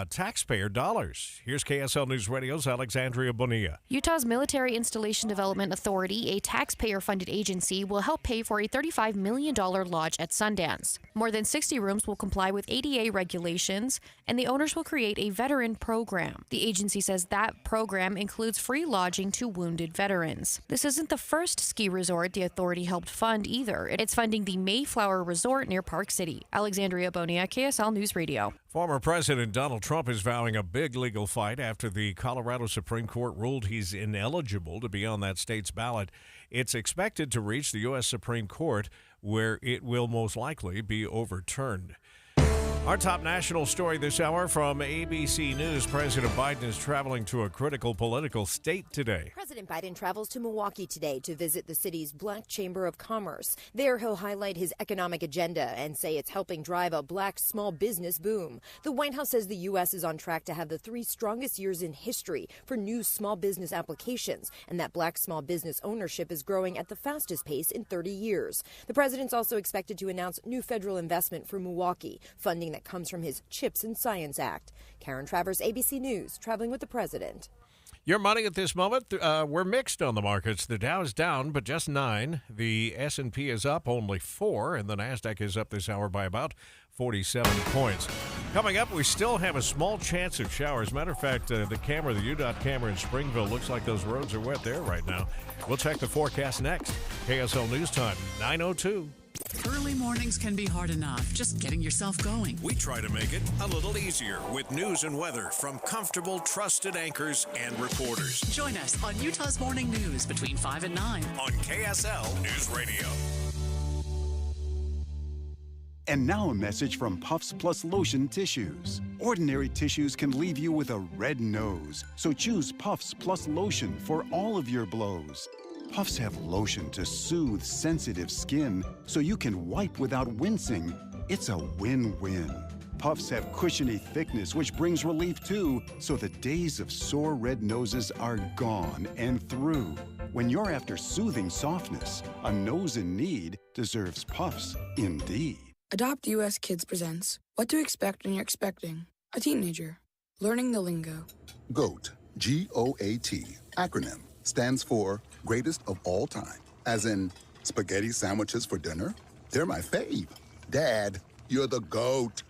taxpayer dollars. Here's KSL News Radio's Alexandria Bonilla. Utah's Military Installation Development Authority, a taxpayer-funded agency, will help pay for a $35 million lodge at Sundance. More than 60 rooms will comply with ADA regulations, and the owners will create a veteran program. The agency says that program includes free lodging to wounded veterans. This isn't the first ski resort the authority helped fund either. It's funding the Mayflower Resort near Park City. Alexandria Bonilla, KSL News Radio. Former President Donald Trump is vowing a big legal fight after the Colorado Supreme Court ruled he's ineligible to be on that state's ballot. It's expected to reach the U.S. Supreme Court, where it will most likely be overturned. Our top national story this hour from ABC News. President Biden is traveling to a critical political state today. President Biden travels to Milwaukee today to visit the city's Black Chamber of Commerce. There, he'll highlight his economic agenda and say it's helping drive a black small business boom. The White House says the U.S. is on track to have the 3 strongest years in history for new small business applications, and that black small business ownership is growing at the fastest pace in 30 years. The president's also expected to announce new federal investment for Milwaukee, funding that comes from his CHIPS and Science Act. Karen Travers, ABC News, traveling with the president. Your money at this moment, we're mixed on the markets. The Dow is down, but just 9. The S&P is up only 4, and the NASDAQ is up this hour by about 47 points. Coming up, we still have a small chance of showers. Matter of fact, the UDOT camera in Springville looks like those roads are wet there right now. We'll check the forecast next. KSL News Time, 9:02. Early mornings can be hard enough, just getting yourself going. We try to make it a little easier with news and weather from comfortable, trusted anchors and reporters. Join us on Utah's Morning News between 5 and 9 on KSL News Radio. And now a message from Puffs Plus Lotion Tissues. Ordinary tissues can leave you with a red nose, so choose Puffs Plus Lotion for all of your blows. Puffs have lotion to soothe sensitive skin so you can wipe without wincing. It's a win-win. Puffs have cushiony thickness, which brings relief too, so the days of sore red noses are gone and through. When you're after soothing softness, a nose in need deserves Puffs indeed. Adopt US Kids presents What to Expect When You're Expecting a Teenager. Learning the lingo. GOAT, G-O-A-T, acronym, stands for Greatest of All Time. As in, spaghetti sandwiches for dinner? They're my fave. Dad, you're the GOAT.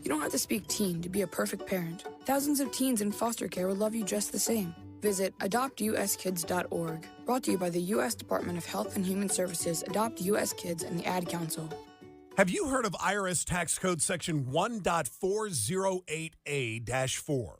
You don't have to speak teen to be a perfect parent. Thousands of teens in foster care will love you just the same. Visit adoptuskids.org. Brought to you by the U.S. Department of Health and Human Services, Adopt U.S. Kids, and the Ad Council. Have you heard of IRS Tax Code Section 1.408A-4?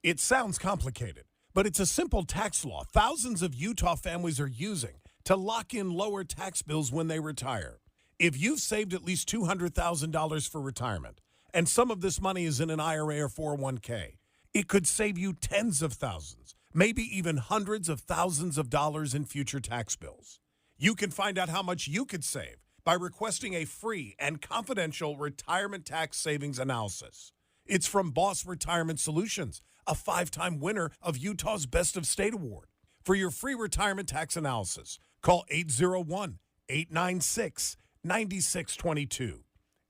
It sounds complicated, but it's a simple tax law thousands of Utah families are using to lock in lower tax bills when they retire. If you've saved at least $200,000 for retirement, and some of this money is in an IRA or 401k, it could save you tens of thousands, maybe even hundreds of thousands of dollars in future tax bills. You can find out how much you could save by requesting a free and confidential retirement tax savings analysis. It's from Boss Retirement Solutions, a 5-time winner of Utah's Best of State Award. For your free retirement tax analysis, call 801-896-9622.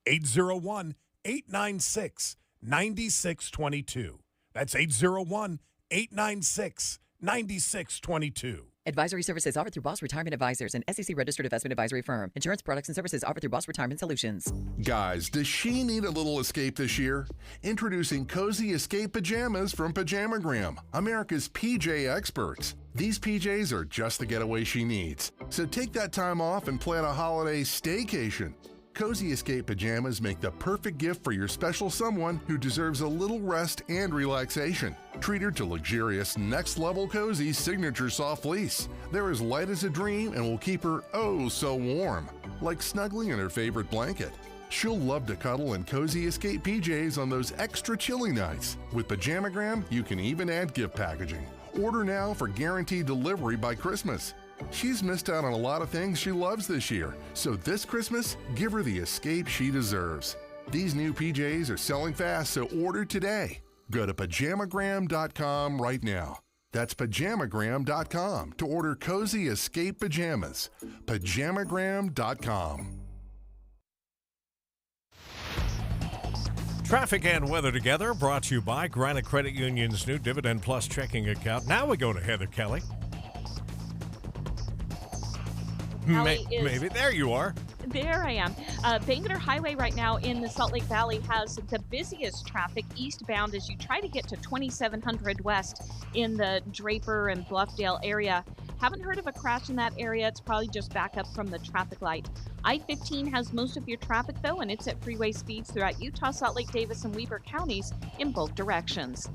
801-896-9622. That's 801-896-9622. Advisory services offered through Boss Retirement Advisors, an SEC-registered investment advisory firm. Insurance products and services offered through Boss Retirement Solutions. Guys, does she need a little escape this year? Introducing Cozy Escape Pajamas from Pajamagram, America's PJ experts. These PJs are just the getaway she needs. So take that time off and plan a holiday staycation. Cozy Escape Pajamas make the perfect gift for your special someone who deserves a little rest and relaxation. Treat her to luxurious next-level Cozy signature soft fleece. They're as light as a dream and will keep her oh so warm, like snuggling in her favorite blanket. She'll love to cuddle in Cozy Escape PJs on those extra chilly nights. With Pajamagram, you can even add gift packaging. Order now for guaranteed delivery by Christmas. She's missed out on a lot of things she loves this year, so this Christmas, give her the escape she deserves. These new PJs are selling fast, so order today. Go to pajamagram.com right now. That's pajamagram.com to order Cozy Escape Pajamas. Pajamagram.com. Traffic and weather together, brought to you by Granite Credit Union's new Dividend Plus checking account. Now we go to Heather Kelly. Maybe. There you are. There I am. Bangerter Highway right now in the Salt Lake Valley has the busiest traffic eastbound as you try to get to 2700 West in the Draper and Bluffdale area. Haven't heard of a crash in that area. It's probably just back up from the traffic light. I-15 has most of your traffic, though, and it's at freeway speeds throughout Utah, Salt Lake, Davis, and Weber counties in both directions.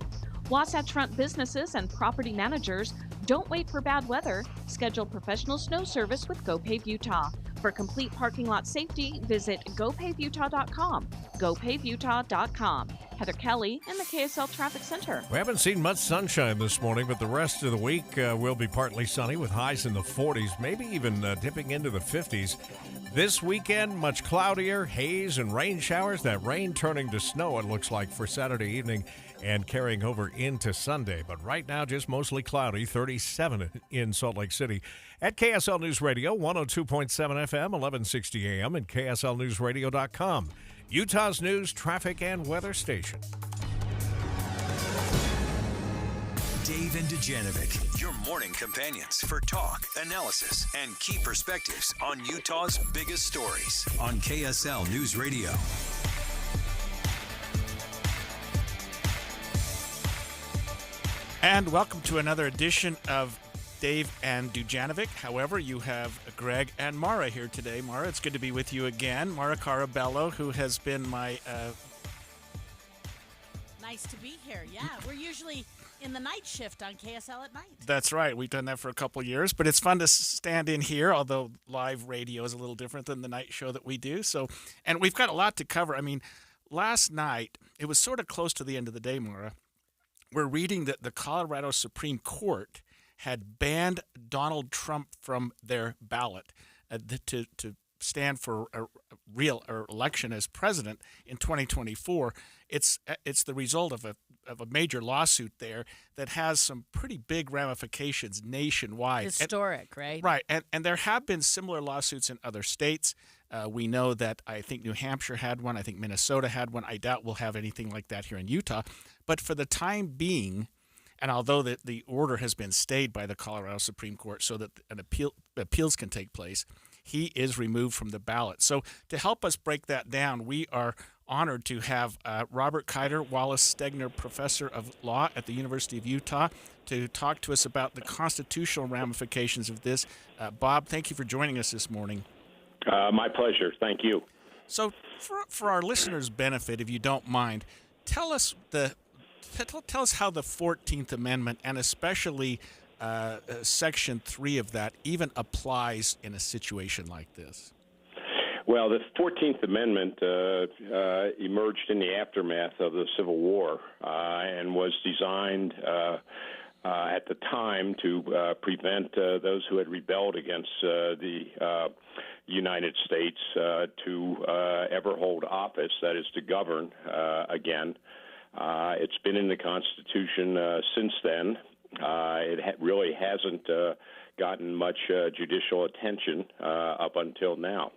Wasatch Front businesses and property managers, don't wait for bad weather. Schedule professional snow service with GoPave Utah. For complete parking lot safety, visit gopavutah.com. gopavutah.com. Heather Kelly in the KSL Traffic Center. We haven't seen much sunshine this morning, but the rest of the week will be partly sunny with highs in the 40s, maybe even dipping into the 50s. This weekend, much cloudier, haze and rain showers. That rain turning to snow, it looks like, for Saturday evening and carrying over into Sunday. But right now, just mostly cloudy, 37 in Salt Lake City. At KSL News Radio, 102.7 FM, 1160 AM, and KSLNewsRadio.com. Utah's news, traffic, and weather station. Dave and Dujanovic, your morning companions for talk, analysis, and key perspectives on Utah's biggest stories on KSL News Radio. And welcome to another edition of Dave and Dujanovic. However, you have Greg and Mara here today. Mara, it's good to be with you again. Mara Carabello, who has been my... Nice to be here. Yeah, we're usually in the night shift on KSL at night. That's right. We've done that for a couple of years, but it's fun to stand in here, although live radio is a little different than the night show that we do. So, and we've got a lot to cover. I mean, last night, it was sort of close to the end of the day, Mara. We're reading that the Colorado Supreme Court had banned Donald Trump from their ballot to stand for a real election as president in 2024. It's the result of a major lawsuit there that has some pretty big ramifications nationwide. Historic, right? Right, and there have been similar lawsuits in other states. We know that I think New Hampshire had one. I think Minnesota had one. I doubt we'll have anything like that here in Utah. But for the time being, and although the order has been stayed by the Colorado Supreme Court so that appeals can take place, he is removed from the ballot. So to help us break that down, we are honored to have Robert Kiter, Wallace Stegner Professor of Law at the University of Utah, to talk to us about the constitutional ramifications of this. Bob, thank you for joining us this morning. My pleasure. Thank you. So for our listeners' benefit, if you don't mind, tell us how the 14th Amendment, and especially Section 3 of that, even applies in a situation like this. Well, the 14th Amendment emerged in the aftermath of the Civil War and was designed at the time to prevent those who had rebelled against the United States to ever hold office, that is, to govern again. It's been in the Constitution since then. It really hasn't gotten much judicial attention up until now.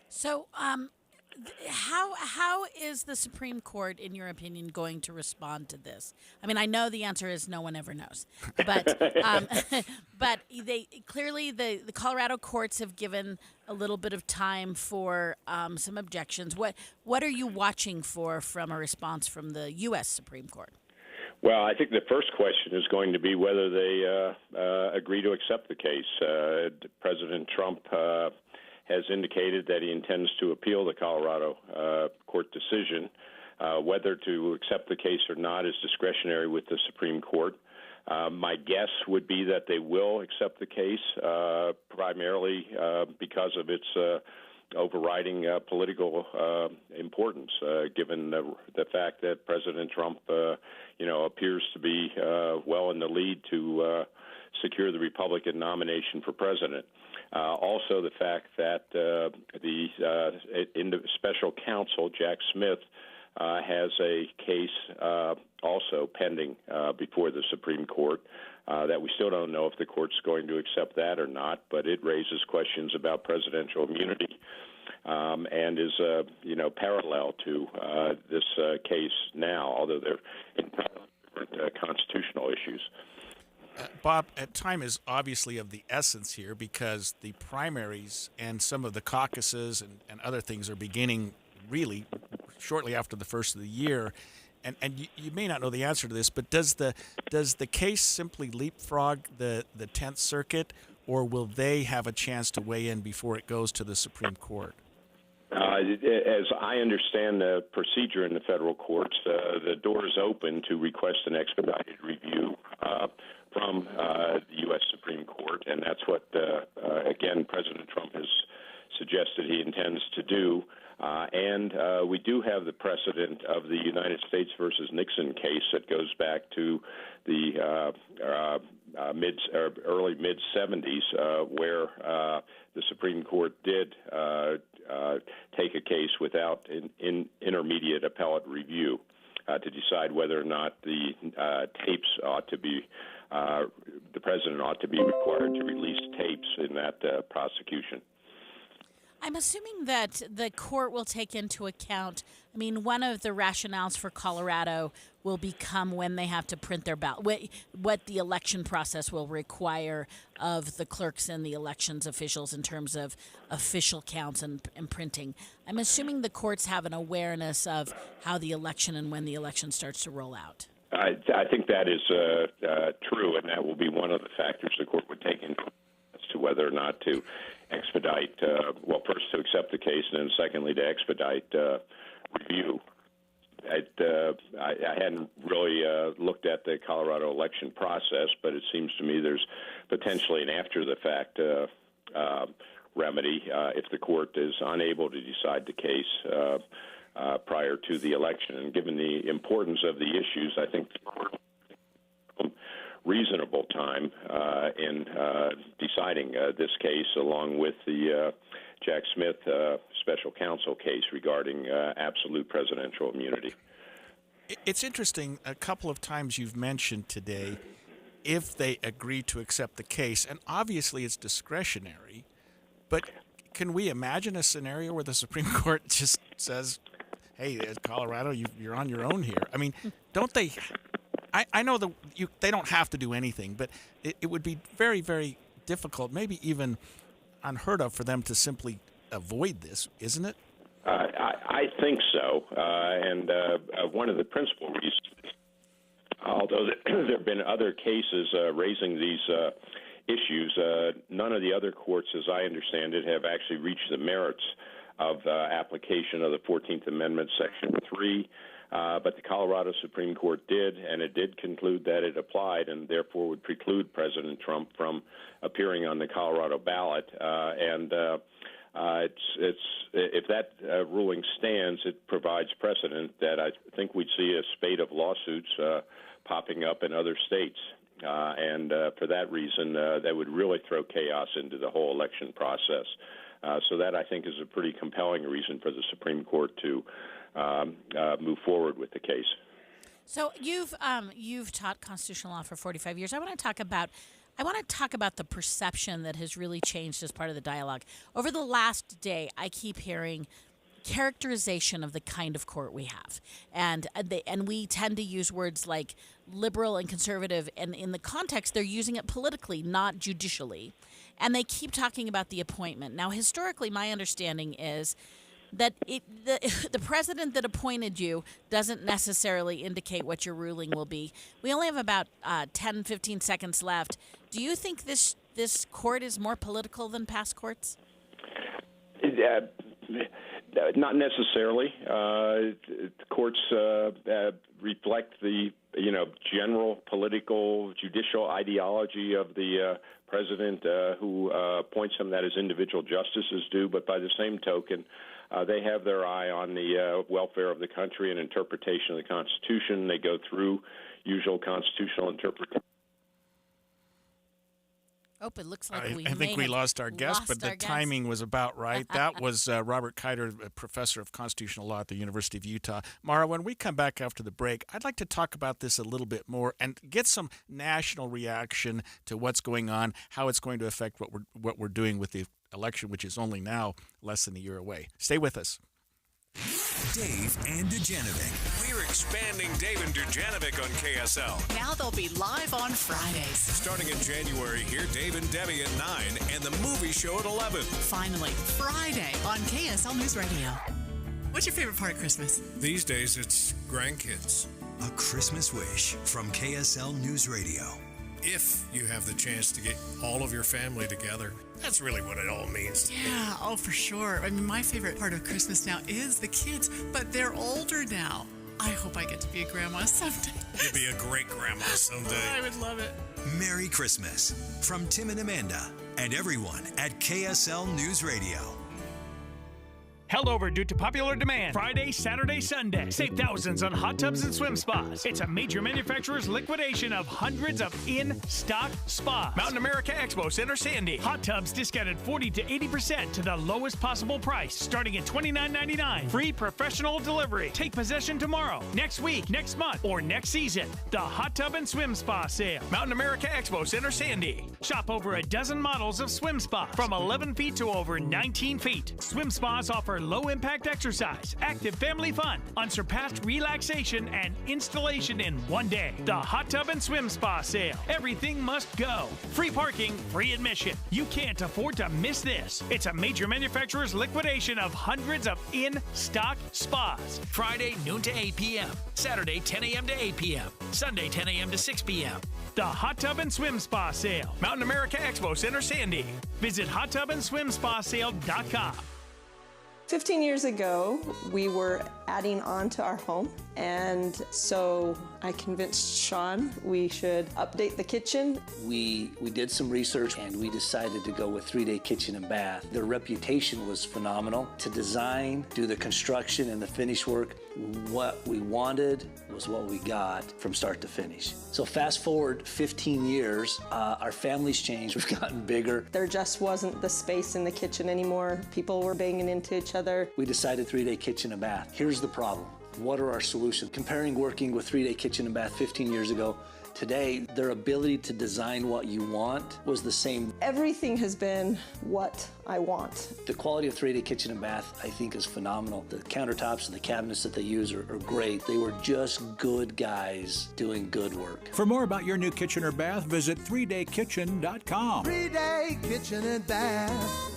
So, how is the Supreme Court, in your opinion, going to respond to this? I mean, I know the answer is no one ever knows, but but they clearly the Colorado courts have given a little bit of time for some objections. What are you watching for from a response from the U.S. Supreme Court? Well, I think the first question is going to be whether they agree to accept the case. President Trump has indicated that he intends to appeal the Colorado court decision. Whether to accept the case or not is discretionary with the Supreme Court. My guess would be that they will accept the case, primarily because of its overriding political importance, given the fact that President Trump, appears to be well in the lead to secure the Republican nomination for president. Also, the fact that the special counsel, Jack Smith, has a case also pending before the Supreme Court that we still don't know if the court's going to accept that or not, but it raises questions about presidential immunity. and is parallel to this case now, although they're entirely different constitutional issues. Bob, time is obviously of the essence here because the primaries and some of the caucuses and other things are beginning really shortly after the first of the year. And you may not know the answer to this, but does the case simply leapfrog the 10th Circuit, or will they have a chance to weigh in before it goes to the Supreme Court? As I understand the procedure in the federal courts, the door is open to request an expedited review from the U.S. Supreme Court, and that's what, again, President Trump has suggested he intends to do. And we do have the precedent of the United States versus Nixon case that goes back to the early mid-'70s, where the Supreme Court did take a case without intermediate appellate review to decide whether or not the tapes ought to be the president ought to be required to release tapes in that prosecution. I'm assuming that the court will take into account, I mean, one of the rationales for Colorado will become when they have to print their ballot, what the election process will require of the clerks and the elections officials in terms of official counts and printing. I'm assuming the courts have an awareness of how the election and when the election starts to roll out. I think that is true, and that will be one of the factors the court would take into as to whether or not to expedite, first to accept the case, and then secondly to expedite review. I hadn't really looked at the Colorado election process, but it seems to me there's potentially an after-the-fact remedy if the court is unable to decide the case prior to the election. And given the importance of the issues, I think the court reasonable time in deciding this case, along with the Jack Smith special counsel case regarding absolute presidential immunity. It's interesting, a couple of times you've mentioned today if they agree to accept the case, and obviously it's discretionary, but can we imagine a scenario where the Supreme Court just says, hey, Colorado, you're on your own here? I mean, don't they... I know that they don't have to do anything, but it would be very, very difficult, maybe even unheard of for them to simply avoid this, isn't it? I think so, and one of the principal reasons, although there have been other cases raising these issues, none of the other courts, as I understand it, have actually reached the merits of application of the 14th Amendment, Section 3. But the Colorado Supreme Court did, and it did conclude that it applied and therefore would preclude President Trump from appearing on the Colorado ballot. If that ruling stands, it provides precedent that I think we'd see a spate of lawsuits popping up in other states. And for that reason, that would really throw chaos into the whole election process. So that, I think, is a pretty compelling reason for the Supreme Court to move forward with the case. So you've taught constitutional law for 45 years. I want to talk about the perception that has really changed as part of the dialogue. Over the last day, I keep hearing characterization of the kind of court we have, and we tend to use words like liberal and conservative, and in the context they're using it politically, not judicially, and they keep talking about the appointment. Now, historically, my understanding is that the president that appointed you doesn't necessarily indicate what your ruling will be. We only have about 10, 15 seconds left. Do you think this court is more political than past courts? Not necessarily. Courts reflect the general political judicial ideology of the president who appoints them, that is, individual justices do. But by the same token, they have their eye on the welfare of the country and interpretation of the Constitution. They go through usual constitutional interpretation. Oh, it looks like I think we lost our guest, but the timing was about right. That was Robert Kiter, a professor of constitutional law at the University of Utah. Mara, when we come back after the break, I'd like to talk about this a little bit more and get some national reaction to what's going on, how it's going to affect what we're doing with the election, which is only now less than a year away. Stay with us. Dave and Dujanovic. We're expanding Dave and Dujanovic on KSL. Now they'll be live on Fridays. Starting in January, hear Dave and Debbie at 9 and the movie show at 11. Finally, Friday on KSL News Radio. What's your favorite part of Christmas? These days, it's grandkids. A Christmas wish from KSL News Radio. If you have the chance to get all of your family together, that's really what it all means. Yeah, oh, for sure. I mean, my favorite part of Christmas now is the kids, but they're older now. I hope I get to be a grandma someday. You'd be a great grandma someday. I would love it. Merry Christmas from Tim and Amanda and everyone at KSL News Radio. Held over due to popular demand. Friday, Saturday, Sunday. Save thousands on hot tubs and swim spas. It's a major manufacturer's liquidation of hundreds of in-stock spas. Mountain America Expo Center, Sandy. Hot tubs discounted 40 to 80% to the lowest possible price, starting at $29.99. Free professional delivery. Take possession tomorrow, next week, next month, or next season. The Hot Tub and Swim Spa Sale. Mountain America Expo Center, Sandy. Shop over a dozen models of swim spas from 11 feet to over 19 feet. Swim spas offer low-impact exercise, active family fun, unsurpassed relaxation, and installation in one day. The Hot Tub and Swim Spa Sale. Everything must go. Free parking, free admission. You can't afford to miss this. It's a major manufacturer's liquidation of hundreds of in-stock spas. Friday, noon to 8 p.m. Saturday, 10 a.m. to 8 p.m. Sunday, 10 a.m. to 6 p.m. The Hot Tub and Swim Spa Sale. Mountain America Expo Center, Sandy. Visit hottubandswimspasale.com. 15 years ago, we were adding on to our home, and so I convinced Sean we should update the kitchen. We did some research and we decided to go with 3-Day Kitchen and Bath. Their reputation was phenomenal. To design, do the construction and the finish work, what we wanted was what we got from start to finish. So fast forward 15 years, our family's changed. We've gotten bigger. There just wasn't the space in the kitchen anymore. People were banging into each other. We decided 3-Day Kitchen and Bath. Here's the problem. What are our solutions? Comparing working with 3-Day Kitchen and Bath 15 years ago, today, their ability to design what you want was the same. Everything has been what I want. The quality of 3-Day Kitchen and Bath, I think, is phenomenal. The countertops and the cabinets that they use are great. They were just good guys doing good work. For more about your new kitchen or bath, visit 3daykitchen.com. 3-Day Kitchen and Bath.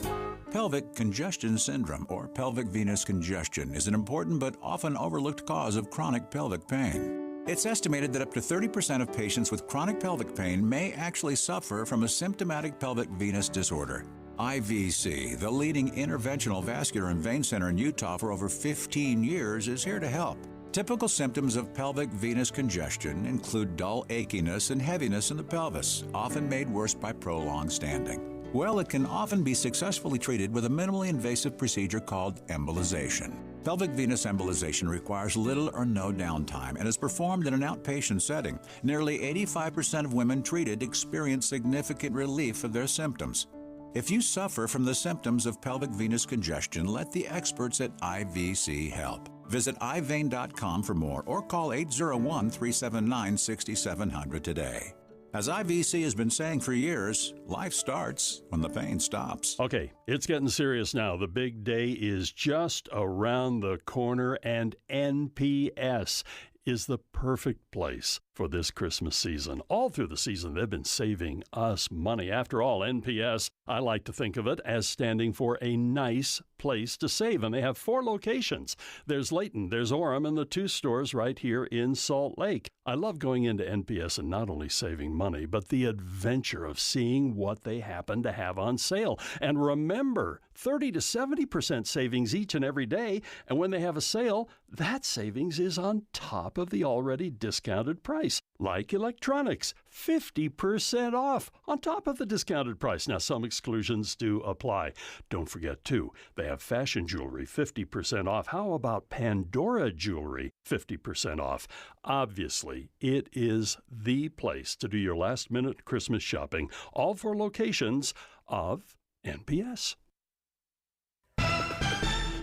Pelvic congestion syndrome, or pelvic venous congestion, is an important but often overlooked cause of chronic pelvic pain. It's estimated that up to 30% of patients with chronic pelvic pain may actually suffer from a symptomatic pelvic venous disorder. IVC, the leading interventional vascular and vein center in Utah for over 15 years, is here to help. Typical symptoms of pelvic venous congestion include dull achiness and heaviness in the pelvis, often made worse by prolonged standing. Well, it can often be successfully treated with a minimally invasive procedure called embolization. Pelvic venous embolization requires little or no downtime and is performed in an outpatient setting. Nearly 85% of women treated experience significant relief of their symptoms. If you suffer from the symptoms of pelvic venous congestion, let the experts at IVC help. Visit ivein.com for more or call 801-379-6700 today. As IVC has been saying for years, life starts when the pain stops. Okay, it's getting serious now. The big day is just around the corner, and NPS is the perfect place for this Christmas season. All through the season, they've been saving us money. After all, NPS, I like to think of it as standing for a nice place to save, and they have 4 locations. There's Layton, there's Orem, and the 2 stores right here in Salt Lake. I love going into NPS and not only saving money, but the adventure of seeing what they happen to have on sale. And remember, 30 to 70% savings each and every day, and when they have a sale, that savings is on top of the already discounted price. Like electronics, 50% off on top of the discounted price. Now, some exclusions do apply. Don't forget, too, they have fashion jewelry, 50% off. How about Pandora jewelry, 50% off? Obviously, it is the place to do your last-minute Christmas shopping, all 4 locations of NPS.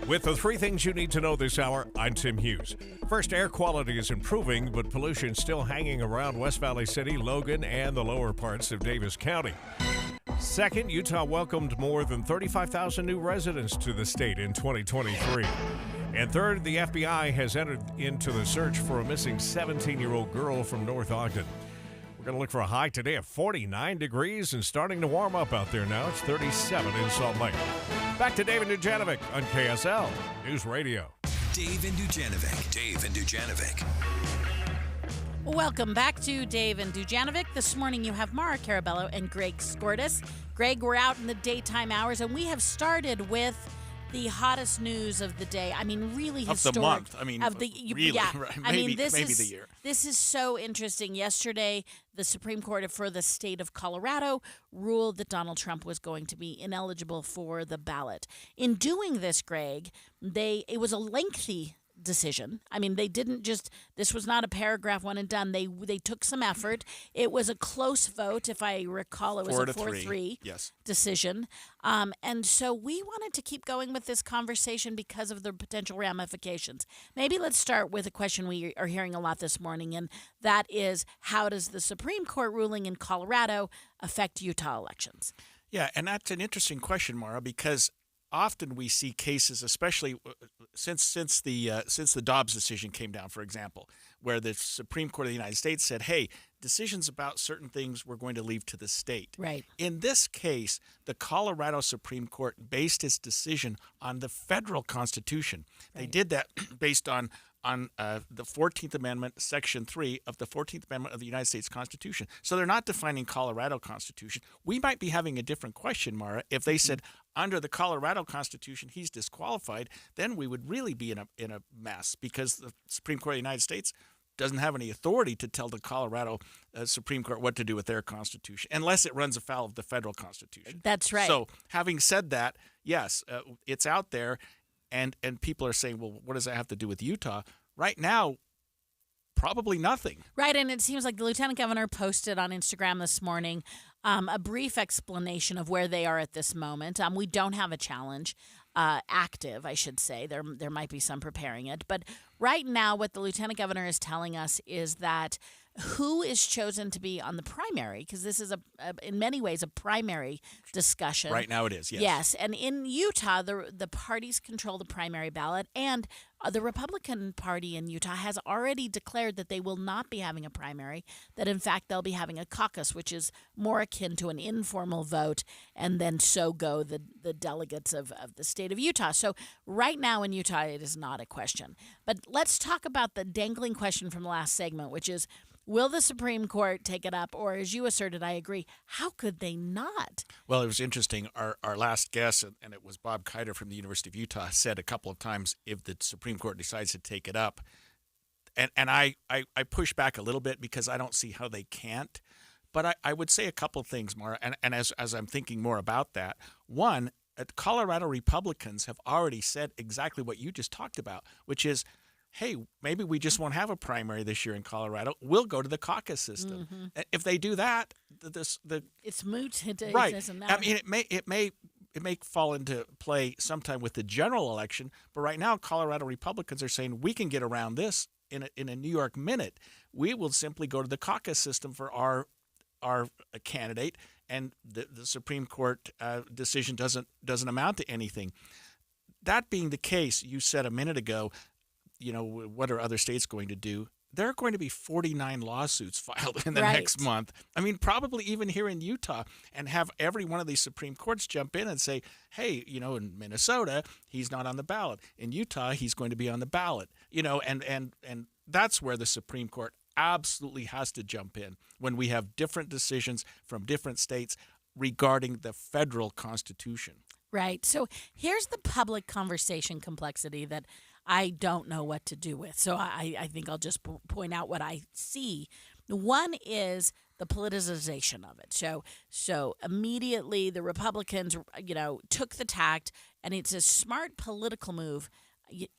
With the 3 things you need to know this hour, I'm Tim Hughes. First, air quality is improving, but pollution still hanging around West Valley City, Logan, and the lower parts of Davis County. Second, Utah welcomed more than 35,000 new residents to the state in 2023. And third, the FBI has entered into the search for a missing 17-year-old girl from North Ogden. We're going to look for a high today of 49 degrees and starting to warm up out there now. It's 37 in Salt Lake. Back to Dave and Dujanovic on KSL News Radio. Dave and Dujanovic. Dave and Dujanovic. Welcome back to Dave and Dujanovic. This morning you have Mara Carabello and Greg Skordas. Greg, we're out in the daytime hours, and we have started with the hottest news of the day. I mean, really historic. Of the month. I mean, of the, really. Yeah. Right. I mean, maybe the year. This is so interesting. Yesterday, the Supreme Court for the state of Colorado ruled that Donald Trump was going to be ineligible for the ballot. In doing this, Greg, it was a lengthy decision. I mean, they didn't just, this was not a paragraph one and done. They took some effort. It was a close vote. If I recall, it was a 4-3 yes. decision. And so we wanted to keep going with this conversation because of the potential ramifications. Maybe let's start with a question we are hearing a lot this morning, and that is, how does the Supreme Court ruling in Colorado affect Utah elections? Yeah, and that's an interesting question, Mara, because often we see cases, especially since the Dobbs decision came down, for example, where the Supreme Court of the United States said, hey, decisions about certain things we're going to leave to the state. Right. In this case, the Colorado Supreme Court based its decision on the federal Constitution. Right. They did that based on the 14th Amendment, Section 3 of the 14th Amendment of the United States Constitution. So they're not defining Colorado Constitution. We might be having a different question, Mara, if they said under the Colorado Constitution he's disqualified. Then we would really be in a mess, because the Supreme Court of the United States doesn't have any authority to tell the Colorado Supreme Court what to do with their Constitution, unless it runs afoul of the federal Constitution. That's right. So having said that, yes, it's out there. And people are saying, well, what does that have to do with Utah? Right now, probably nothing. Right, and it seems like the lieutenant governor posted on Instagram this morning a brief explanation of where they are at this moment. We don't have a challenge active, I should say. There might be some preparing it. But right now, what the lieutenant governor is telling us is that who is chosen to be on the primary, because this is in many ways a primary discussion. Right now it is, yes. Yes, and in Utah, the parties control the primary ballot, and the Republican Party in Utah has already declared that they will not be having a primary, that in fact they'll be having a caucus, which is more akin to an informal vote, and then so go the delegates of the state of Utah. So right now in Utah, it is not a question. But let's talk about the dangling question from the last segment, which is, will the Supreme Court take it up? Or as you asserted, I agree, how could they not? Well, it was interesting. Our last guest, and it was Bob Kiter from the University of Utah, said a couple of times, if the Supreme Court decides to take it up, and I push back a little bit because I don't see how they can't. But I would say a couple of things, Mara, and as I'm thinking more about that, one, Colorado Republicans have already said exactly what you just talked about, which is, hey, maybe we just won't have a primary this year in Colorado. We'll go to the caucus system. Mm-hmm. If they do that, it's moot. Right. Doesn't I mean, it may fall into play sometime with the general election, but right now Colorado Republicans are saying we can get around this in a New York minute. We will simply go to the caucus system for our candidate, and the Supreme Court decision doesn't amount to anything. That being the case, you said a minute ago, you know, what are other states going to do? There are going to be 49 lawsuits filed in the next month. I mean, probably even here in Utah, and have every one of these Supreme Courts jump in and say, hey, you know, in Minnesota, he's not on the ballot. In Utah, he's going to be on the ballot. You know, and that's where the Supreme Court absolutely has to jump in, when we have different decisions from different states regarding the federal Constitution. Right. So here's the public conversation complexity that I don't know what to do with. So I think I'll just point out what I see. One is the politicization of it. So immediately the Republicans, you know, took the tact, and it's a smart political move.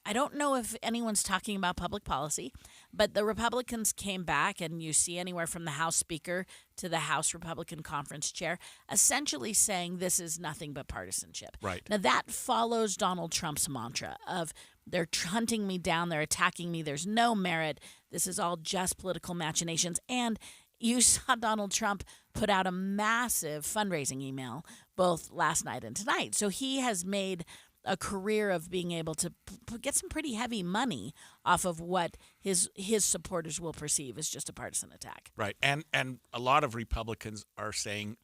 I don't know if anyone's talking about public policy, but the Republicans came back, and you see anywhere from the House Speaker to the House Republican Conference Chair essentially saying this is nothing but partisanship. Right. Now, that follows Donald Trump's mantra of they're hunting me down, they're attacking me, there's no merit, this is all just political machinations. And You saw Donald Trump put out a massive fundraising email both last night and tonight. So he has made a career of being able to get some pretty heavy money off of what his supporters will perceive as just a partisan attack. Right. And a lot of Republicans are saying,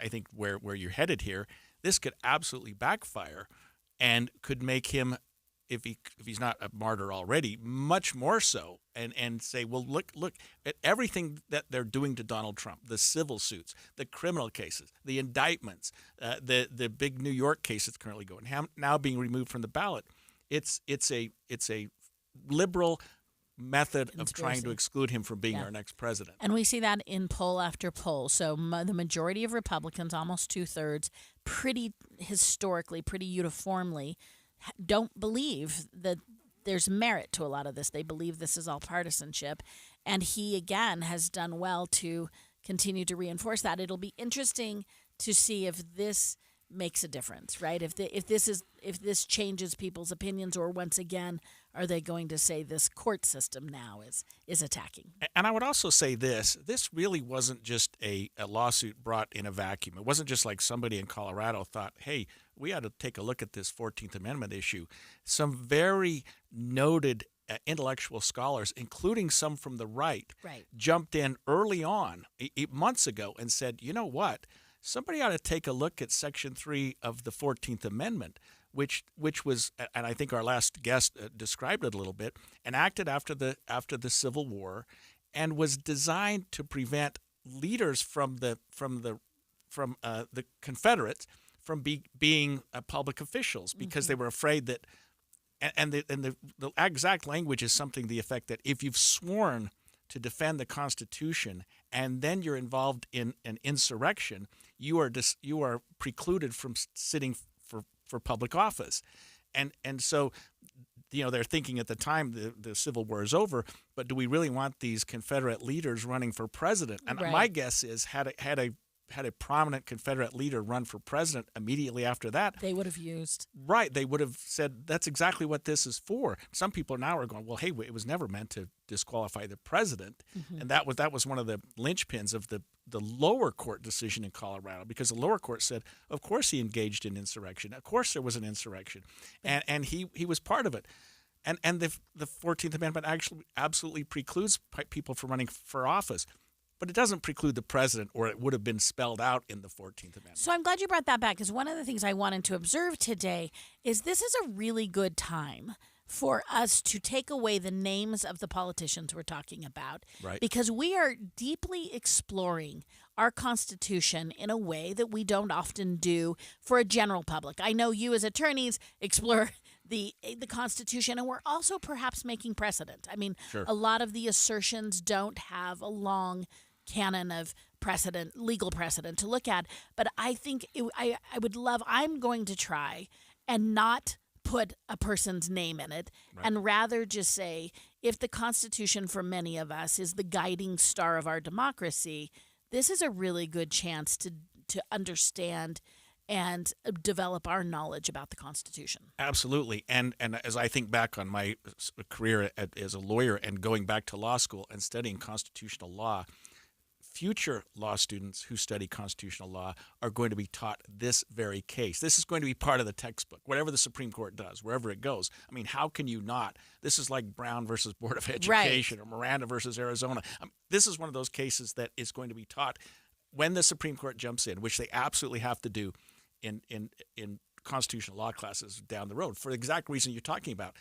I think where you're headed here, this could absolutely backfire and could make him, if he's not a martyr already, much more so, and say, well, look at everything that they're doing to Donald Trump, the civil suits, the criminal cases, the indictments, the big New York case that's currently going, now being removed from the ballot. It's a liberal method of trying to exclude him from being our next president. And we see that in poll after poll. So the majority of Republicans, almost 2/3, pretty historically, pretty uniformly, don't believe that there's merit to a lot of this. They believe this is all partisanship. And he, again, has done well to continue to reinforce that. It'll be interesting to see if this makes a difference, right? If this changes people's opinions, or once again, are they going to say this court system now is attacking? And I would also say this really wasn't just a lawsuit brought in a vacuum. It wasn't just like somebody in Colorado thought, hey, we ought to take a look at this 14th Amendment issue. Some very noted intellectual scholars, including some from the right, jumped in early on, months ago, and said, you know what? Somebody ought to take a look at Section 3 of the 14th Amendment, which was, and I think our last guest described it a little bit, enacted after the Civil War, and was designed to prevent leaders from the Confederates from being public officials, because they were afraid that, and the exact language is something to the effect that if you've sworn to defend the Constitution and then you're involved in an insurrection, you are precluded from sitting for public office. And so, they're thinking at the time the Civil War is over, but do we really want these Confederate leaders running for president? And my guess is had a prominent Confederate leader run for president immediately after that, they would have used. Right. They would have said, that's exactly what this is for. Some people now are going, well, hey, it was never meant to disqualify the president. Mm-hmm. And that was one of the linchpins of the lower court decision in Colorado, because the lower court said, of course he engaged in insurrection. Of course there was an insurrection. And he was part of it. And the 14th Amendment actually absolutely precludes people from running for office. But it doesn't preclude the president, or it would have been spelled out in the 14th Amendment. So I'm glad you brought that back, because one of the things I wanted to observe today is this is a really good time for us to take away the names of the politicians we're talking about. Right. Because we are deeply exploring our Constitution in a way that we don't often do for a general public. I know you as attorneys explore the Constitution, and we're also perhaps making precedent. I mean, a lot of the assertions don't have a long canon of legal precedent to look at. But I think I'm going to try and not put a person's name in it, and rather just say, if the Constitution for many of us is the guiding star of our democracy, this is a really good chance to understand and develop our knowledge about the Constitution. Absolutely. And as I think back on my career as a lawyer and going back to law school and studying constitutional law, future law students who study constitutional law are going to be taught this very case. This is going to be part of the textbook, whatever the Supreme Court does, wherever it goes. I mean, how can you not? This is like Brown versus Board of Education or Miranda versus Arizona. This is one of those cases that is going to be taught when the Supreme Court jumps in, which they absolutely have to do in constitutional law classes down the road for the exact reason you're talking about.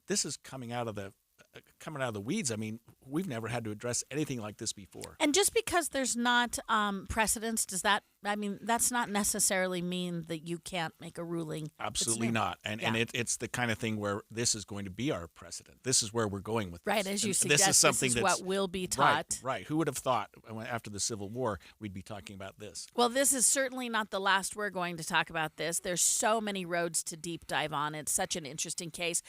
This is coming out of the weeds. I mean, we've never had to address anything like this before. And just because there's not precedence, that's not necessarily mean that you can't make a ruling. Absolutely not. And it's the kind of thing where this is going to be our precedent. This is where we're going with this. Right, as you suggest, this is what will be taught. Right. Who would have thought after the Civil War we'd be talking about this? Well, this is certainly not the last we're going to talk about this. There's so many roads to deep dive on. It's such an interesting case.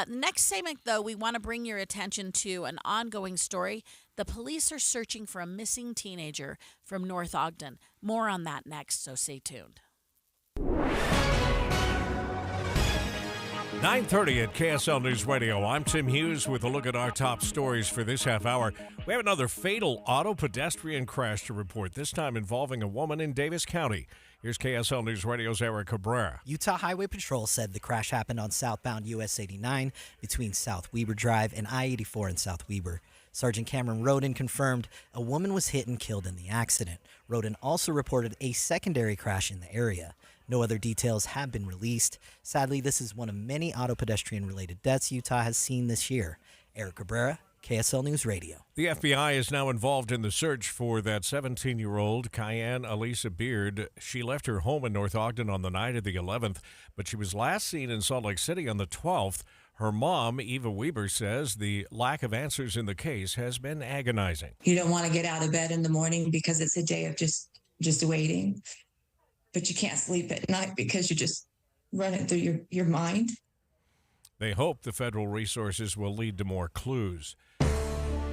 Next segment, though, we want to bring your attention to an ongoing story. The police are searching for a missing teenager from North Ogden. More on that next, so stay tuned. 9:30 at KSL News Radio. I'm Tim Hughes with a look at our top stories for this half hour. We have another fatal auto pedestrian crash to report, this time involving a woman in Davis County. Here's KSL News Radio's Eric Cabrera. Utah Highway Patrol said the crash happened on southbound US 89 between South Weber Drive and I-84 in South Weber. Sergeant Cameron Roden confirmed a woman was hit and killed in the accident. Roden also reported a secondary crash in the area. No other details have been released. Sadly, this is one of many auto pedestrian-related deaths Utah has seen this year. Eric Cabrera, KSL News Radio. The FBI is now involved in the search for that 17-year-old Cayenne Elisa Beard. She left her home in North Ogden on the night of the 11th, but she was last seen in Salt Lake City on the 12th. Her mom, Eva Weber, says the lack of answers in the case has been agonizing. You don't want to get out of bed in the morning because it's a day of just waiting. But you can't sleep at night because you just run it through your mind. They hope the federal resources will lead to more clues.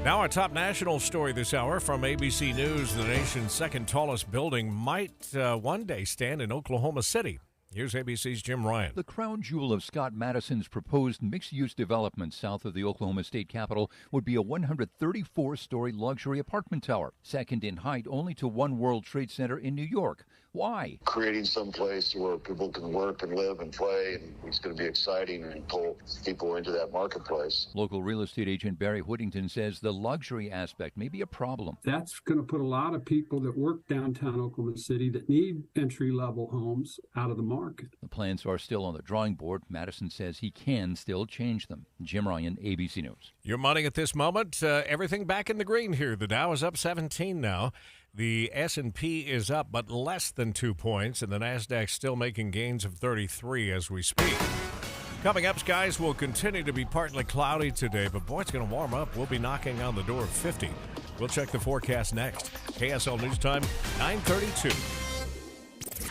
Now our top national story this hour from ABC News. The nation's second tallest building might one day stand in Oklahoma City. Here's ABC's Jim Ryan. The crown jewel of Scott Madison's proposed mixed-use development south of the Oklahoma State Capitol would be a 134-story luxury apartment tower, second in height only to One World Trade Center in New York. Why? Creating some place where people can work and live and play, and it's going to be exciting and pull people into that marketplace. Local real estate agent Barry Whittington says the luxury aspect may be a problem. That's going to put a lot of people that work downtown Oklahoma City that need entry-level homes out of the market. The plans are still on the drawing board. Madison says he can still change them. Jim Ryan, ABC News. Your money at this moment, everything back in the green here. The Dow is up 17 now. The S&P is up, but less than 2 points, and the NASDAQ still making gains of 33 as we speak. Coming up, skies will continue to be partly cloudy today, but boy, it's going to warm up. We'll be knocking on the door of 50. We'll check the forecast next. KSL News Time, 9:32.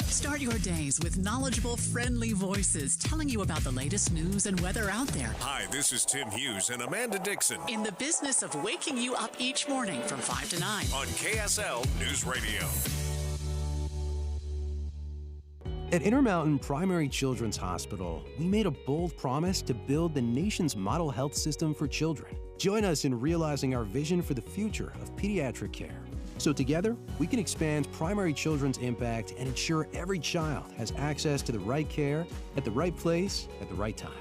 Start your days with knowledgeable, friendly voices telling you about the latest news and weather out there. Hi, this is Tim Hughes and Amanda Dixon. In the business of waking you up each morning from 5 to 9. On KSL News Radio. At Intermountain Primary Children's Hospital, we made a bold promise to build the nation's model health system for children. Join us in realizing our vision for the future of pediatric care. So together, we can expand primary children's impact and ensure every child has access to the right care at the right place at the right time.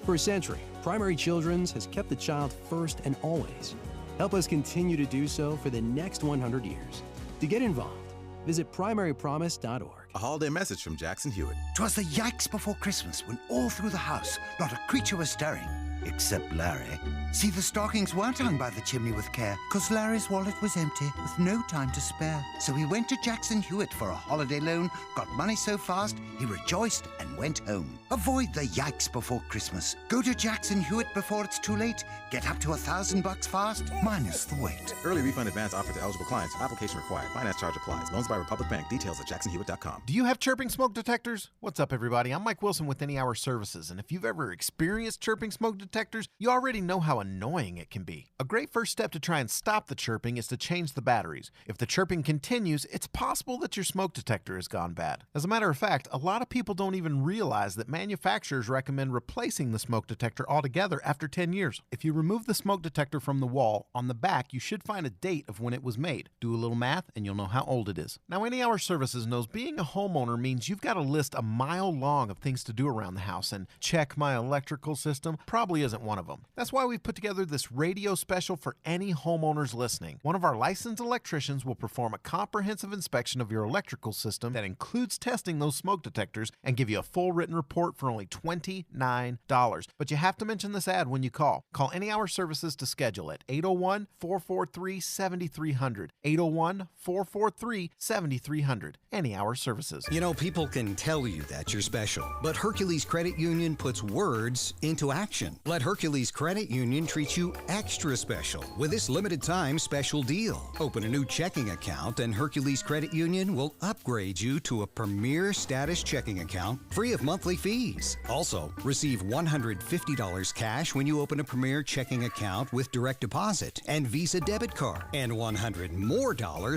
For a century, Primary Children's has kept the child first and always. Help us continue to do so for the next 100 years. To get involved, visit primarypromise.org. A holiday message from Jackson Hewitt. 'Twas the yikes before Christmas when all through the house not a creature was stirring, except Larry. See, the stockings weren't hung by the chimney with care, 'cause Larry's wallet was empty with no time to spare. So he went to Jackson Hewitt for a holiday loan, got money so fast he rejoiced and went home. Avoid the yikes before Christmas. Go to Jackson Hewitt before it's too late. Get up to $1,000 fast, minus the wait. Early refund advance offered to eligible clients. Application required. Finance charge applies. Loans by Republic Bank. Details at jacksonhewitt.com. Do you have chirping smoke detectors? What's up, everybody? I'm Mike Wilson with Any Hour Services, and if you've ever experienced chirping smoke detectors, you already know how annoying it can be. A great first step to try and stop the chirping is to change the batteries. If the chirping continues, it's possible that your smoke detector has gone bad. As a matter of fact, a lot of people don't even realize that manufacturers recommend replacing the smoke detector altogether after 10 years. If you remove the smoke detector from the wall, on the back you should find a date of when it was made. Do a little math and you'll know how old it is. Now, Any Hour Services knows being a homeowner means you've got a list a mile long of things to do around the house, and check my electrical system probably isn't one of them. That's why we've put together this radio special for any homeowners listening. One of our licensed electricians will perform a comprehensive inspection of your electrical system that includes testing those smoke detectors and give you a full written report for only $29. But you have to mention this ad when you call. Call Any Hour Services to schedule at 801-443-7300. 801-443-7300. Any Hour Services. You know, people can tell you that you're special, but Hercules Credit Union puts words into action. Let Hercules Credit Union treat you extra special with this limited time special deal. Open a new checking account and Hercules Credit Union will upgrade you to a premier status checking account free of monthly fees. Also, receive $150 cash when you open a premier checking account with direct deposit and Visa debit card, and $100 more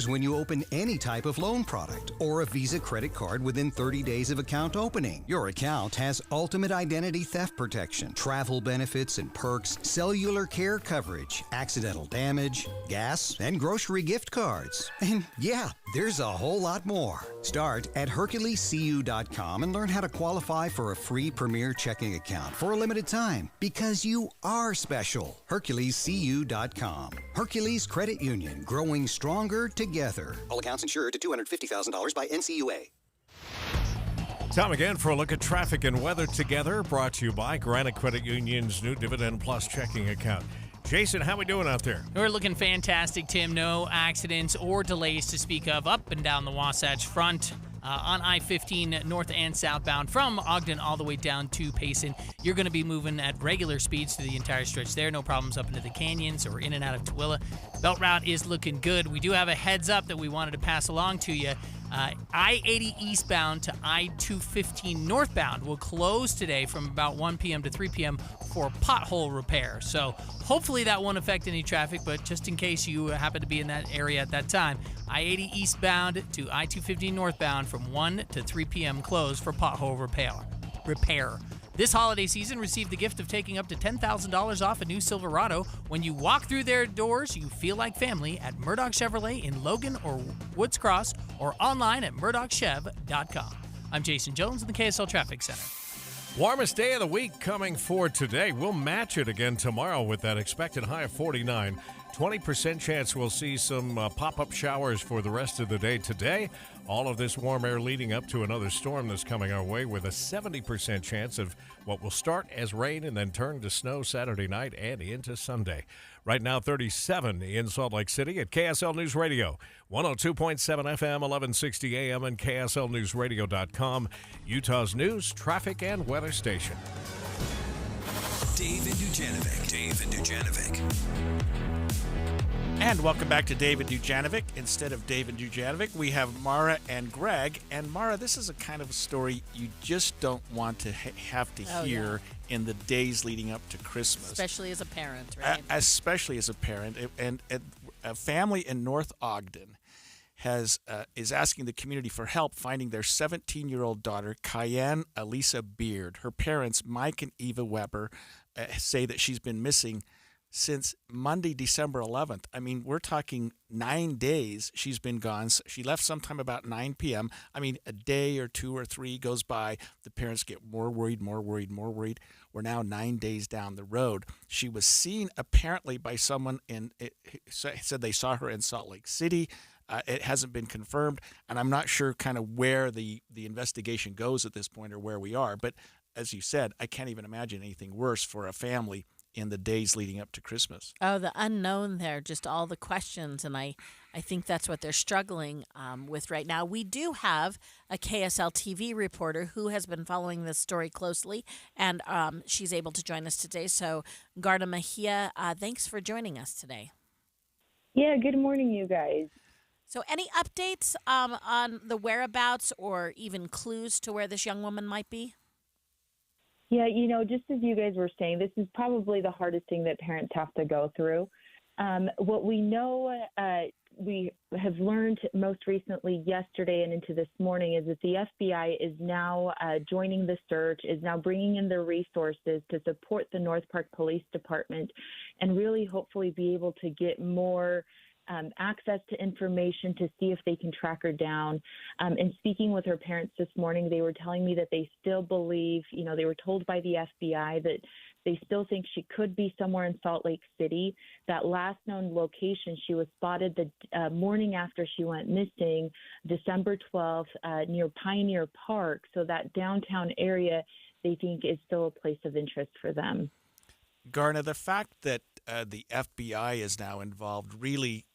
when you open any type of loan product or a Visa credit card within 30 days of account opening. Your account has ultimate identity theft protection, travel benefits and perks, cellular care coverage, accidental damage, gas, and grocery gift cards. And yeah, there's a whole lot more. Start at HerculesCU.com and learn how to qualify for a free premier checking account for a limited time, because you are special. HerculesCU.com. Hercules Credit Union, growing stronger together. All accounts insured to $250,000 by NCUA. Time again for a look at traffic and weather together, brought to you by Granite Credit Union's new Dividend Plus checking account. Jason, how we doing out there? We're looking fantastic, Tim. No accidents or delays to speak of up and down the Wasatch Front. On I-15 north and southbound from Ogden all the way down to Payson. You're going to be moving at regular speeds through the entire stretch there. No problems up into the canyons or in and out of Tooele. Belt route is looking good. We do have a heads up that we wanted to pass along to you. I-80 eastbound to I-215 northbound will close today from about 1 p.m. to 3 p.m. for pothole repair. So hopefully that won't affect any traffic, but just in case you happen to be in that area at that time, I-80 eastbound to I-215 northbound from 1 to 3 p.m. closed for pothole repair. This holiday season, receive the gift of taking up to $10,000 off a new Silverado. When you walk through their doors, you feel like family at Murdoch Chevrolet in Logan or Woods Cross, or online at murdochchev.com. I'm Jason Jones in the KSL Traffic Center. Warmest day of the week coming for today. We'll match it again tomorrow with that expected high of 49. 20% chance we'll see some pop-up showers for the rest of the day today. All of this warm air leading up to another storm that's coming our way, with a 70% chance of what will start as rain and then turn to snow Saturday night and into Sunday. Right now, 37 in Salt Lake City at KSL News Radio, 102.7 FM, 1160 AM, and KSLNewsRadio.com, Utah's news, traffic, and weather station. Dave and Dujanovic. And welcome back to Dave and Dujanovic. Instead of Dave and Dujanovic, we have Mara and Greg. And Mara, this is a kind of a story you just don't want to have to hear in the days leading up to Christmas. Especially as a parent, right? Especially as a parent. And a family in North Ogden is asking the community for help finding their 17-year-old daughter, Cayenne Elisa Beard. Her parents, Mike and Eva Weber, say that she's been missing since Monday, December 11th. I mean, we're talking 9 days she's been gone. She left sometime about 9 p.m. I mean, a day or 2 or 3 goes by. The parents get more worried. We're now 9 days down the road. She was seen apparently by someone said they saw her in Salt Lake City. It hasn't been confirmed, and I'm not sure kind of where the investigation goes at this point or where we are. But as you said, I can't even imagine anything worse for a family in the days leading up to Christmas. Oh, the unknown there, just all the questions, and I think that's what they're struggling with right now. We do have a KSL TV reporter who has been following this story closely, and she's able to join us today. So, Garda Mejia, thanks for joining us today. Yeah, good morning, you guys. So any updates on the whereabouts or even clues to where this young woman might be? Yeah, just as you guys were saying, this is probably the hardest thing that parents have to go through. What we know, we have learned most recently yesterday and into this morning, is that the FBI is now joining the search, is now bringing in their resources to support the North Park Police Department and really hopefully be able to get more access to information to see if they can track her down. And speaking with her parents this morning, they were telling me that they still believe, they were told by the FBI that they still think she could be somewhere in Salt Lake City. That last known location, she was spotted the morning after she went missing, December 12th, near Pioneer Park. So that downtown area, they think, is still a place of interest for them. Garna, the fact that the FBI is now involved really,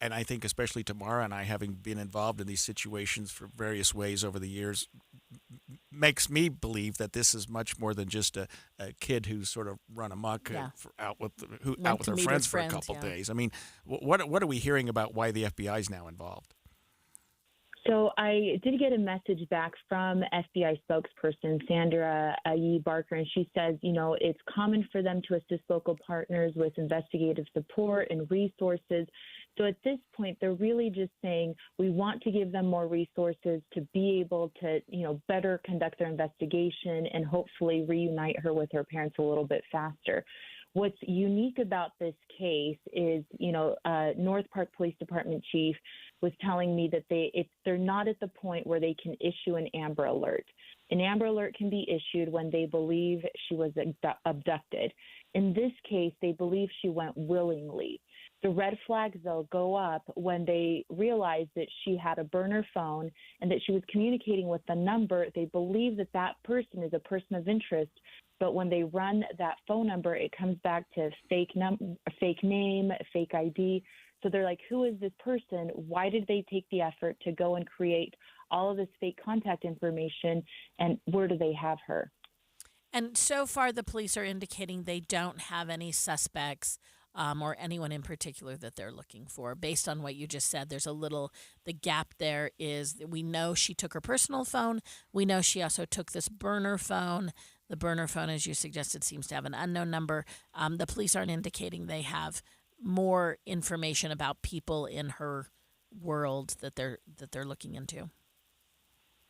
and I think especially Tamara and I, having been involved in these situations for various ways over the years, makes me believe that this is much more than just a kid who's sort of run amok out with her friends for a couple days. I mean, what are we hearing about why the FBI is now involved? So I did get a message back from FBI spokesperson Sandra Yee Barker, and she says, it's common for them to assist local partners with investigative support and resources. So at this point, they're really just saying we want to give them more resources to be able to, better conduct their investigation and hopefully reunite her with her parents a little bit faster. What's unique about this case is, North Park Police Department chief was telling me that they're not at the point where they can issue an Amber Alert. An Amber Alert can be issued when they believe she was abducted. In this case, they believe she went willingly. The red flags, though, go up when they realize that she had a burner phone and that she was communicating with the number. They believe that that person is a person of interest, but when they run that phone number, it comes back to fake name, fake ID. So they're like, who is this person? Why did they take the effort to go and create all of this fake contact information, and where do they have her? And so far, the police are indicating they don't have any suspects or anyone in particular that they're looking for. Based on what you just said, the gap there is that we know she took her personal phone. We know she also took this burner phone. The burner phone, as you suggested, seems to have an unknown number. The police aren't indicating they have more information about people in her world that they're looking into.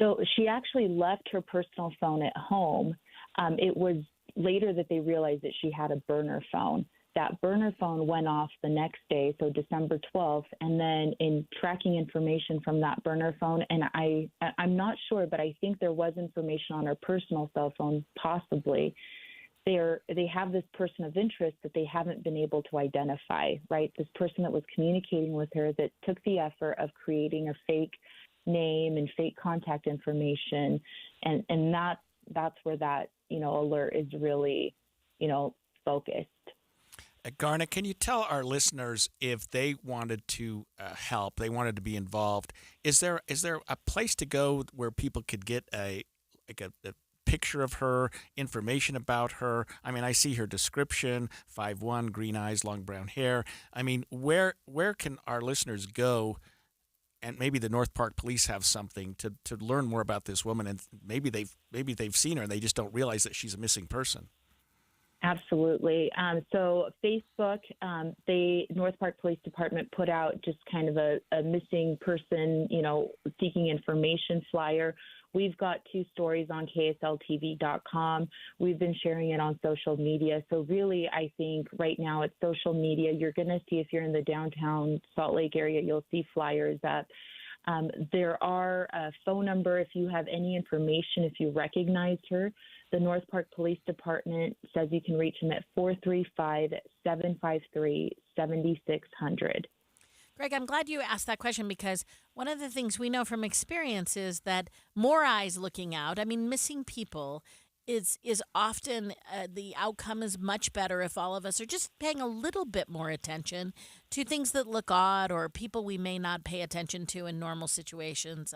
So she actually left her personal phone at home. It was later that they realized that she had a burner phone. That burner phone went off the next day, so December 12th, and then in tracking information from that burner phone, and I'm not sure, but I think there was information on her personal cell phone, possibly. They have this person of interest that they haven't been able to identify, right? This person that was communicating with her that took the effort of creating a fake name and fake contact information, and that's where that alert is really focused. Garnet, can you tell our listeners if they wanted to help, they wanted to be involved? Is there a place to go where people could get a picture of her, information about her? I mean, I see her description: 5'1", green eyes, long brown hair. I mean, where can our listeners go? And maybe the North Park Police have something to learn more about this woman, and maybe they've seen her and they just don't realize that she's a missing person. Absolutely. So Facebook, the North Park Police Department put out just kind of a missing person, seeking information flyer. We've got 2 stories on KSLTV.com. We've been sharing it on social media. So really, I think right now it's social media. You're going to see, if you're in the downtown Salt Lake area, you'll see flyers up. There are a phone number if you have any information, if you recognized her. The North Park Police Department says you can reach them at 435-753-7600. Greg, I'm glad you asked that question, because one of the things we know from experience is that more eyes looking out. I mean, missing people is often the outcome is much better if all of us are just paying a little bit more attention to things that look odd or people we may not pay attention to in normal situations.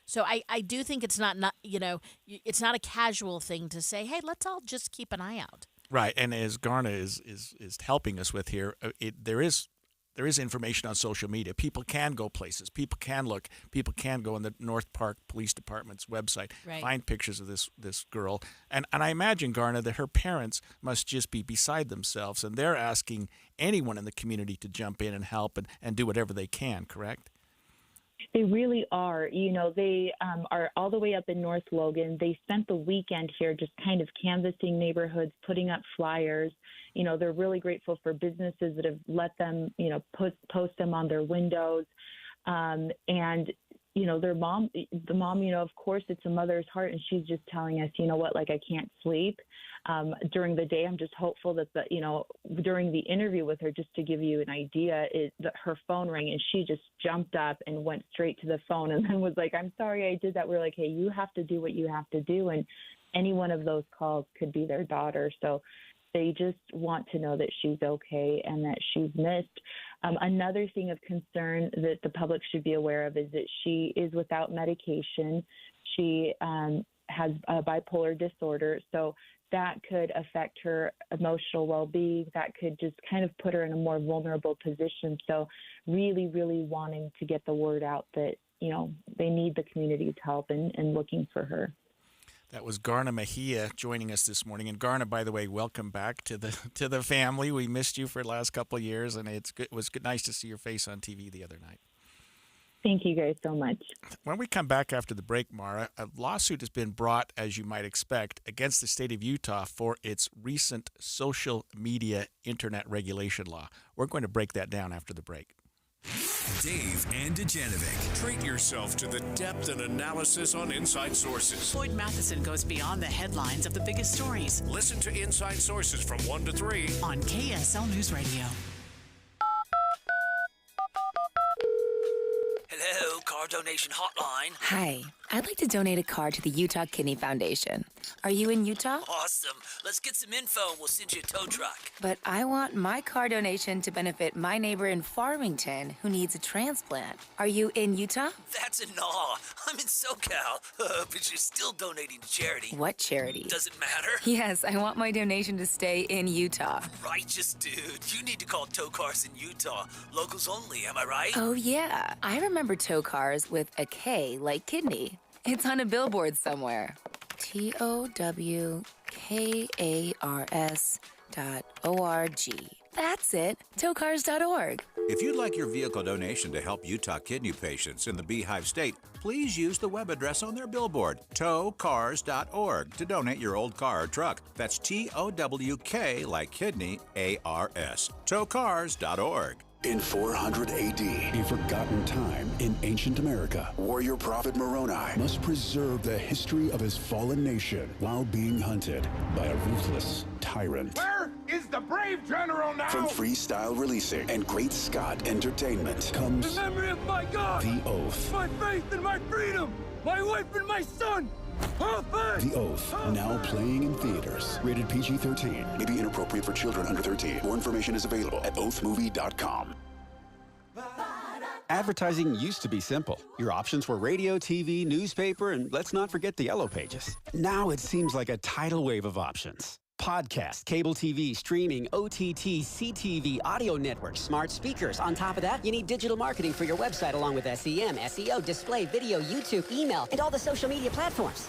So I do think it's not it's not a casual thing to say, hey, let's all just keep an eye out. Right, and as Garna is helping us with here, there is information on social media. People can go places. People can look. People can go on the North Park Police Department's website, find pictures of this girl. And I imagine, Garna, that her parents must just be beside themselves, and they're asking anyone in the community to jump in and help and do whatever they can, correct? They really are. They are all the way up in North Logan. They spent the weekend here just kind of canvassing neighborhoods, putting up flyers. They're really grateful for businesses that have let them, post them on their windows. And the mom, of course, it's a mother's heart. And she's just telling us, I can't sleep. During the day, I'm just hopeful that during the interview with her, just to give you an idea, her phone rang and she just jumped up and went straight to the phone and then was like, I'm sorry I did that. We're like, hey, you have to do what you have to do. And any one of those calls could be their daughter. So they just want to know that she's okay and that she's missed. Another thing of concern that the public should be aware of is that she is without medication. She has bipolar disorder. So that could affect her emotional well-being. That could just kind of put her in a more vulnerable position. So really, really wanting to get the word out that, they need the community's help and looking for her. That was Garna Mejia joining us this morning. And Garna, by the way, welcome back to the family. We missed you for the last couple of years, and it was nice to see your face on TV the other night. Thank you guys so much. When we come back after the break, Mara, a lawsuit has been brought, as you might expect, against the state of Utah for its recent social media internet regulation law. We're going to break that down after the break. Dave and Dujanovic. Treat yourself to the depth and analysis on Inside Sources. Floyd Matheson goes beyond the headlines of the biggest stories. Listen to Inside Sources from 1 to 3 on KSL News Radio. Hello, car donation hotline. Hi, I'd like to donate a car to the Utah Kidney Foundation. Are you in Utah? Awesome. Let's get some info and we'll send you a tow truck. But I want my car donation to benefit my neighbor in Farmington who needs a transplant. Are you in Utah? That's a gnaw. I'm in SoCal, but you're still donating to charity. What charity? Does it matter? Yes, I want my donation to stay in Utah. Righteous dude. You need to call tow cars in Utah. Locals only, am I right? Oh, yeah. I remember tow cars with a K like kidney. It's on a billboard somewhere. TOWKARS.org. That's it. Towcars.org. If you'd like your vehicle donation to help Utah kidney patients in the Beehive State, please use the web address on their billboard, towcars.org, to donate your old car or truck. That's TOWK like kidney, ARS. Towcars.org. In 400 AD, a forgotten time in ancient America, warrior prophet Moroni must preserve the history of his fallen nation while being hunted by a ruthless tyrant. Where is the brave general now? From Freestyle Releasing and Great Scott Entertainment comes the memory of my God, The Oath. My faith and my freedom, my wife and my son. The Oath, now playing in theaters. Rated PG-13. May be inappropriate for children under 13. More information is available at oathmovie.com. Advertising used to be simple. Your options were radio, TV, newspaper, and let's not forget the yellow pages. Now it seems like a tidal wave of options. Podcast, cable TV, streaming, OTT, CTV, audio networks, smart speakers. On top of that, you need digital marketing for your website along with SEM, SEO, display, video, YouTube, email, and all the social media platforms.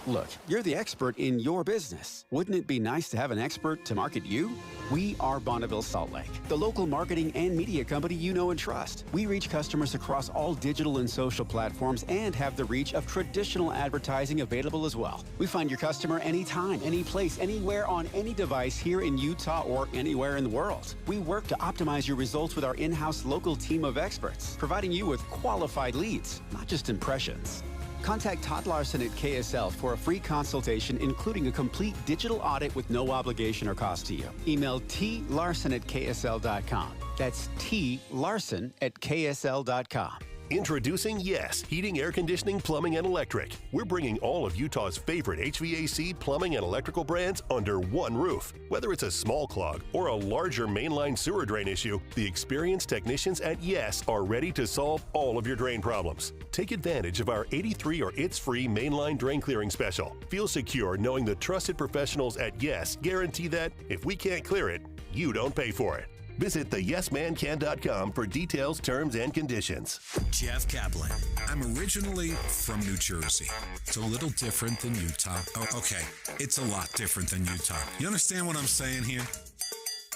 Look, you're the expert in your business. Wouldn't it be nice to have an expert to market you? We are Bonneville Salt Lake, the local marketing and media company you know and trust. We reach customers across all digital and social platforms and have the reach of traditional advertising available as well. We find your customer anytime, any place, anywhere on any device here in Utah or anywhere in the world. We work to optimize your results with our in-house local team of experts, providing you with qualified leads, not just impressions. Contact Todd Larson at KSL for a free consultation, including a complete digital audit with no obligation or cost to you. Email tlarson@ksl.com. That's tlarson@ksl.com. Introducing Yes Heating, Air Conditioning, Plumbing, and Electric. We're bringing all of Utah's favorite HVAC, plumbing, and electrical brands under one roof. Whether it's a small clog or a larger mainline sewer drain issue, the experienced technicians at Yes are ready to solve all of your drain problems. Take advantage of our 83 or It's Free mainline drain clearing special. Feel secure knowing the trusted professionals at Yes guarantee that if we can't clear it, you don't pay for it. Visit theyesmancan.com for details, terms, and conditions. Jeff Kaplan. I'm originally from New Jersey. It's a little different than Utah. Oh, okay. It's a lot different than Utah. You understand what I'm saying here?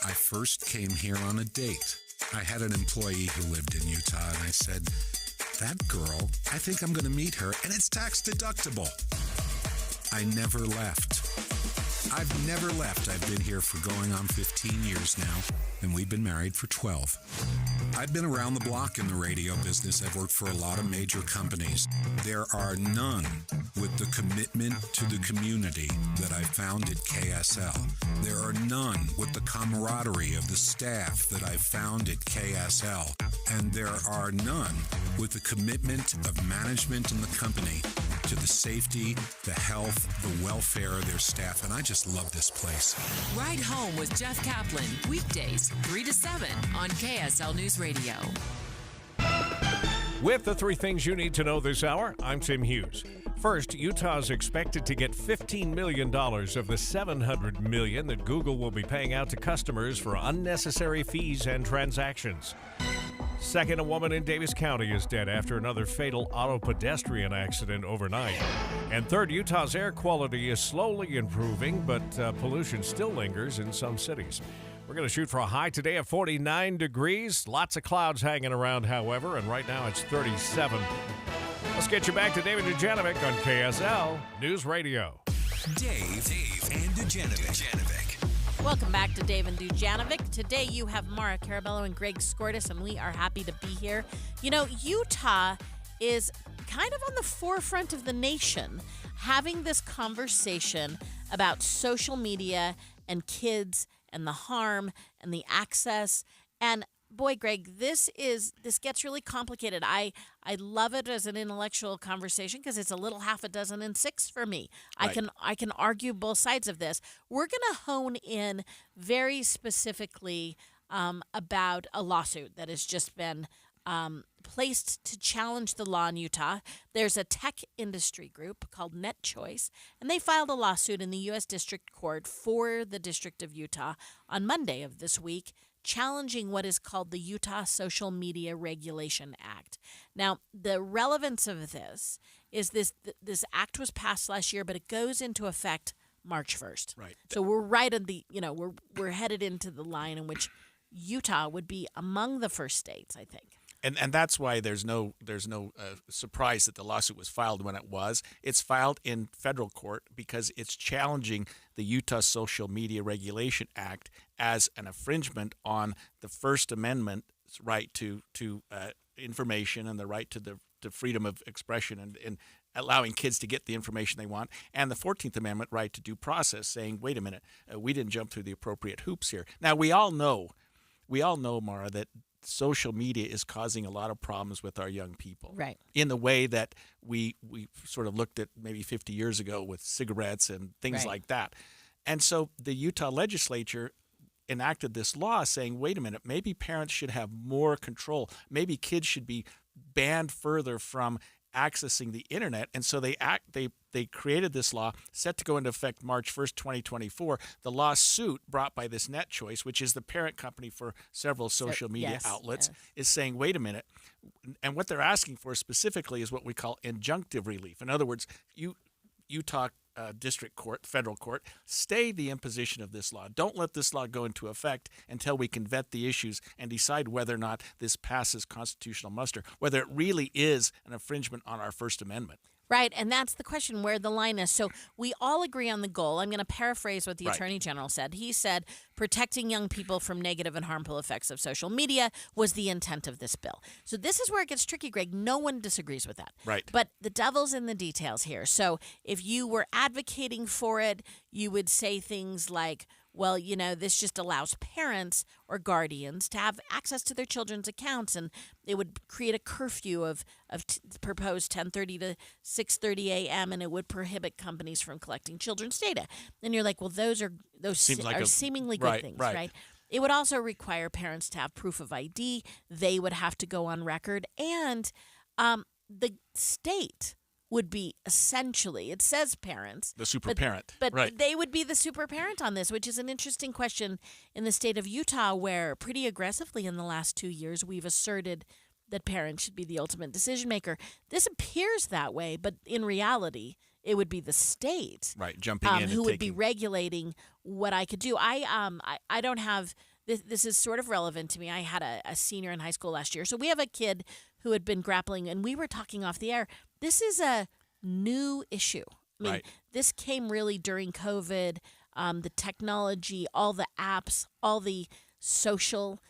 I first came here on a date. I had an employee who lived in Utah, and I said, that girl, I think I'm going to meet her, and it's tax deductible. I never left. I've never left. I've been here for going on 15 years now, and we've been married for 12. I've been around the block in the radio business. I've worked for a lot of major companies. There are none with the commitment to the community that I found at KSL. There are none with the camaraderie of the staff that I found at KSL. And there are none with the commitment of management and the company to the safety, the health, the welfare of their staff. And I just love this place. Ride Home with Jeff Kaplan, weekdays 3 to 7 on KSL News Radio. With the three things you need to know this hour, I'm Tim Hughes. First, Utah is expected to get $15 million of the $700 million that Google will be paying out to customers for unnecessary fees and transactions. Second, a woman in Davis County is dead after another fatal auto pedestrian accident overnight. And third, Utah's air quality is slowly improving, but pollution still lingers in some cities. We're going to shoot for a high today of 49 degrees. Lots of clouds hanging around, however, and right now it's 37. Let's get you back to David Dujanovic on KSL News Radio. Dave and Dujanovic. Welcome back to Dave and Dujanovic. Today you have Mara Carabello and Greg Skordas, and we are happy to be here. You know, Utah is kind of on the forefront of the nation having this conversation about social media and kids and the harm and the access. And boy, Greg, this gets really complicated. I love it as an intellectual conversation because it's a little half a dozen and six for me. Right. I can argue both sides of this. We're going to hone in very specifically about a lawsuit that has just been placed to challenge the law in Utah. There's a tech industry group called NetChoice, and they filed a lawsuit in the U.S. District Court for the District of Utah on Monday of this week, challenging what is called the Utah Social Media Regulation Act. Now, the relevance of this is this act was passed last year, but it goes into effect March 1st. Right. So we're right at the, we're headed into the line in which Utah would be among the first states, I think. And that's why there's no surprise that the lawsuit was filed when it was. It's filed in federal court because it's challenging the Utah Social Media Regulation Act as an infringement on the First Amendment's right to information and the right to the freedom of expression and allowing kids to get the information they want, and the 14th Amendment right to due process, saying, wait a minute, we didn't jump through the appropriate hoops here. Now, we all know, Mara, that social media is causing a lot of problems with our young people. Right. In the way that we sort of looked at maybe 50 years ago with cigarettes and things like that. And so the Utah legislature enacted this law saying, wait a minute, maybe parents should have more control. Maybe kids should be banned further from accessing the internet. And so they created this law set to go into effect March 1st, 2024. The lawsuit brought by this NetChoice, which is the parent company for several social media outlets, is saying, wait a minute. And what they're asking for specifically is what we call injunctive relief. In other words, Utah District Court, federal court, stay the imposition of this law. Don't let this law go into effect until we can vet the issues and decide whether or not this passes constitutional muster, whether it really is an infringement on our First Amendment. Right, and that's the question, where the line is. So we all agree on the goal. I'm going to paraphrase what the Attorney General said. He said, protecting young people from negative and harmful effects of social media was the intent of this bill. So this is where it gets tricky, Greg. No one disagrees with that. Right. But the devil's in the details here. So if you were advocating for it, you would say things like, well, this just allows parents or guardians to have access to their children's accounts, and it would create a curfew of proposed 10:30 to 6:30 a.m., and it would prohibit companies from collecting children's data. And you're like, well, those are seemingly good things, right? It would also require parents to have proof of ID. They would have to go on record, and the state would be essentially, it says parents. The super parent. But they would be the super parent on this, which is an interesting question in the state of Utah, where pretty aggressively in the last 2 years we've asserted that parents should be the ultimate decision maker. This appears that way, but in reality, it would be the state jumping in who would be regulating what I could do. I don't have this is sort of relevant to me. I had a senior in high school last year, so we have a kid who had been grappling, and we were talking off the air. This is a new issue. I mean, this came really during COVID. The technology, all the apps, all the social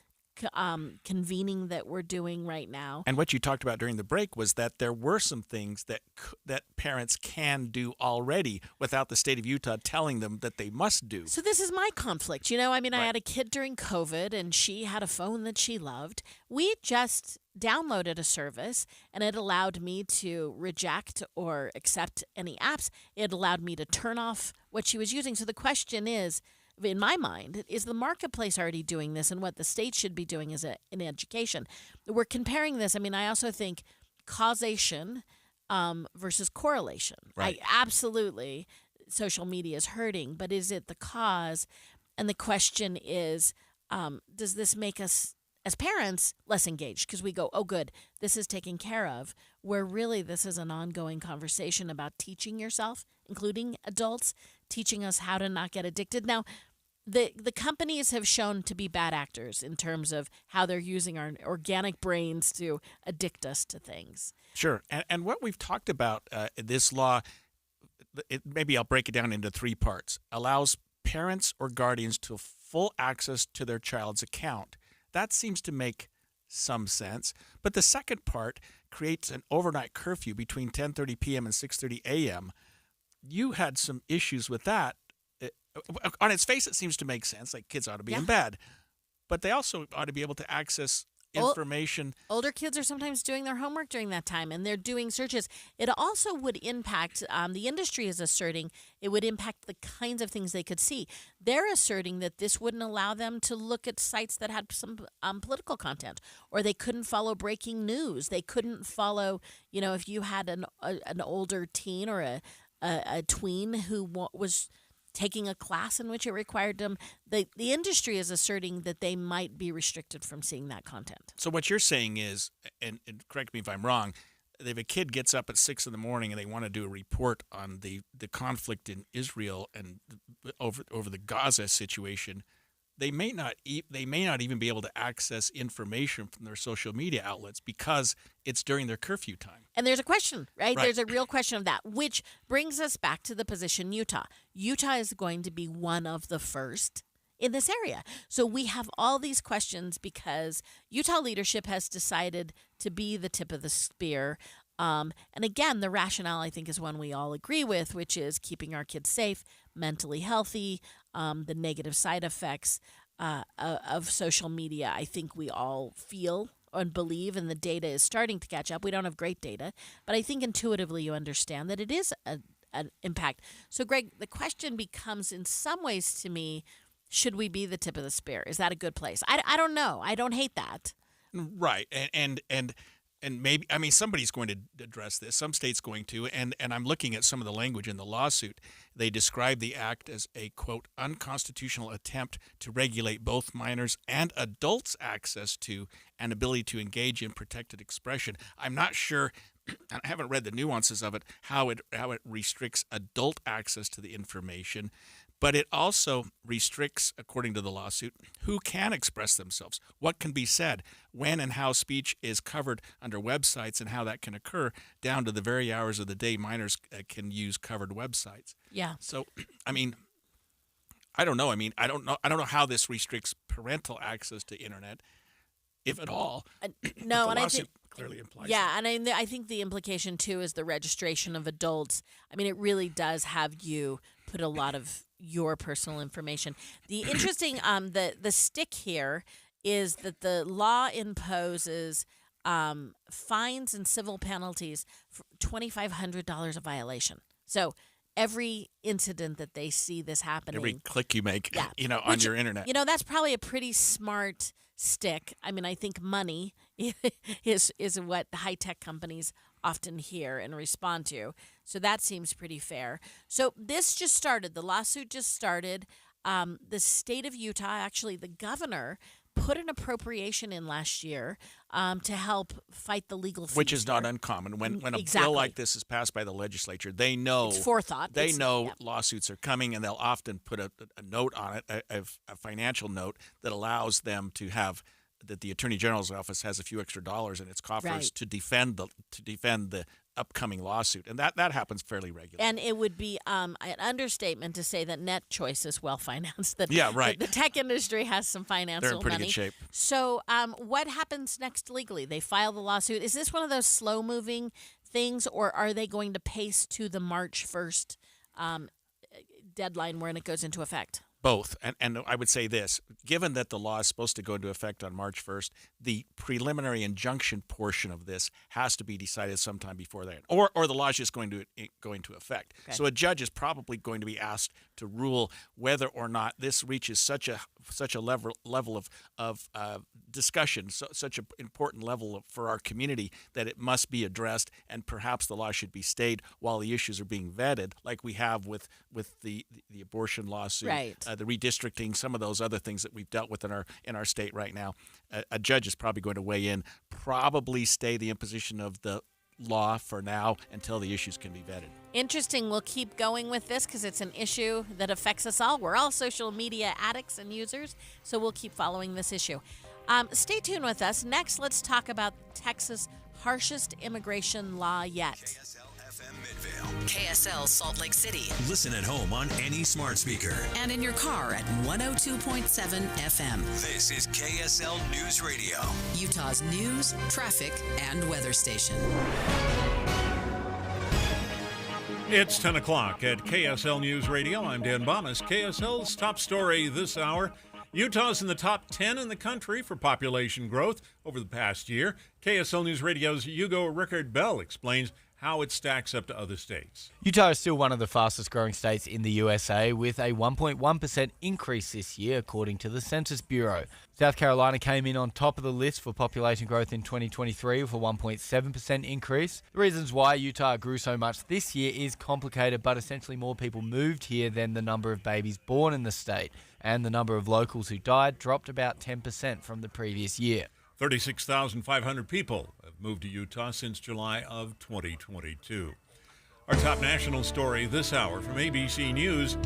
convening that we're doing right now. And what you talked about during the break was that there were some things that parents can do already without the state of Utah telling them that they must do. So this is my conflict. I had a kid during COVID, and she had a phone that she loved. We just downloaded a service, and it allowed me to reject or accept any apps. It allowed me to turn off what she was using. So the question is, in my mind, is the marketplace already doing this, and what the state should be doing is in education. We're comparing this. I mean, I also think causation versus correlation. Right. Absolutely, social media is hurting, but is it the cause? And the question is, does this make us as parents less engaged? Because we go, oh, good, this is taken care of, where really this is an ongoing conversation about teaching yourself, including adults, teaching us how to not get addicted. Now, the companies have shown to be bad actors in terms of how they're using our organic brains to addict us to things. Sure. And what we've talked about, this law, maybe I'll break it down into 3 parts. Allows parents or guardians to have full access to their child's account. That seems to make some sense. But the second part creates an overnight curfew between 10:30 p.m. and 6:30 a.m. You had some issues with that. On its face, it seems to make sense. Like, kids ought to be in bed. But they also ought to be able to access information. Older kids are sometimes doing their homework during that time, and they're doing searches. It also would impact, the industry is asserting, it would impact the kinds of things they could see. They're asserting that this wouldn't allow them to look at sites that had some political content, or they couldn't follow breaking news. They couldn't follow, if you had an older teen or a tween who was taking a class in which it required them, the industry is asserting that they might be restricted from seeing that content. So what you're saying is, and correct me if I'm wrong, if a kid gets up at 6 in the morning and they want to do a report on the conflict in Israel and over the Gaza situation, they may not even be able to access information from their social media outlets because it's during their curfew time. And there's a question, right? There's a real question of that, which brings us back to the position Utah. Utah is going to be one of the first in this area. So we have all these questions because Utah leadership has decided to be the tip of the spear. And again, the rationale, I think, is one we all agree with, which is keeping our kids safe, mentally healthy, the negative side effects of social media. I think we all feel and believe, and the data is starting to catch up. We don't have great data, but I think intuitively you understand that it is an impact. So, Greg, the question becomes, in some ways to me, should we be the tip of the spear? Is that a good place? I don't know. I don't hate that. Right. And maybe, somebody's going to address this. Some state's going to. And I'm looking at some of the language in the lawsuit. They describe the act as a, quote, unconstitutional attempt to regulate both minors and adults' access to and ability to engage in protected expression. I'm not sure, I haven't read the nuances of it, how it restricts adult access to the information. But it also restricts, according to the lawsuit, who can express themselves, what can be said, when and how speech is covered under websites and how that can occur, down to the very hours of the day minors can use covered websites. Yeah. So, I don't know. I don't know how this restricts parental access to internet, if at all. No, the and I lawsuit think clearly implies. Yeah, that. And I think the implication too is the registration of adults. It really does have you put a lot of your personal information. The interesting, the stick here is that the law imposes fines and civil penalties for $2,500 a violation. So every incident that they see this happening, every click you make, on your internet, that's probably a pretty smart stick. I think money is what high tech companies often hear and respond to. So that seems pretty fair. So this just started. The lawsuit just started. The state of Utah, actually, the governor put an appropriation in last year to help fight the legal fees. Which is not uncommon. When a bill like this is passed by the legislature, they know it's forethought. They know lawsuits are coming, and they'll often put a note on it, a financial note that allows them to have that the Attorney General's office has a few extra dollars in its coffers to defend the upcoming lawsuit, and that happens fairly regularly. And it would be an understatement to say that Net Choice is well financed. That the tech industry has some financial They're in pretty money. good shape. So, what happens next legally? They file the lawsuit. Is this one of those slow-moving things, or are they going to pace to the March 1st deadline when it goes into effect? Both. And I would say this, given that the law is supposed to go into effect on March 1st, the preliminary injunction portion of this has to be decided sometime before that. Or the law is just going to effect. Okay. So a judge is probably going to be asked to rule whether or not this reaches such a such a level of discussion, such an important level for our community that it must be addressed, and perhaps the law should be stayed while the issues are being vetted, like we have with the abortion lawsuit, right. The redistricting, some of those other things that we've dealt with in our state right now. A judge is probably going to weigh in, probably stay the imposition of the law for now until the issues can be vetted. Interesting. We'll keep going with this because it's an issue that affects us all. We're all social media addicts and users, so we'll keep following this issue. Stay tuned with us. Next, let's talk about Texas' harshest immigration law yet. KSL-FM Midvale. KSL Salt Lake City. Listen at home on any smart speaker. And in your car at 102.7 FM. This is KSL News Radio. Utah's news, traffic, and weather station. It's 10 o'clock at KSL News Radio. I'm Dan Bomas. KSL's top story this hour. Utah's in the top 10 in the country for population growth over the past year. KSL News Radio's Hugo Rickard-Bell explains how it stacks up to other states. Utah is still one of the fastest growing states in the USA, with a 1.1% increase this year, according to the Census Bureau. South Carolina came in on top of the list for population growth in 2023 with a 1.7% increase. The reasons why Utah grew so much this year is complicated, but essentially more people moved here than the number of babies born in the state, and the number of locals who died dropped about 10% from the previous year. 36,500 people have moved to Utah since July of 2022. Our top national story this hour from ABC News.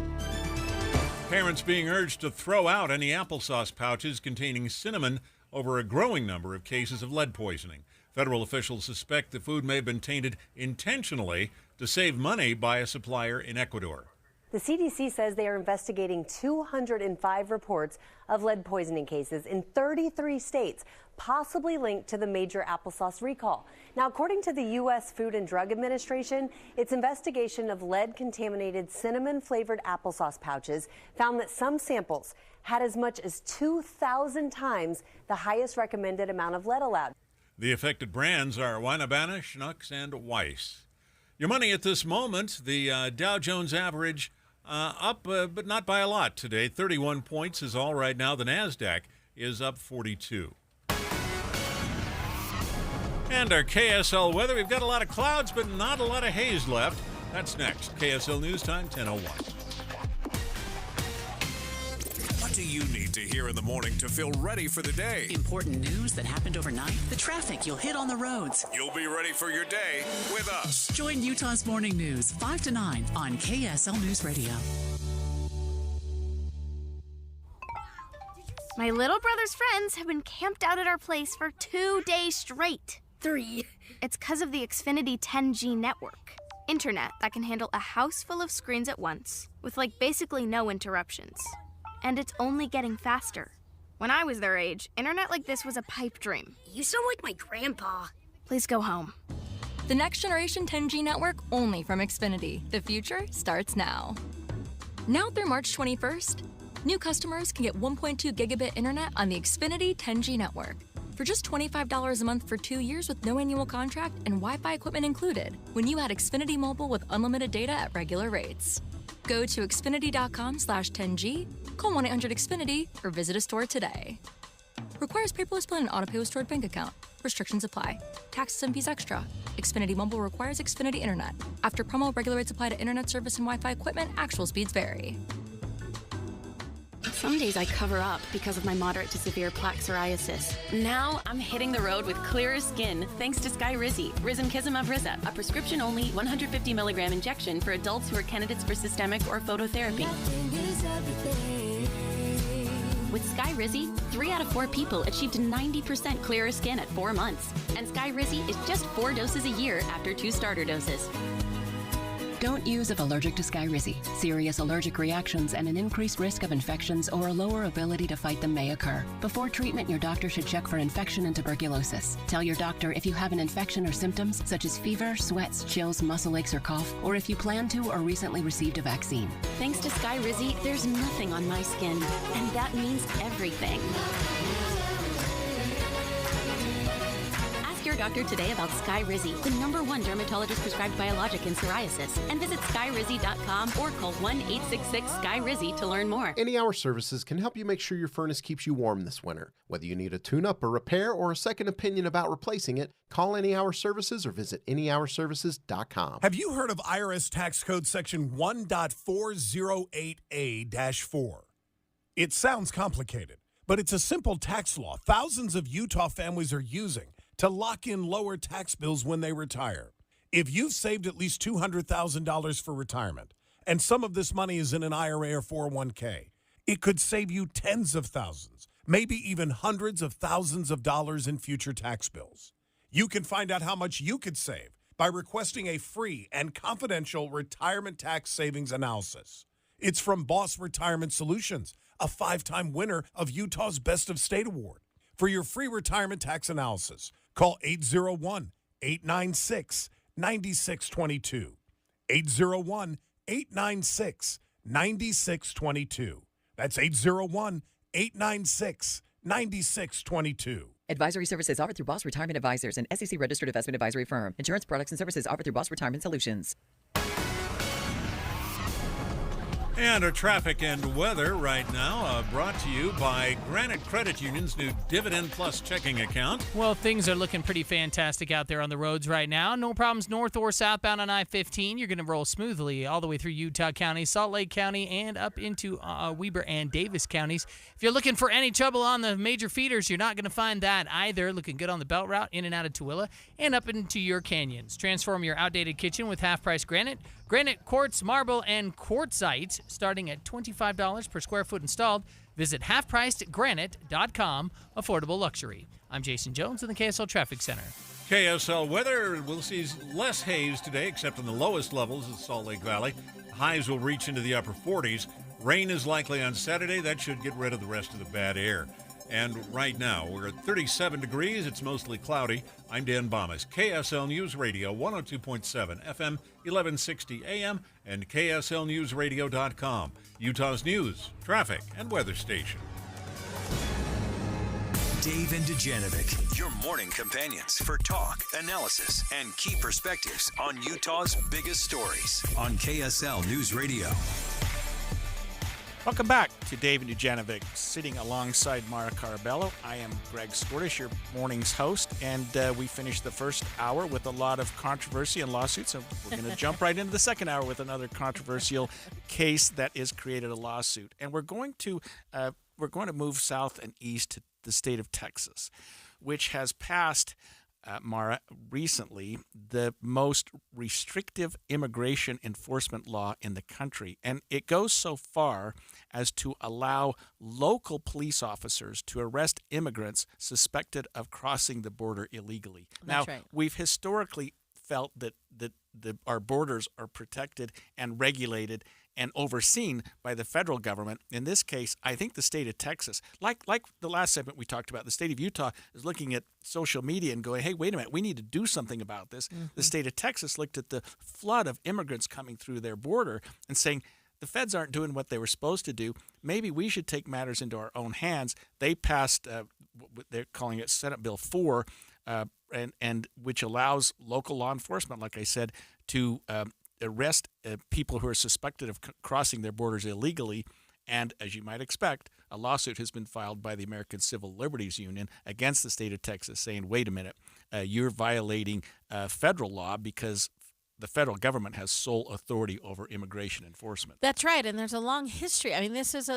Parents being urged to throw out any applesauce pouches containing cinnamon over a growing number of cases of lead poisoning. Federal officials suspect the food may have been tainted intentionally to save money by a supplier in Ecuador. The CDC says they are investigating 205 reports of lead poisoning cases in 33 states, possibly linked to the major applesauce recall. Now, according to the U.S. Food and Drug Administration, its investigation of lead-contaminated cinnamon-flavored applesauce pouches found that some samples had as much as 2,000 times the highest recommended amount of lead allowed. The affected brands are Winabana, Schnucks, and Weiss. Your money at this moment, the Dow Jones average up, but not by a lot today. 31 points is all right now. The NASDAQ is up 42. And our KSL weather, we've got a lot of clouds, but not a lot of haze left. That's next. KSL News Time, 10:01. What do you need to hear in the morning to feel ready for the day? Important news that happened overnight. The traffic you'll hit on the roads. You'll be ready for your day with us. Join Utah's Morning News 5 to 9 on KSL News Radio. My little brother's friends have been camped out at our place for 2 days straight. 3. It's because of the Xfinity 10G network. Internet that can handle a house full of screens at once, with basically no interruptions. And it's only getting faster. When I was their age, internet like this was a pipe dream. You sound like my grandpa. Please go home. The next generation 10G network only from Xfinity. The future starts now. Now through March 21st, new customers can get 1.2 gigabit internet on the Xfinity 10G network for just $25 a month for 2 years with no annual contract and Wi-Fi equipment included when you add Xfinity Mobile with unlimited data at regular rates. Go to Xfinity.com/10G, call 1-800-XFINITY, or visit a store today. Requires paperless plan and auto-pay with stored bank account. Restrictions apply. Taxes and fees extra. Xfinity Mobile requires Xfinity Internet. After promo, regular rates apply to internet service and Wi-Fi equipment. Actual speeds vary. Some days I cover up because of my moderate to severe plaque psoriasis. Now I'm hitting the road with clearer skin thanks to Skyrizi, Risankizumab Riza, a prescription-only 150 milligram injection for adults who are candidates for systemic or phototherapy. With Skyrizi, 3 out of 4 people achieved 90% clearer skin at 4 months. And Skyrizi is just 4 doses a year after 2 starter doses. Don't use if allergic to Skyrizi. Serious allergic reactions and an increased risk of infections or a lower ability to fight them may occur. Before treatment, your doctor should check for infection and tuberculosis. Tell your doctor if you have an infection or symptoms such as fever, sweats, chills, muscle aches, or cough, or if you plan to or recently received a vaccine. Thanks to Skyrizi, there's nothing on my skin, and that means everything. Ask your your doctor today about Skyrizi, the #1 dermatologist-prescribed biologic in psoriasis. And visit skyrizi.com or call 1-866-SKY-RIZZI to learn more. Any Hour Services can help you make sure your furnace keeps you warm this winter. Whether you need a tune-up, a repair, or a second opinion about replacing it, call Any Hour Services or visit anyhourservices.com. Have you heard of IRS Tax Code Section 1.408A-4? It sounds complicated, but it's a simple tax law thousands of Utah families are using to lock in lower tax bills when they retire. If you've saved at least $200,000 for retirement, and some of this money is in an IRA or 401k, it could save you tens of thousands, maybe even hundreds of thousands of dollars in future tax bills. You can find out how much you could save by requesting a free and confidential retirement tax savings analysis. It's from Boss Retirement Solutions, a 5-time winner of Utah's Best of State Award. For your free retirement tax analysis, call 801-896-9622. 801-896-9622. That's 801-896-9622. Advisory services offered through Boss Retirement Advisors, an SEC-registered investment advisory firm. Insurance products and services offered through Boss Retirement Solutions. And our traffic and weather right now brought to you by Granite Credit Union's new Dividend Plus checking account. Well, things are looking pretty fantastic out there on the roads right now. No problems north or southbound on I-15. You're going to roll smoothly all the way through Utah County, Salt Lake County, and up into Weber and Davis counties. If you're looking for any trouble on the major feeders, you're not going to find that either. Looking good on the belt route in and out of Tooele and up into your canyons. Transform your outdated kitchen with half-price granite. Granite, quartz, marble, and quartzite starting at $25 per square foot installed. Visit halfpricedgranite.com. Affordable luxury. I'm Jason Jones in the KSL Traffic Center. KSL weather, we'll see less haze today, except in the lowest levels of Salt Lake Valley. Highs will reach into the upper 40s. Rain is likely on Saturday. That should get rid of the rest of the bad air. And right now, we're at 37 degrees. It's mostly cloudy. I'm Dan Bomas, KSL News Radio, 102.7 FM, 1160 AM, and KSLNewsRadio.com, Utah's news, traffic, and weather station. Dave and Dujanovic, your morning companions for talk, analysis, and key perspectives on Utah's biggest stories on KSL News Radio. Welcome back to Dave and Dujanovic, sitting alongside Mara Carabello. I am Greg Skordish, your morning's host, and we finished the first hour with a lot of controversy and lawsuits, and we're going to jump right into the second hour with another controversial case that has created a lawsuit. And we're going to move south and east to the state of Texas, which has passed, Mara, recently the most restrictive immigration enforcement law in the country. And it goes so far as to allow local police officers to arrest immigrants suspected of crossing the border illegally. That's now, right. We've historically felt that our borders are protected and regulated and overseen by the federal government. In this case, I think the state of Texas, like the last segment we talked about, the state of Utah is looking at social media and going, hey, wait a minute, we need to do something about this. Mm-hmm. The state of Texas looked at the flood of immigrants coming through their border and saying, the feds aren't doing what they were supposed to do. Maybe we should take matters into our own hands. They passed, they're calling it Senate Bill 4, and which allows local law enforcement, like I said, to arrest people who are suspected of crossing their borders illegally. And as you might expect, a lawsuit has been filed by the American Civil Liberties Union against the state of Texas saying, wait a minute, you're violating federal law because the federal government has sole authority over immigration enforcement. That's right, and there's a long history. I mean, this is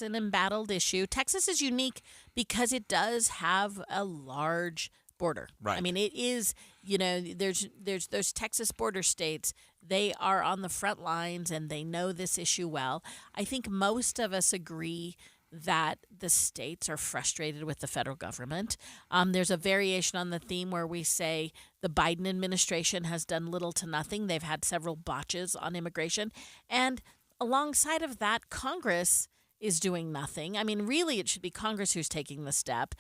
an embattled issue. Texas is unique because it does have a large border. Right. I mean, it is, there's those Texas border states. They are on the front lines and they know this issue well. I think most of us agree that the states are frustrated with the federal government. There's a variation on the theme where we say the Biden administration has done little to nothing. They've had several botches on immigration. And alongside of that, Congress is doing nothing. I mean, really, it should be Congress who's taking the step.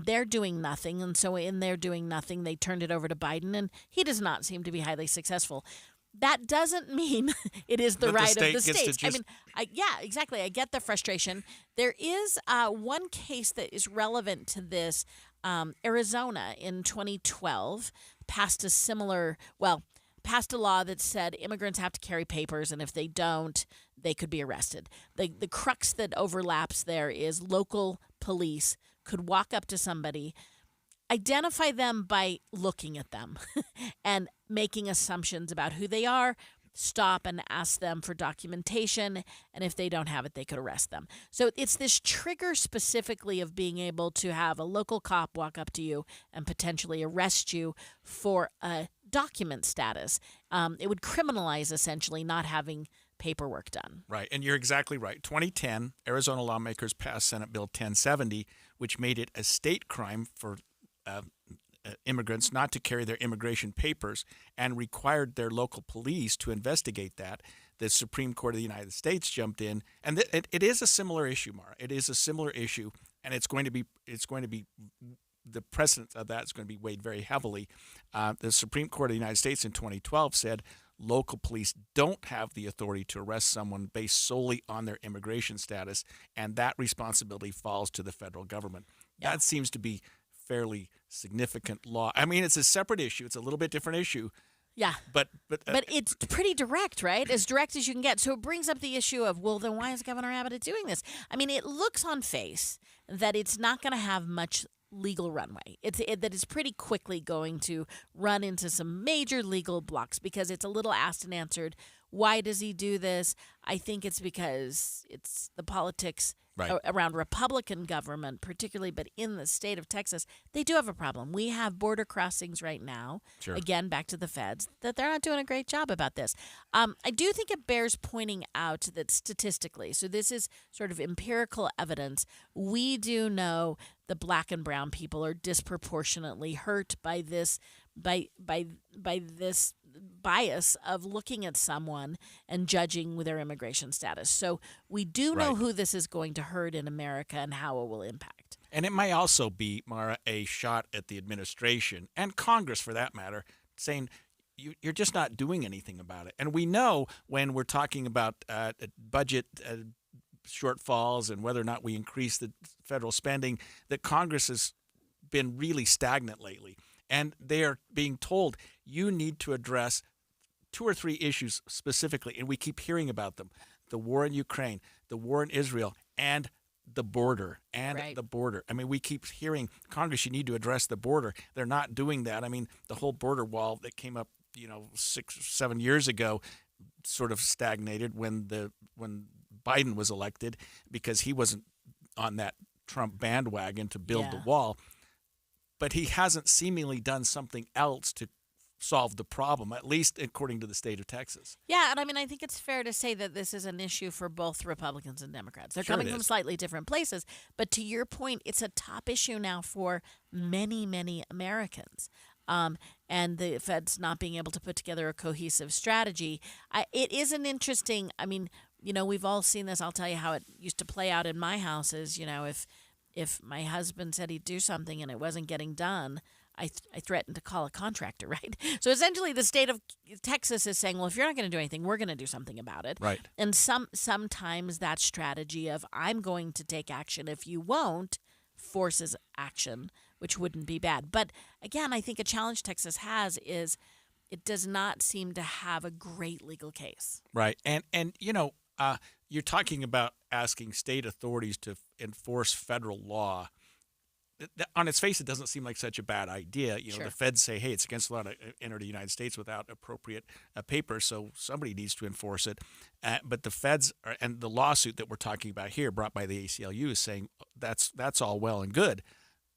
They're doing nothing. And so in their doing nothing, they turned it over to Biden, and he does not seem to be highly successful. That doesn't mean it is the right of the states. I mean, yeah, exactly. I get the frustration. There is one case that is relevant to this. Arizona in 2012 passed a law that said immigrants have to carry papers, and if they don't, they could be arrested. The crux that overlaps there is local police could walk up to somebody, identify them by looking at them and making assumptions about who they are, stop and ask them for documentation, and if they don't have it, they could arrest them. So it's this trigger specifically of being able to have a local cop walk up to you and potentially arrest you for a document status. It would criminalize essentially not having paperwork done. Right, and you're exactly right. 2010, Arizona lawmakers passed Senate Bill 1070, which made it a state crime for immigrants not to carry their immigration papers and required their local police to investigate that. The Supreme Court of the United States jumped in, and it is a similar issue, Mara. It is a similar issue, and it's going to be the precedent of that is going to be weighed very heavily. The Supreme Court of the United States in 2012 said local police don't have the authority to arrest someone based solely on their immigration status, and that responsibility falls to the federal government. Yeah. That seems to be fairly significant law. I mean, it's a separate issue. It's a little bit different issue. Yeah. But it's pretty direct, right? As direct as you can get. So it brings up the issue of, well, then why is Governor Abbott doing this? I mean, it looks on face that it's not going to have much legal runway. That is pretty quickly going to run into some major legal blocks because it's a little asked and answered. Why does he do this? I think it's because it's the politics around Republican government, particularly, but in the state of Texas, they do have a problem. We have border crossings right now, again, back to the feds, that they're not doing a great job about this. I do think it bears pointing out that statistically, so this is sort of empirical evidence, we do know the black and brown people are disproportionately hurt by this, by this bias of looking at someone and judging with their immigration status. So we do know who this is going to hurt in America and how it will impact. And it may also be, Mara, a shot at the administration and Congress, for that matter, saying you're just not doing anything about it. And we know when we're talking about budget shortfalls and whether or not we increase the federal spending, that Congress has been really stagnant lately. And they are being told, you need to address 2 or 3 issues specifically, and we keep hearing about them. The war in Ukraine, the war in Israel, and the border, the border. I mean, we keep hearing, Congress, you need to address the border. They're not doing that. I mean, the whole border wall that came up, 6 or 7 years ago sort of stagnated when Biden was elected because he wasn't on that Trump bandwagon to build the wall. But he hasn't seemingly done something else to solve the problem, at least according to the state of Texas. Yeah, and I mean, I think it's fair to say that this is an issue for both Republicans and Democrats. They're coming from slightly different places. But to your point, it's a top issue now for many, many Americans. And the Fed's not being able to put together a cohesive strategy. It is an interesting, I mean, we've all seen this. I'll tell you how it used to play out in my house is, if my husband said he'd do something and it wasn't getting done, I threatened to call a contractor, right? So essentially the state of Texas is saying, well, if you're not going to do anything, we're going to do something about it. Right. And sometimes that strategy of I'm going to take action if you won't forces action, which wouldn't be bad. But again, I think a challenge Texas has is it does not seem to have a great legal case. Right. And you're talking about asking state authorities to enforce federal law. On its face, it doesn't seem like such a bad idea. The feds say, hey, it's against the law to enter the United States without appropriate papers, so somebody needs to enforce it. But the feds and the lawsuit that we're talking about here, brought by the ACLU, is saying that's all well and good.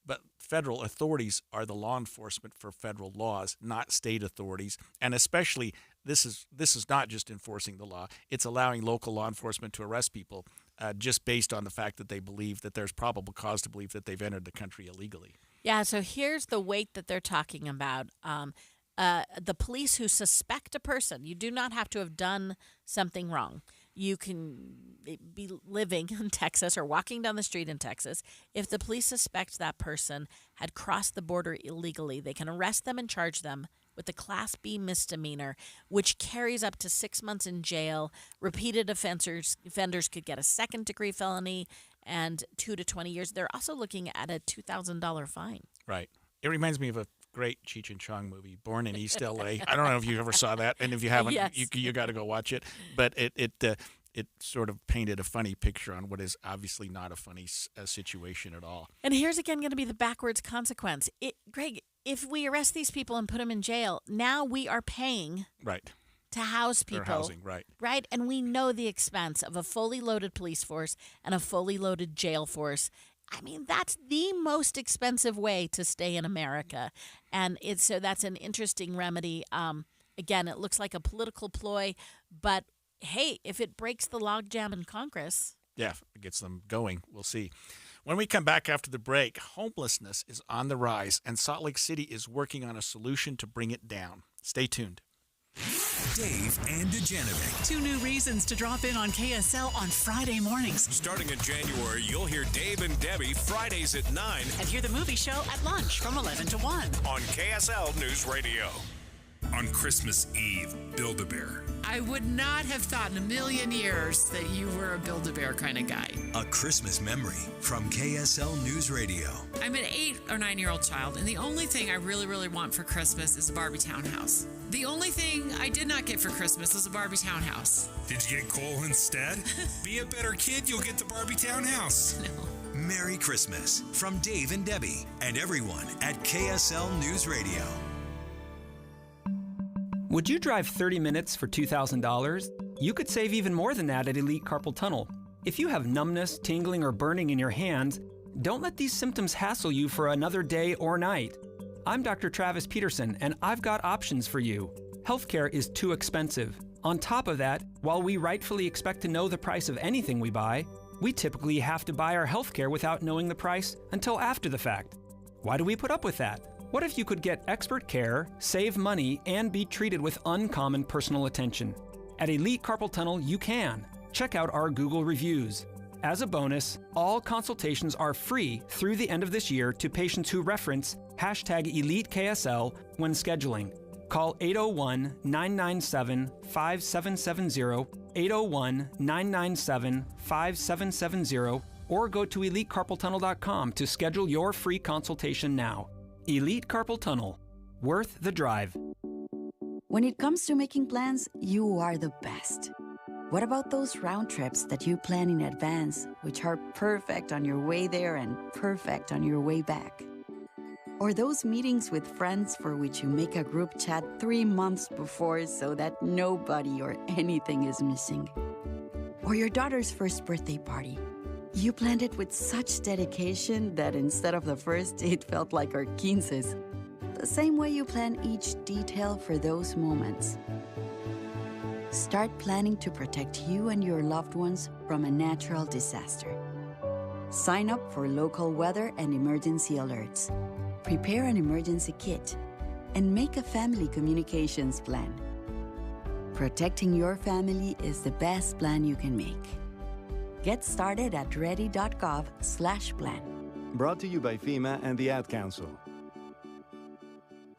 But federal authorities are the law enforcement for federal laws, not state authorities. And especially, this is not just enforcing the law. It's allowing local law enforcement to arrest people just based on the fact that they believe that there's probable cause to believe that they've entered the country illegally. Yeah, so here's the weight that they're talking about. The police who suspect a person, you do not have to have done something wrong. You can be living in Texas or walking down the street in Texas. If the police suspect that person had crossed the border illegally, they can arrest them and charge them with a Class B misdemeanor, which carries up to 6 months in jail. Repeated offenders could get a second-degree felony and 2 to 20 years. They're also looking at a $2,000 fine. Right. It reminds me of a great Cheech and Chong movie, Born in East L.A. I don't know if you ever saw that, and if you haven't, Yes. you got to go watch it. But it sort of painted a funny picture on what is obviously not a funny situation at all. And here's again going to be the backwards consequence. Greg, if we arrest these people and put them in jail, now we are paying Right. to house Their people. housing, right. Right? And we know the expense of a fully loaded police force and a fully loaded jail force. I mean, that's the most expensive way to stay in America. And so that's an interesting remedy. Again, it looks like a political ploy, but hey, if it breaks the logjam in Congress. Yeah, it gets them going. We'll see. When we come back after the break, homelessness is on the rise, and Salt Lake City is working on a solution to bring it down. Stay tuned. Dave and Dujanovic. 2 new reasons to drop in on KSL on Friday mornings. Starting in January, you'll hear Dave and Debbie Fridays at 9 And hear the movie show at lunch from 11 to 1. on KSL News Radio. On Christmas Eve, Build-A-Bear. I would not have thought in a million years that you were a Build-A-Bear kind of guy. A Christmas memory from KSL News Radio. I'm an 8 or 9-year-old child, and the only thing I really, really want for Christmas is a Barbie townhouse. The only thing I did not get for Christmas was a Barbie townhouse. Did you get coal instead? Be a better kid, you'll get the Barbie townhouse. No. Merry Christmas from Dave and Debbie and everyone at KSL News Radio. Would you drive 30 minutes for $2,000? You could save even more than that at Elite Carpal Tunnel. If you have numbness, tingling, or burning in your hands, don't let these symptoms hassle you for another day or night. I'm Dr. Travis Peterson, and I've got options for you. Healthcare is too expensive. On top of that, while we rightfully expect to know the price of anything we buy, we typically have to buy our healthcare without knowing the price until after the fact. Why do we put up with that? What if you could get expert care, save money, and be treated with uncommon personal attention? At Elite Carpal Tunnel, you can. Check out our Google reviews. As a bonus, all consultations are free through the end of this year to patients who reference #EliteKSL when scheduling. Call 801-997-5770, 801-997-5770, or go to EliteCarpalTunnel.com to schedule your free consultation now. Elite Carpal Tunnel. Worth the drive. When it comes to making plans, you are the best. What about those round trips that you plan in advance, which are perfect on your way there and perfect on your way back? Or those meetings with friends for which you make a group chat 3 months before so that nobody or anything is missing? Or your daughter's first birthday party. You planned it with such dedication that instead of the first, it felt like our 15s. The same way you plan each detail for those moments. Start planning to protect you and your loved ones from a natural disaster. Sign up for local weather and emergency alerts. Prepare an emergency kit. And make a family communications plan. Protecting your family is the best plan you can make. Get started at ready.gov/plan. Brought to you by FEMA and the Ad Council.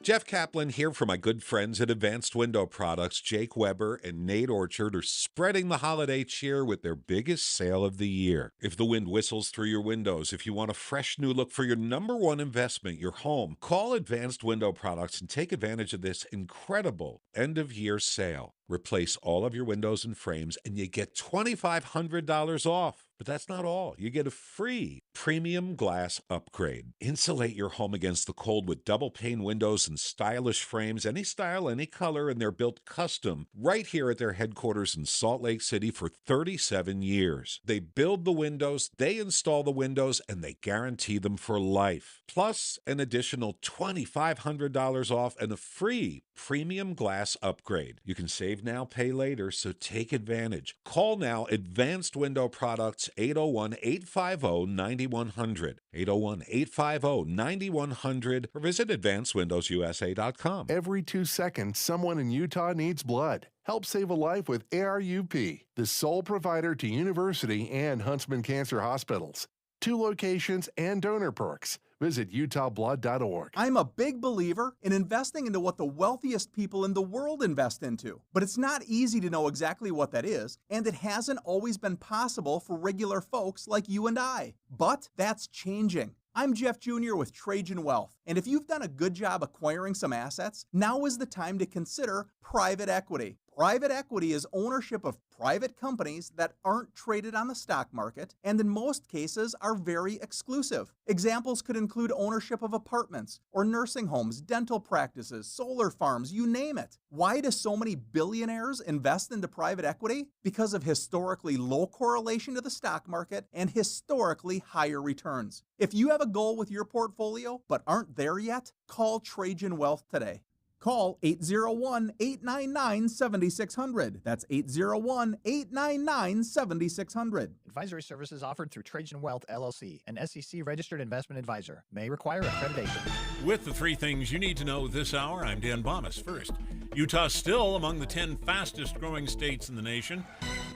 Jeff Kaplan here for my good friends at Advanced Window Products. Jake Weber and Nate Orchard are spreading the holiday cheer with their biggest sale of the year. If the wind whistles through your windows, if you want a fresh new look for your #1 investment, your home, call Advanced Window Products and take advantage of this incredible end-of-year sale. Replace all of your windows and frames, and you get $2,500 off. But that's not all. You get a free premium glass upgrade. Insulate your home against the cold with double-pane windows and stylish frames, any style, any color, and they're built custom right here at their headquarters in Salt Lake City for 37 years. They build the windows, they install the windows, and they guarantee them for life. Plus, an additional $2,500 off and a free premium glass upgrade. You can save now, pay later, so take advantage. Call now, Advanced Window Products, 801-850-9100, 801-850-9100, or visit advancedwindowsusa.com. Every 2 seconds, someone in Utah needs blood. Help save a life with ARUP, the sole provider to University and Huntsman Cancer Hospitals. 2 locations and donor perks. Visit utahblood.org. I'm a big believer in investing into what the wealthiest people in the world invest into. But it's not easy to know exactly what that is, and it hasn't always been possible for regular folks like you and I. But that's changing. I'm Jeff Jr. with Trajan Wealth, and if you've done a good job acquiring some assets, now is the time to consider private equity. Private equity is ownership of private companies that aren't traded on the stock market and in most cases are very exclusive. Examples could include ownership of apartments or nursing homes, dental practices, solar farms, you name it. Why do so many billionaires invest into private equity? Because of historically low correlation to the stock market and historically higher returns. If you have a goal with your portfolio but aren't there yet, call Trajan Wealth today. Call 801-899-7600. That's 801-899-7600. Advisory services offered through Trajan Wealth, LLC, an SEC-registered investment advisor. May require accreditation. With the three things you need to know this hour, I'm Dan Bomas. First, Utah's still among the 10 fastest-growing states in the nation.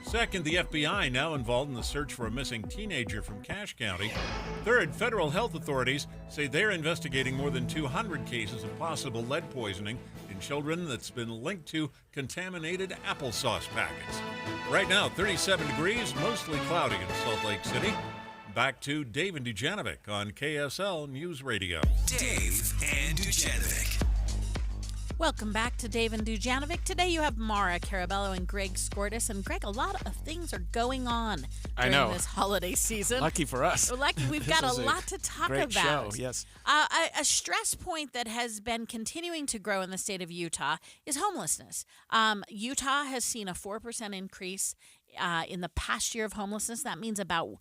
Second, the FBI now involved in the search for a missing teenager from Cache County. Third, federal health authorities say they're investigating more than 200 cases of possible lead poisoning in children that's been linked to contaminated applesauce packets. Right now, 37 degrees, mostly cloudy in Salt Lake City. Back to Dave and Dujanovic on KSL News Radio. Dave and Dujanovic. Welcome back to Dave and Dujanovic. Today you have Mara Carabello and Greg Skordas. And Greg, a lot of things are going on during this holiday season. Lucky for us. We're lucky. We've got a lot to talk great about. Show, yes. A stress point that has been continuing to grow in the state of Utah is homelessness. Utah has seen a 4% increase in the past year of homelessness. That means about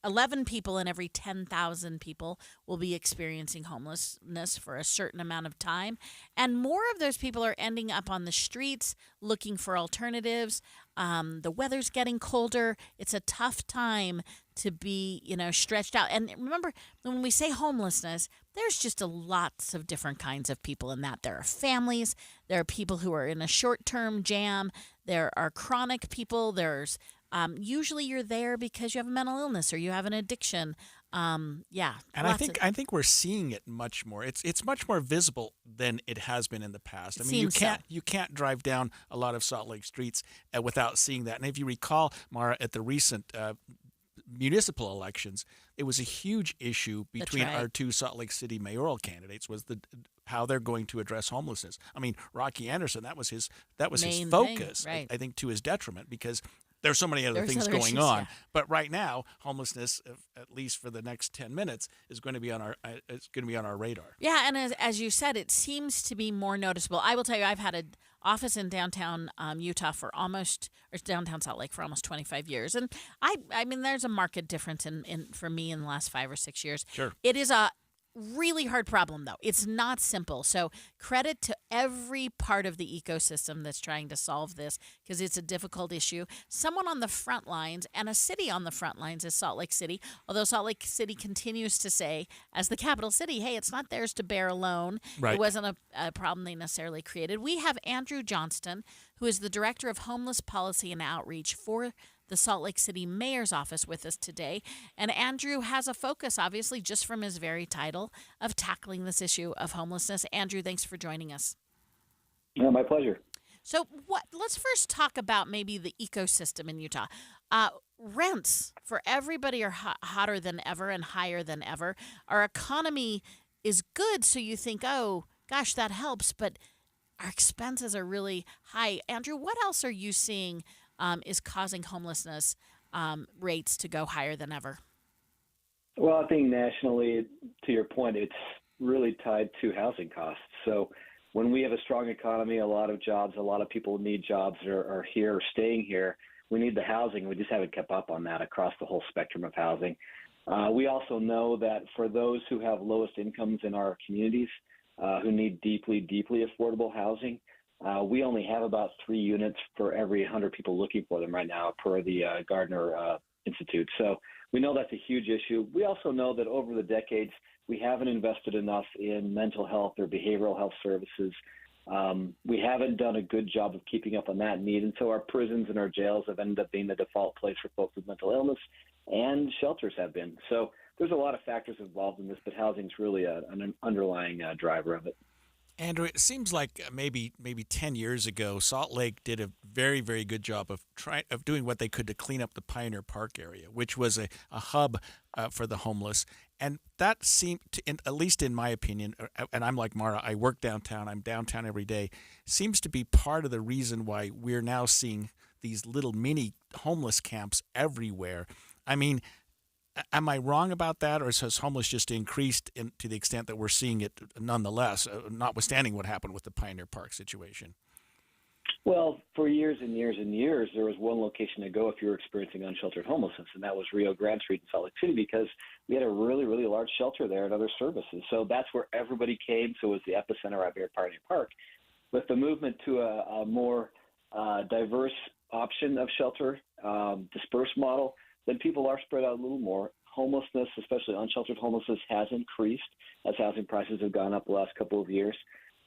11 people in every 10,000 people will be experiencing homelessness for a certain amount of time. And more of those people are ending up on the streets looking for alternatives. The weather's getting colder. It's a tough time to be, stretched out. And remember, when we say homelessness, there's just lots of different kinds of people in that. There are families. There are people who are in a short-term jam. There are chronic people. There's usually you're there because you have a mental illness or you have an addiction. And I think we're seeing it much more. It's much more visible than it has been in the past. I mean, you can't drive down a lot of Salt Lake streets without seeing that. And if you recall, Mara, at the recent municipal elections, it was a huge issue between our two Salt Lake City mayoral candidates was how they're going to address homelessness. I mean, Rocky Anderson, that was his focus. Right. I think to his detriment because there's so many other things going on. Yeah. But right now, homelessness, at least for the next 10 minutes, is going to be on our radar. Yeah, and as you said, it seems to be more noticeable. I will tell you, I've had an office in downtown Utah downtown Salt Lake for almost 25 years. And I mean, there's a marked difference for me in the last 5 or 6 years. Sure. It is a really hard problem, though. It's not simple. So credit to every part of the ecosystem that's trying to solve this because it's a difficult issue. Someone on the front lines and a city on the front lines is Salt Lake City, although Salt Lake City continues to say, as the capital city, hey, it's not theirs to bear alone. Right. It wasn't a problem they necessarily created. We have Andrew Johnston, who is the Director of Homeless Policy and Outreach for the Salt Lake City Mayor's Office with us today. And Andrew has a focus, obviously, just from his very title of tackling this issue of homelessness. Andrew, thanks for joining us. Yeah, my pleasure. So let's first talk about maybe the ecosystem in Utah. Rents for everybody are hotter than ever and higher than ever. Our economy is good, so you think, oh, gosh, that helps, but our expenses are really high. Andrew, what else are you seeing is causing homelessness rates to go higher than ever? Well, I think nationally, to your point, it's really tied to housing costs. So when we have a strong economy, a lot of jobs, a lot of people need jobs are here, staying here. We need the housing. We just haven't kept up on that across the whole spectrum of housing. We also know that for those who have lowest incomes in our communities, who need deeply, deeply affordable housing, we only have about 3 units for every 100 people looking for them right now per the Gardner Institute. So we know that's a huge issue. We also know that over the decades, we haven't invested enough in mental health or behavioral health services. We haven't done a good job of keeping up on that need. And so our prisons and our jails have ended up being the default place for folks with mental illness, and shelters have been. So there's a lot of factors involved in this, but housing is really an underlying driver of it. Andrew, it seems like maybe 10 years ago, Salt Lake did a very, very good job of doing what they could to clean up the Pioneer Park area, which was a hub for the homeless. And that seemed, at least in my opinion, and I'm like Mara, I work downtown, I'm downtown every day, seems to be part of the reason why we're now seeing these little mini homeless camps everywhere. I mean, am I wrong about that, or has homeless just increased to the extent that we're seeing it nonetheless, notwithstanding what happened with the Pioneer Park situation? Well, for years and years and years, there was one location to go if you were experiencing unsheltered homelessness, and that was Rio Grande Street in Salt Lake City, because we had a really, really large shelter there and other services. So that's where everybody came. So it was the epicenter right here at Pioneer Park. With the movement to a more diverse option of shelter, dispersed model, then people are spread out a little more. Homelessness, especially unsheltered homelessness, has increased as housing prices have gone up the last couple of years.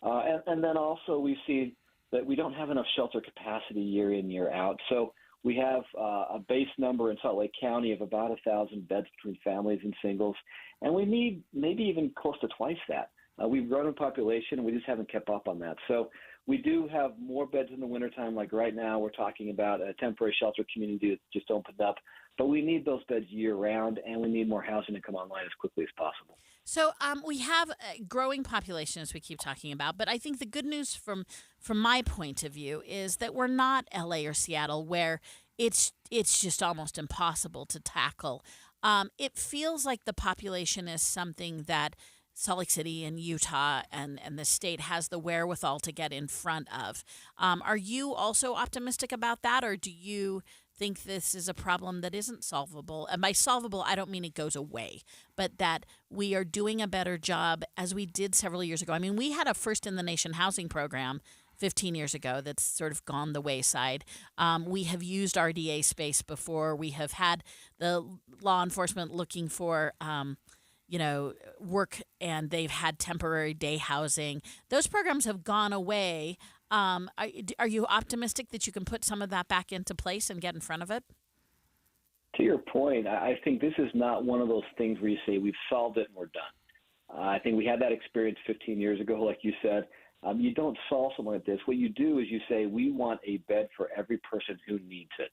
And then also we see that we don't have enough shelter capacity year in, year out. So we have a base number in Salt Lake County of about 1,000 beds between families and singles, and we need maybe even close to twice that. We've grown in population, and we just haven't kept up on that. So we do have more beds in the wintertime. Like right now, we're talking about a temporary shelter community that just opened up. But we need those beds year-round, and we need more housing to come online as quickly as possible. So we have a growing population, as we keep talking about, but I think the good news from my point of view is that we're not LA or Seattle, where it's just almost impossible to tackle. It feels like the population is something that Salt Lake City and Utah and the state has the wherewithal to get in front of. Are you also optimistic about that, or do you think this is a problem that isn't solvable? And by solvable, I don't mean it goes away, but that we are doing a better job as we did several years ago. I mean, we had a first-in-the-nation housing program 15 years ago that's sort of gone the wayside. We have used RDA space before. We have had the law enforcement looking for work, and they've had temporary day housing. Those programs have gone away. Are you optimistic that you can put some of that back into place and get in front of it? To your point, I think this is not one of those things where you say we've solved it and we're done. I think we had that experience 15 years ago, like you said. You don't solve something like this. What you do is you say we want a bed for every person who needs it.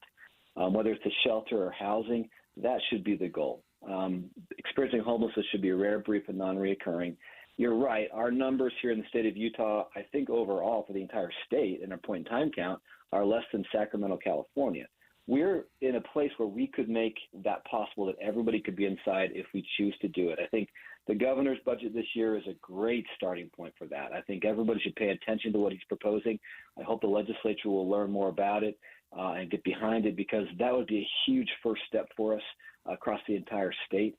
Whether it's a shelter or housing, that should be the goal. Experiencing homelessness should be rare, brief, and non-reoccurring. You're right. Our numbers here in the state of Utah, I think overall for the entire state in our point-in-time count, are less than Sacramento, California. We're in a place where we could make that possible, that everybody could be inside if we choose to do it. I think the governor's budget this year is a great starting point for that. I think everybody should pay attention to what he's proposing. I hope the legislature will learn more about it and get behind it, because that would be a huge first step for us across the entire state.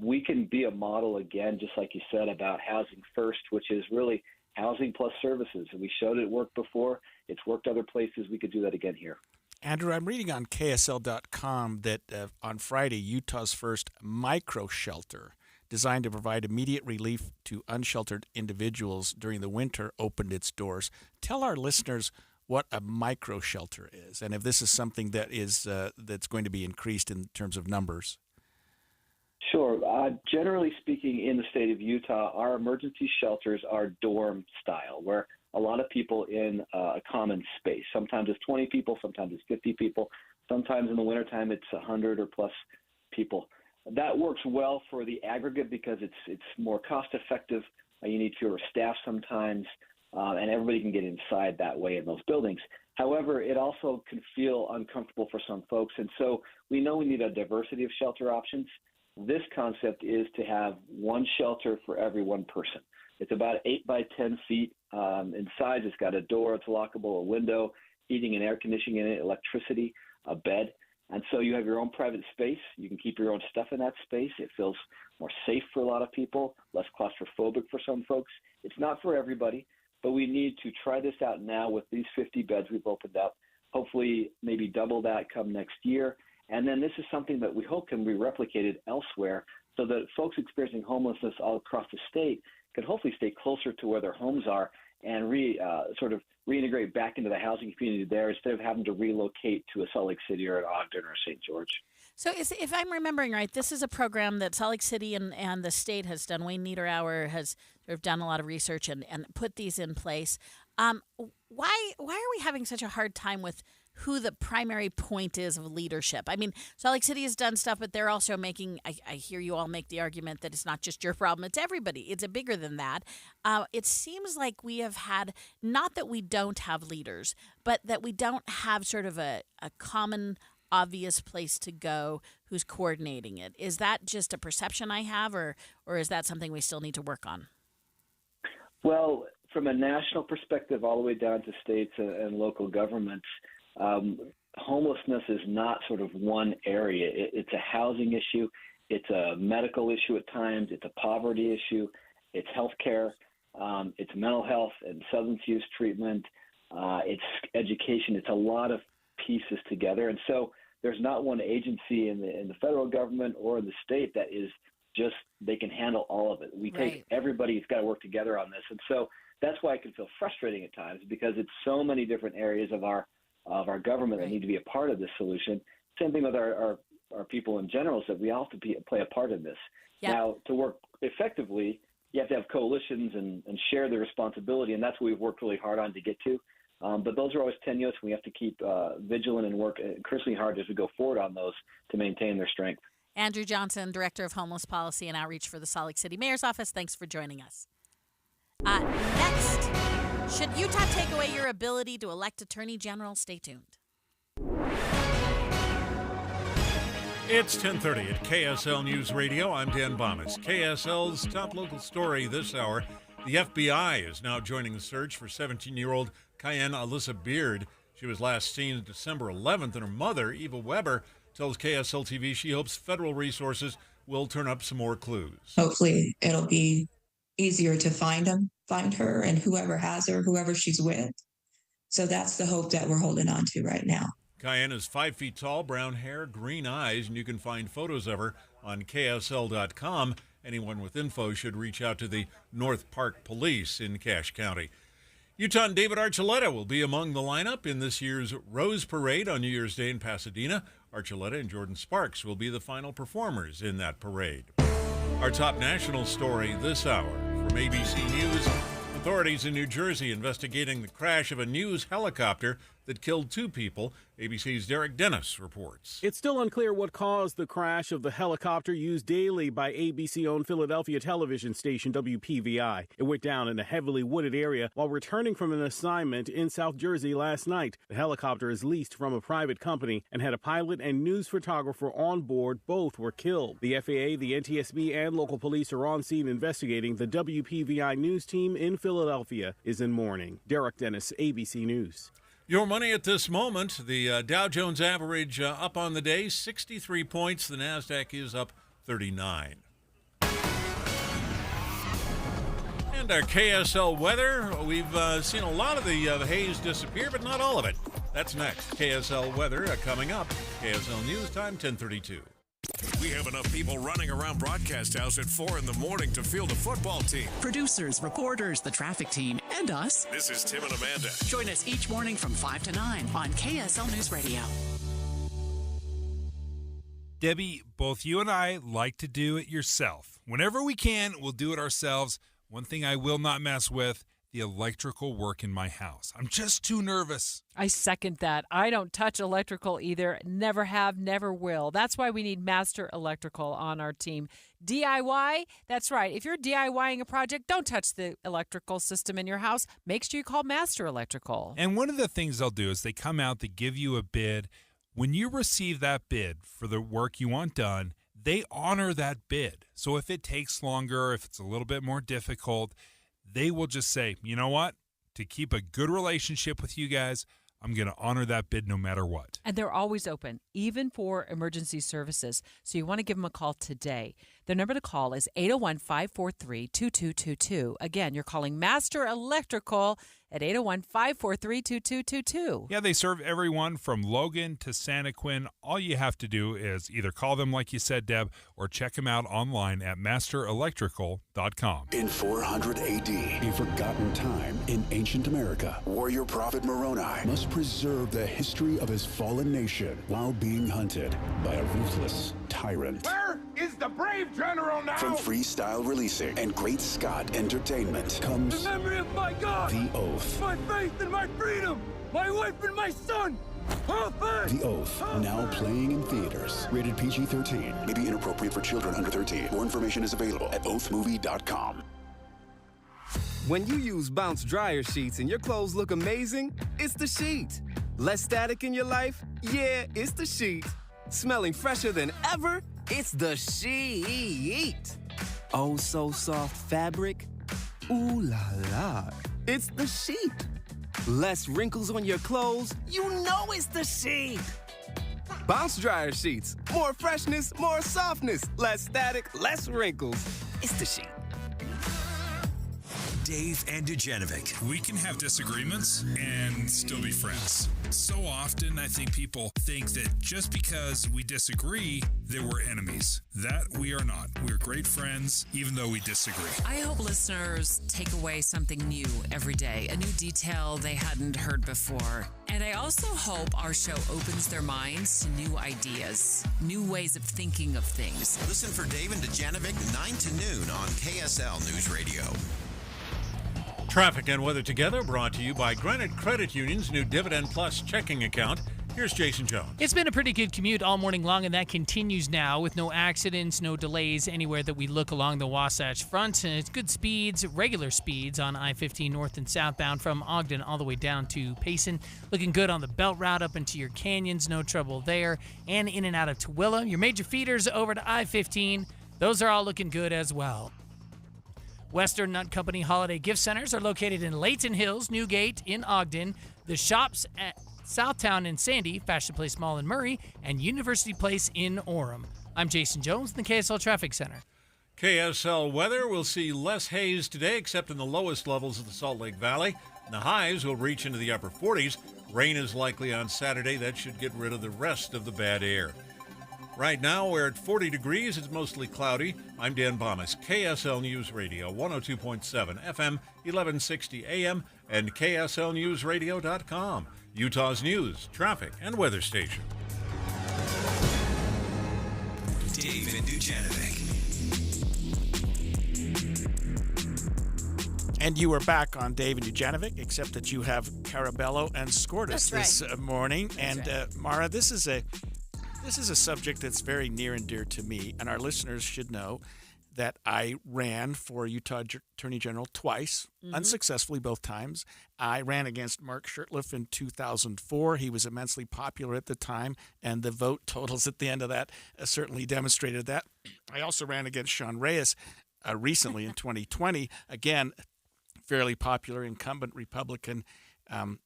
We can be a model again, just like you said, about housing first, which is really housing plus services. And we showed it worked before. It's worked other places. We could do that again here. Andrew, I'm reading on KSL.com that on Friday, Utah's first micro shelter, designed to provide immediate relief to unsheltered individuals during the winter, opened its doors. Tell our listeners what a micro shelter is, and if this is something that is that's going to be increased in terms of numbers. Sure. Generally speaking, in the state of Utah, our emergency shelters are dorm style, where a lot of people in a common space. Sometimes it's 20 people, sometimes it's 50 people. Sometimes in the wintertime it's 100 or plus people. That works well for the aggregate because it's more cost effective. You need fewer staff sometimes, and everybody can get inside that way in those buildings. However, it also can feel uncomfortable for some folks, and so we know we need a diversity of shelter options. This concept is to have one shelter for every one person. It's about 8 by 10 feet in size. It's got a door, it's lockable, a window, heating and air conditioning in it, electricity, a bed. And so you have your own private space. You can keep your own stuff in that space. It feels more safe for a lot of people, less claustrophobic for some folks. It's not for everybody, but we need to try this out now with these 50 beds we've opened up. Hopefully maybe double that come next year. And then this is something that we hope can be replicated elsewhere so that folks experiencing homelessness all across the state can hopefully stay closer to where their homes are and reintegrate back into the housing community there instead of having to relocate to a Salt Lake City or an Ogden or St. George. So if I'm remembering right, this is a program that Salt Lake City and the state has done. Wayne Niederauer has have done a lot of research and put these in place. Why are we having such a hard time with who the primary point is of leadership? I mean, Salt Lake City has done stuff, but they're also making, I hear you all make the argument that it's not just your problem, it's everybody. It's bigger than that. It seems like we have had, not that we don't have leaders, but that we don't have sort of a common, obvious place to go who's coordinating it. Is that just a perception I have, or is that something we still need to work on? Well, from a national perspective, all the way down to states and local governments, homelessness is not sort of one area. It's a housing issue. It's a medical issue at times. It's a poverty issue. It's healthcare. It's mental health and substance use treatment. It's education. It's a lot of pieces together. And so there's not one agency in the federal government or in the state that is just, they can handle all of it. We take everybody's got to work together on this. And so that's why it can feel frustrating at times, because it's so many different areas of our government that need to be a part of this solution. Same thing with our people in general, is that we all have to play a part in this. Yep. Now, to work effectively, you have to have coalitions and share the responsibility, and that's what we've worked really hard on to get to. But those are always tenuous. We have to keep vigilant and work increasingly hard as we go forward on those to maintain their strength. Andrew Johnson, Director of Homeless Policy and Outreach for the Salt Lake City Mayor's Office, thanks for joining us. Next, should Utah take away your ability to elect Attorney General? Stay tuned. It's 10:30 at KSL News Radio. I'm Dan Bomas. KSL's top local story this hour. The FBI is now joining the search for 17-year-old Cayenne Alyssa Beard. She was last seen December 11th, and her mother, Eva Weber, tells KSL TV she hopes federal resources will turn up some more clues. Hopefully it'll be easier to find her, and whoever has her, whoever she's with. So that's the hope that we're holding on to right now. Cayenne is 5 feet tall, brown hair, green eyes, and you can find photos of her on KSL.com. Anyone with info should reach out to the North Park Police in Cache County. Utah and David Archuleta will be among the lineup in this year's Rose Parade on New Year's Day in Pasadena. Archuleta and Jordan Sparks will be the final performers in that parade. Our top national story this hour from ABC News. Authorities in New Jersey investigating the crash of a news helicopter that killed 2 people. ABC's Derek Dennis reports. It's still unclear what caused the crash of the helicopter used daily by ABC-owned Philadelphia television station WPVI. It went down in a heavily wooded area while returning from an assignment in South Jersey last night. The helicopter is leased from a private company and had a pilot and news photographer on board. Both were killed. The FAA, the NTSB, and local police are on scene investigating. The WPVI news team in Philadelphia is in mourning. Derek Dennis, ABC News. Your money at this moment, the Dow Jones average up on the day, 63 points. The NASDAQ is up 39. And our KSL weather, we've seen a lot of the haze disappear, but not all of it. That's next. KSL weather coming up. KSL News Time, 10:32. We have enough people running around Broadcast House at 4 in the morning to field a football team. Producers, reporters, the traffic team, and us. This is Tim and Amanda. Join us each morning from 5 to 9 on KSL News Radio. Debbie, both you and I like to do it yourself. Whenever we can, we'll do it ourselves. One thing I will not mess with, the electrical work in my house. I'm just too nervous. I second that. I don't touch electrical either. Never have, never will. That's why we need Master Electrical on our team. DIY? That's right. If you're DIYing a project, don't touch the electrical system in your house. Make sure you call Master Electrical. And one of the things they'll do is they come out, they give you a bid. When you receive that bid for the work you want done, they honor that bid. So if it takes longer, if it's a little bit more difficult, they will just say, you know what? To keep a good relationship with you guys, I'm going to honor that bid no matter what. And they're always open, even for emergency services. So you want to give them a call today. The number to call is 801-543-2222. Again, you're calling Master Electrical at 801-543-2222. Yeah, they serve everyone from Logan to Santaquin. All you have to do is either call them like you said, Deb, or check them out online at masterelectrical.com. In 400 AD, a forgotten time in ancient America, warrior prophet Moroni must preserve the history of his fallen nation while being hunted by a ruthless tyrant. Where is the the brave general now. From Freestyle Releasing and Great Scott Entertainment comes The memory of my God. The Oath. My faith and my freedom. My wife and my son. The Oath, now playing in theaters. Rated PG-13. May be inappropriate for children under 13. More information is available at oathmovie.com. When you use Bounce dryer sheets and your clothes look amazing, it's the sheet. Less static in your life? Yeah, it's the sheet. Smelling fresher than ever? It's the sheet. Oh, so soft fabric? Ooh la la. It's the sheet. Less wrinkles on your clothes? You know it's the sheet. Bounce dryer sheets. More freshness, more softness. Less static, less wrinkles. It's the sheet. Dave and Dujanovic. We can have disagreements and still be friends. So often, I think people think that just because we disagree, that we're enemies. That we are not. We're great friends, even though we disagree. I hope listeners take away something new every day, a new detail they hadn't heard before. And I also hope our show opens their minds to new ideas, new ways of thinking of things. Listen for Dave and Dujanovic 9 to noon on KSL News Radio. Traffic and weather together brought to you by Granite Credit Union's new Dividend Plus checking account. Here's Jason Jones. It's been a pretty good commute all morning long, and that continues now with no accidents, no delays anywhere that we look along the Wasatch Front. And it's good speeds, regular speeds on I-15 north and southbound from Ogden all the way down to Payson. Looking good on the belt route up into your canyons, no trouble there. And in and out of Tooele. Your major feeders over to I-15, those are all looking good as well. Western Nut Company Holiday Gift Centers are located in Layton Hills, Newgate in Ogden, the shops at Southtown in Sandy, Fashion Place Mall in Murray, and University Place in Orem. I'm Jason Jones in the KSL Traffic Center. KSL weather, we'll see less haze today except in the lowest levels of the Salt Lake Valley. The highs will reach into the upper 40s. Rain is likely on Saturday. That should get rid of the rest of the bad air. Right now, we're at 40 degrees. It's mostly cloudy. I'm Dan Bomas, KSL News Radio, 102.7 FM, 1160 AM, and KSLNewsRadio.com, Utah's news, traffic, and weather station. Dave and Dujanovic. And you are back on Dave and Dujanovic, except that you have Carabello and Scortis this morning. And Mara, this is a subject that's very near and dear to me, and our listeners should know that I ran for Utah Attorney General twice, unsuccessfully both times. I ran against Mark Shurtleff in 2004. He was immensely popular at the time, and the vote totals at the end of that certainly demonstrated that. I also ran against Sean Reyes recently in 2020. Again, fairly popular incumbent Republican.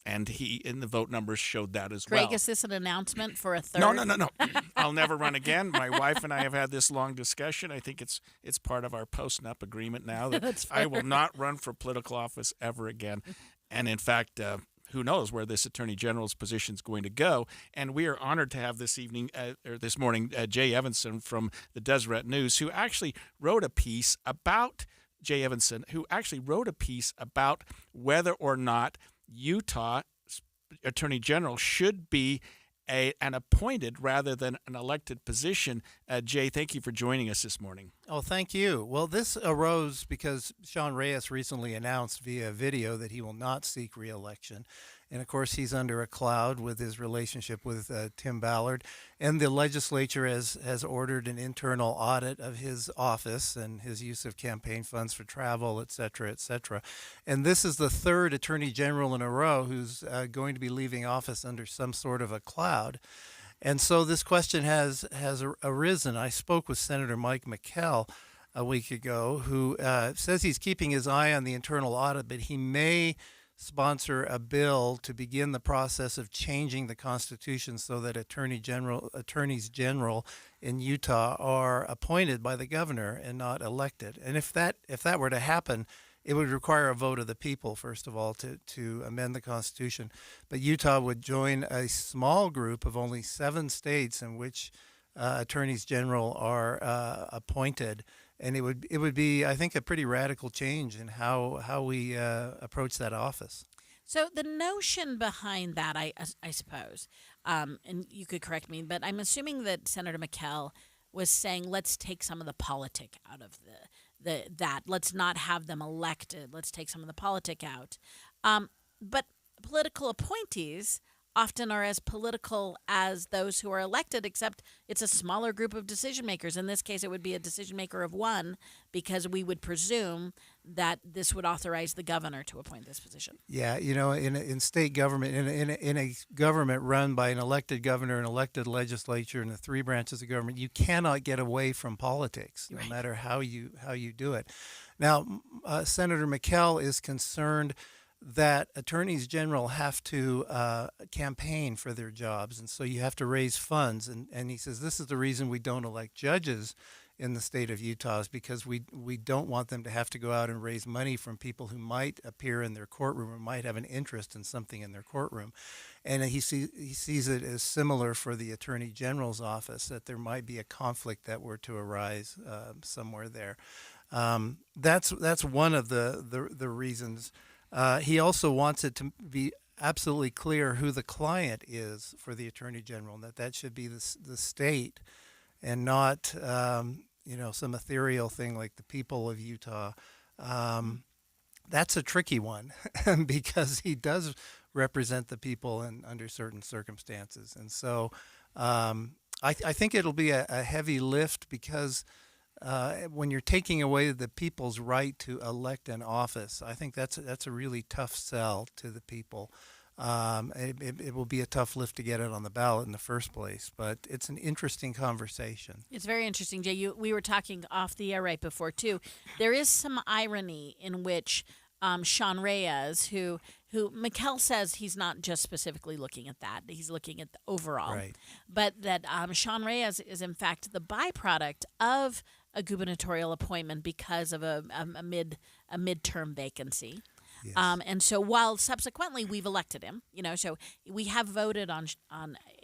And he, in the vote numbers, showed that as well. Greg, is this an announcement for a third? No. I'll never run again. My wife and I have had this long discussion. I think it's part of our post-nup agreement now that I will not run for political office ever again. And in fact, who knows where this Attorney General's position is going to go. And we are honored to have this morning, Jay Evanson from the Deseret News, who actually wrote a piece about whether or not Utah Attorney General should be an appointed rather than an elected position. Jay, thank you for joining us this morning. Oh, thank you. Well, this arose because Sean Reyes recently announced via video that he will not seek re-election. And, of course, he's under a cloud with his relationship with Tim Ballard. And the legislature has ordered an internal audit of his office and his use of campaign funds for travel, et cetera, et cetera. And this is the third attorney general in a row who's going to be leaving office under some sort of a cloud. And so this question has arisen. I spoke with Senator Mike McKell a week ago, who says he's keeping his eye on the internal audit, but he may sponsor a bill to begin the process of changing the Constitution so that attorneys general in Utah are appointed by the governor and not elected. And if that were to happen, it would require a vote of the people, first of all, to amend the Constitution. But Utah would join a small group of only 7 states in which attorneys general are appointed. And it would be, I think, a pretty radical change in how we approach that office. So the notion behind that, I suppose, and you could correct me, but I'm assuming that Senator McKell was saying, let's take some of the politic out of that. Let's not have them elected. Let's take some of the politic out. But political appointees often are as political as those who are elected, except it's a smaller group of decision makers. In this case, it would be a decision maker of one, because we would presume that this would authorize the governor to appoint this position. Yeah, in state government, in a government run by an elected governor, an elected legislature, and the three branches of government, you cannot get away from politics, no matter how you do it. Now, Senator McKell is concerned that attorneys general have to campaign for their jobs, and so you have to raise funds. And he says this is the reason we don't elect judges in the state of Utah, is because we don't want them to have to go out and raise money from people who might appear in their courtroom or might have an interest in something in their courtroom. And he sees it as similar for the attorney general's office, that there might be a conflict that were to arise somewhere there. That's one of the reasons. He also wants it to be absolutely clear who the client is for the attorney general, and that should be the state and not some ethereal thing like the people of Utah. That's a tricky one because he does represent the people under certain circumstances. And so I think it'll be a heavy lift because when you're taking away the people's right to elect an office, I think that's a really tough sell to the people. It will be a tough lift to get it on the ballot in the first place, but it's an interesting conversation. It's very interesting, Jay. We were talking off the air right before, too. There is some irony in which Sean Reyes, who McKell says he's not just specifically looking at that, he's looking at the overall. Right. But that Sean Reyes is, in fact, the byproduct of a gubernatorial appointment because of a midterm vacancy. Yes. And so while subsequently we've elected him, so we have voted on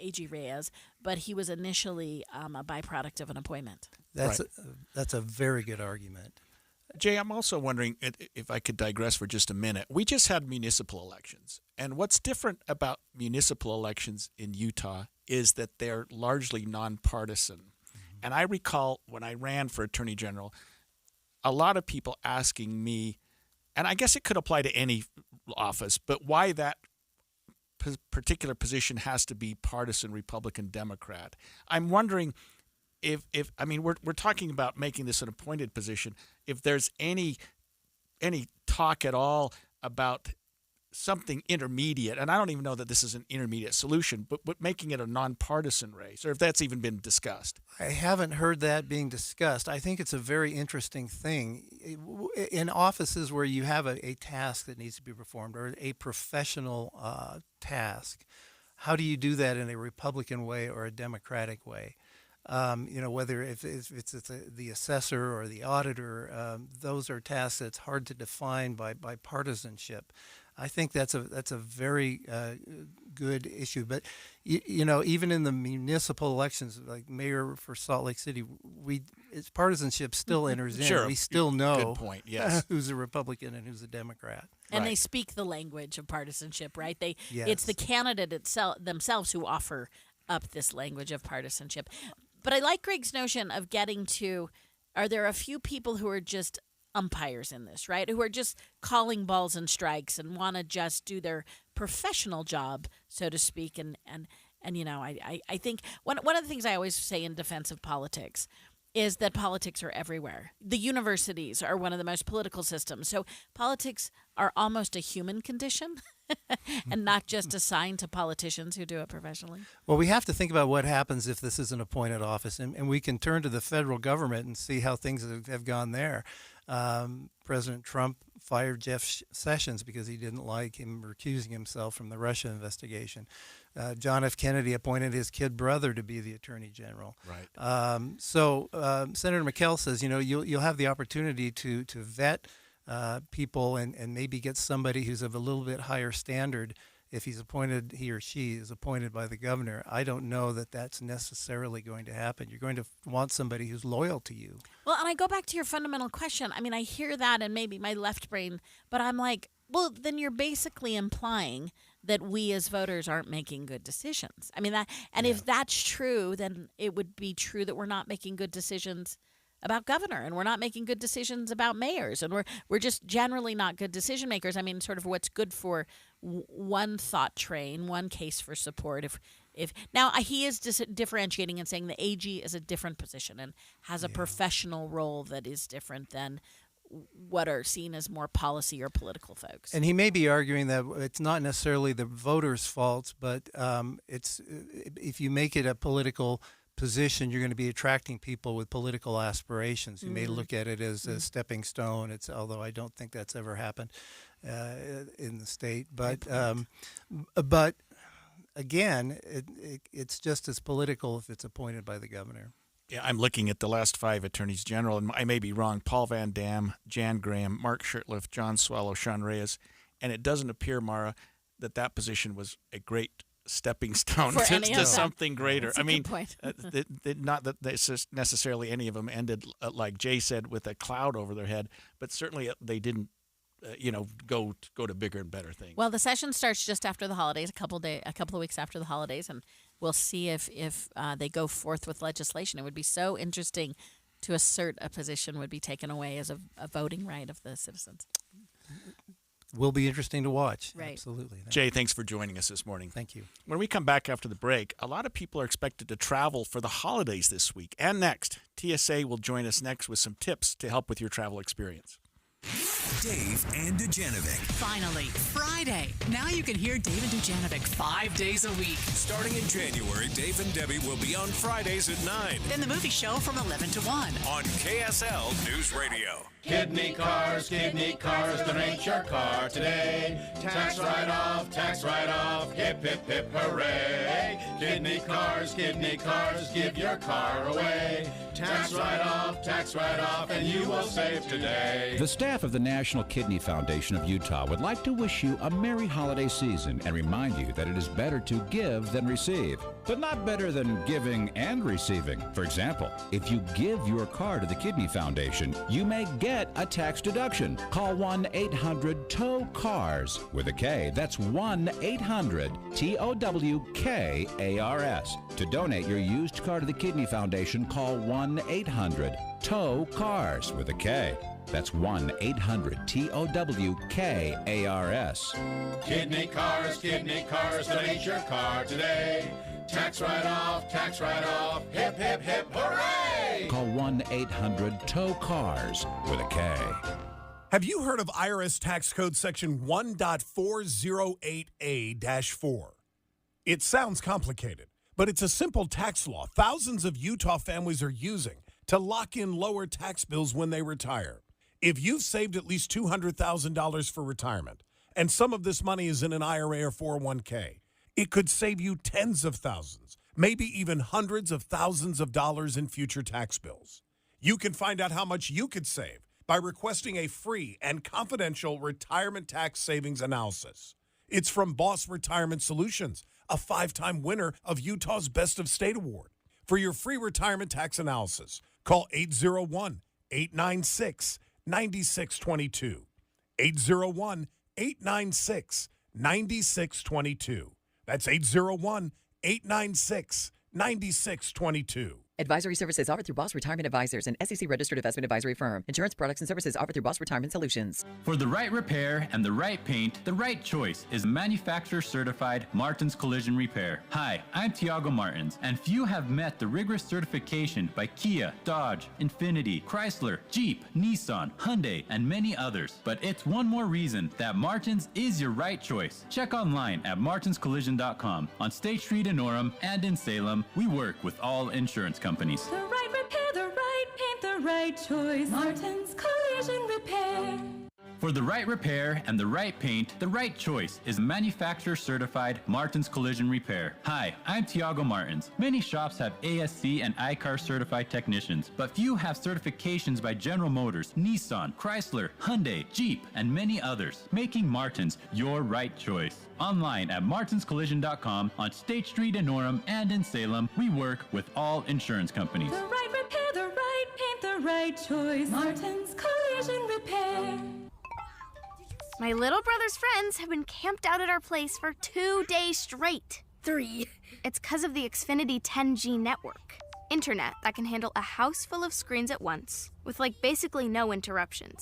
A.G. Reyes, but he was initially a byproduct of an appointment. That's a very good argument. Jay, I'm also wondering if I could digress for just a minute. We just had municipal elections, and what's different about municipal elections in Utah is that they're largely nonpartisan. Mm-hmm. And I recall when I ran for Attorney General, a lot of people asking me, and I guess it could apply to any office, but why that particular position has to be partisan Republican Democrat. I'm wondering if we're talking about making this an appointed position. If there's any talk at all about something intermediate, and I don't even know that this is an intermediate solution, but making it a nonpartisan race, or if that's even been discussed. I haven't heard that being discussed. I think it's a very interesting thing. In offices where you have a task that needs to be performed or a professional task, how do you do that in a Republican way or a Democratic way? Whether if it's the assessor or the auditor, those are tasks that's hard to define by partisanship. I think that's a very good issue. But even in the municipal elections, like mayor for Salt Lake City, its partisanship still enters in. Sure. We still know Good point. Yes. Who's a Republican and who's a Democrat. And they speak the language of partisanship, right? Yes. It's the candidate themselves who offer up this language of partisanship. But I like Greg's notion of getting to, are there a few people who are just umpires in this, right? Who are just calling balls and strikes and want to just do their professional job, so to speak. And I think one of the things I always say in defense of politics is that politics are everywhere. The universities are one of the most political systems. So politics are almost a human condition and not just assigned to politicians who do it professionally. Well, we have to think about what happens if this is an appointed office, and we can turn to the federal government and see how things have gone there. President Trump fired Jeff Sessions because he didn't like him recusing himself from the Russia investigation. John F. Kennedy appointed his kid brother to be the attorney general. Right. So Senator McKell says, you'll have the opportunity to vet people and maybe get somebody who's of a little bit higher standard if he or she is appointed by the governor. I don't know that that's necessarily going to happen. You're going to want somebody who's loyal to you. Well, and I go back to your fundamental question. I mean, I hear that and maybe my left brain, but I'm like, well, then you're basically implying that we as voters aren't making good decisions. I mean, that, and if that's true, then it would be true that we're not making good decisions about governor, and we're not making good decisions about mayors, and we're just generally not good decision makers. I mean, sort of what's good for one thought train, one case for support. If now he is differentiating and saying the AG is a different position and has a professional role that is different than what are seen as more policy or political folks. And he may be arguing that it's not necessarily the voters' fault, but it's if you make it a political position, you're going to be attracting people with political aspirations. You may look at it as a stepping stone. Although I don't think that's ever happened in the state, but again, it's just as political if it's appointed by the governor. Yeah, I'm looking at the last 5 attorneys general, and I may be wrong. Paul Van Dam, Jan Graham, Mark Shurtleff, John Swallow, Sean Reyes, and it doesn't appear, Mara, that position was a great stepping stone to something greater. That's a good point. Not that necessarily any of them ended, like Jay said, with a cloud over their head, but certainly they didn't, go to bigger and better things. Well, the session starts just after the holidays, a couple of weeks after the holidays, and we'll see if they go forth with legislation. It would be so interesting to assert a position would be taken away as a voting right of the citizens. Will be interesting to watch. Right. Absolutely. Jay, thanks for joining us this morning. Thank you. When we come back after the break, a lot of people are expected to travel for the holidays this week and next. TSA will join us next with some tips to help with your travel experience. Dave and Dujanovic. Finally, Friday. Now you can hear Dave and Dujanovic 5 days a week. Starting in January, Dave and Debbie will be on Fridays at 9. Then the movie show from 11 to 1. On KSL News Radio. Kidney cars, there ain't your car today. Tax write-off, hip, hip, hip, hooray. Kidney cars, give your car away. Tax write-off, and you will save today. The staff of the National Kidney Foundation of Utah would like to wish you a merry holiday season and remind you that it is better to give than receive, but not better than giving and receiving. For example, if you give your car to the Kidney Foundation, you may get a tax deduction. Call 1-800-TOW-CARS with a K. That's 1-800-TOWKARS. To donate your used car to the Kidney Foundation, call 1-800-TOW-CARS with a K. That's 1-800-TOWKARS. Kidney cars, that ain't your car today. Tax write-off, hip, hip, hip, hooray! Call 1-800-TOW-CARS with a K. Have you heard of IRS Tax Code Section 1.408A-4? It sounds complicated, but it's a simple tax law thousands of Utah families are using to lock in lower tax bills when they retire. If you've saved at least $200,000 for retirement, and some of this money is in an IRA or 401k, it could save you tens of thousands, maybe even hundreds of thousands of dollars in future tax bills. You can find out how much you could save by requesting a free and confidential retirement tax savings analysis. It's from Boss Retirement Solutions, a 5-time winner of Utah's Best of State Award. For your free retirement tax analysis, call 801-896-9622. 801-896-9622. That's 801-896-9622. Advisory services offered through Boss Retirement Advisors, an SEC-registered investment advisory firm. Insurance products and services offered through Boss Retirement Solutions. For the right repair and the right paint, the right choice is manufacturer-certified Martins Collision Repair. Hi, I'm Tiago Martins, and few have met the rigorous certification by Kia, Dodge, Infiniti, Chrysler, Jeep, Nissan, Hyundai, and many others. But it's one more reason that Martins is your right choice. Check online at martinscollision.com. On State Street in Orem and in Salem, we work with all insurance companies. The right repair, the right paint, the right choice. Martins Collision Repair. For the right repair and the right paint, the right choice is manufacturer-certified Martins Collision Repair. Hi, I'm Tiago Martins. Many shops have ASC and ICAR certified technicians, but few have certifications by General Motors, Nissan, Chrysler, Hyundai, Jeep, and many others, making Martins your right choice. Online at martinscollision.com, on State Street in Orem and in Salem, we work with all insurance companies. The right repair, the right paint, the right choice. Martins Collision Repair. My little brother's friends have been camped out at our place for 2 days straight. 3. It's because of the Xfinity 10G network. Internet that can handle a house full of screens at once, with basically no interruptions.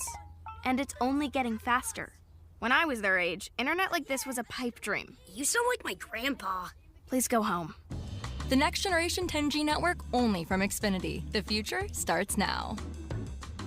And it's only getting faster. When I was their age, internet like this was a pipe dream. You sound like my grandpa. Please go home. The next generation 10G network only from Xfinity. The future starts now.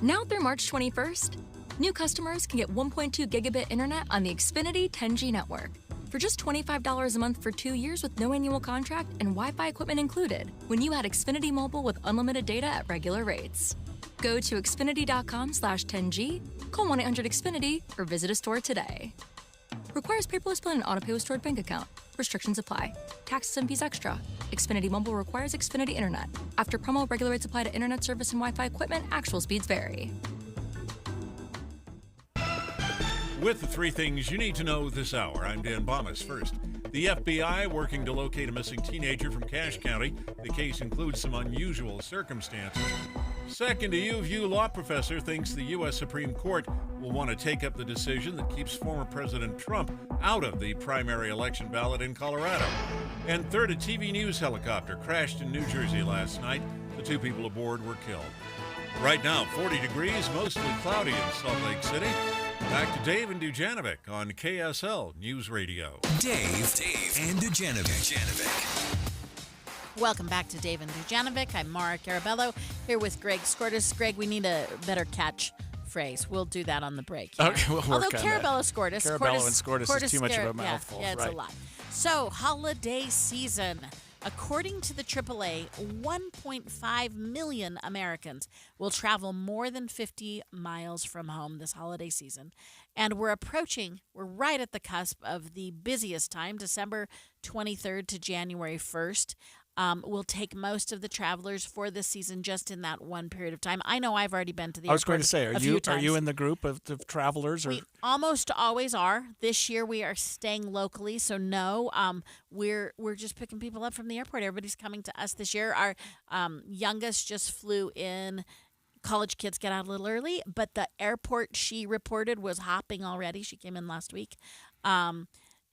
Now through March 21st, new customers can get 1.2 gigabit internet on the Xfinity 10G network for just $25 a month for 2 years with no annual contract and Wi-Fi equipment included when you add Xfinity Mobile with unlimited data at regular rates. Go to xfinity.com/10G, call 1-800-XFINITY, or visit a store today. Requires paperless bill and auto-pay with stored bank account. Restrictions apply. Taxes and fees extra. Xfinity Mobile requires Xfinity Internet. After promo, regular rates apply to internet service and Wi-Fi equipment. Actual speeds vary. With the 3 things you need to know this hour, I'm Dan Bomas. First, the FBI working to locate a missing teenager from Cache County. The case includes some unusual circumstances. Second, a U of U law professor thinks the U.S. Supreme Court will want to take up the decision that keeps former President Trump out of the primary election ballot in Colorado. And third, a TV news helicopter crashed in New Jersey last night. The 2 people aboard were killed. Right now, 40 degrees, mostly cloudy in Salt Lake City. Back to Dave and Dujanovic on KSL News Radio. Dave and Dujanovic. Welcome back to Dave and Dujanovic. I'm Mara Carabello here with Greg Skordas. Greg, we need a better catch phrase. We'll do that on the break. Okay, we'll work Although on Carabello that. Skordas. Carabello and Skordas is too much of a mouthful. Yeah, it's right. a lot. So, holiday season. According to the AAA, 1.5 million Americans will travel more than 50 miles from home this holiday season. And we're right at the cusp of the busiest time, December 23rd to January 1st. Will take most of the travelers for this season just in that one period of time. I know I've already been to the I was going airport to say, a few times. are you in the group of travelers? Or? We almost always are. This year we are staying locally, so no, we're just picking people up from the airport. Everybody's coming to us this year. Our youngest just flew in. College kids get out a little early, but the airport she reported was hopping already. She came in last week.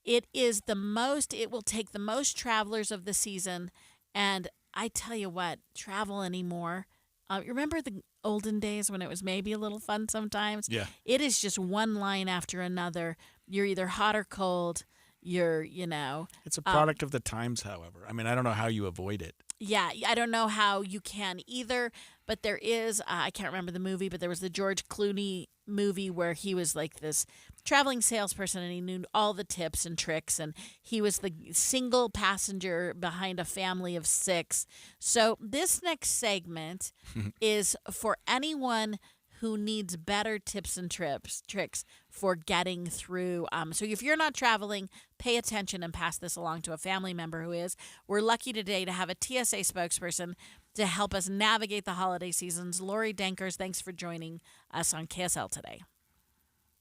It will take the most travelers of the season. And I tell you what, travel anymore. Remember the olden days when it was maybe a little fun sometimes? Yeah. It is just one line after another. You're either hot or cold. It's a product of the times, however. I mean, I don't know how you avoid it. Yeah, I don't know how you can either. But there is, I can't remember the movie, but there was the George Clooney movie where he was like this traveling salesperson and he knew all the tips and tricks, and he was the single passenger behind a family of 6. So this next segment is for anyone who needs better tips and tricks for getting through. So if you're not traveling, pay attention and pass this along to a family member who is. We're lucky today to have a TSA spokesperson to help us navigate the holiday seasons. Lori Dankers, thanks for joining us on KSL today.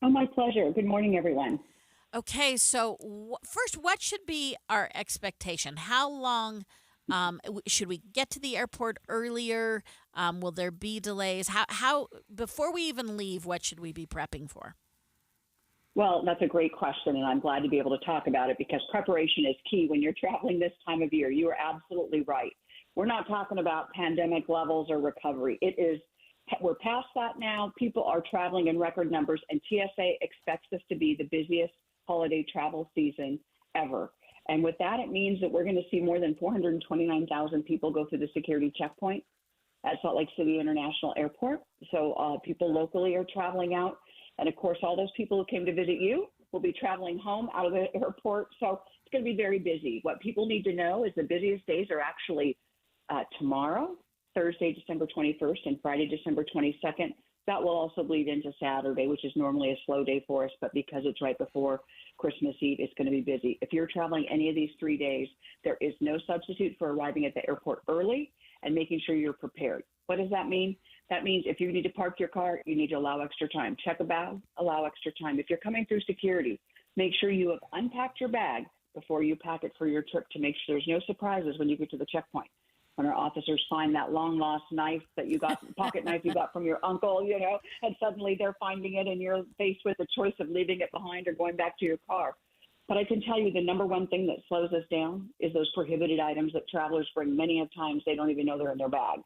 Oh, my pleasure. Good morning, everyone. Okay, so first, what should be our expectation? How long should we get to the airport earlier? Will there be delays? How before we even leave, what should we be prepping for? Well, that's a great question, and I'm glad to be able to talk about it because preparation is key when you're traveling this time of year. You are absolutely right. We're not talking about pandemic levels or recovery. We're past that now. People are traveling in record numbers, and TSA expects this to be the busiest holiday travel season ever. And with that, it means that we're going to see more than 429,000 people go through the security checkpoint at Salt Lake City International Airport. So people locally are traveling out. And, of course, all those people who came to visit you will be traveling home out of the airport. So it's going to be very busy. What people need to know is the busiest days are actually tomorrow, Thursday, December 21st, and Friday, December 22nd. That will also bleed into Saturday, which is normally a slow day for us, but because it's right before Christmas Eve, it's going to be busy. If you're traveling any of these 3 days, there is no substitute for arriving at the airport early and making sure you're prepared. What does that mean? That means if you need to park your car, you need to allow extra time. Check a bag, allow extra time. If you're coming through security, make sure you have unpacked your bag before you pack it for your trip to make sure there's no surprises when you get to the checkpoint. when our officers find that long lost knife that you got, pocket knife you got from your uncle, you know, and suddenly they're finding it and you're faced with the choice of leaving it behind or going back to your car. But I can tell you the number one thing that slows us down is those prohibited items that travelers bring. Many of times they don't even know they're in their bag.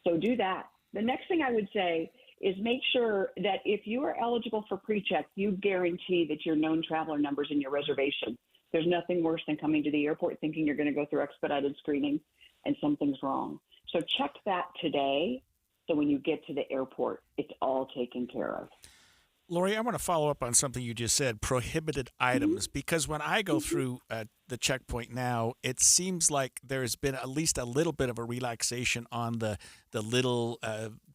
So do that. The next thing I would say is make sure that if you are eligible for pre-check, you guarantee that your known traveler number's in your reservation. There's nothing worse than coming to the airport thinking you're going to go through expedited screening and something's wrong. So check that today, so when you get to the airport, it's all taken care of. Lori, I want to follow up on something you just said, prohibited items, because when I go through the checkpoint now, it seems like there's been at least a little bit of a relaxation on the little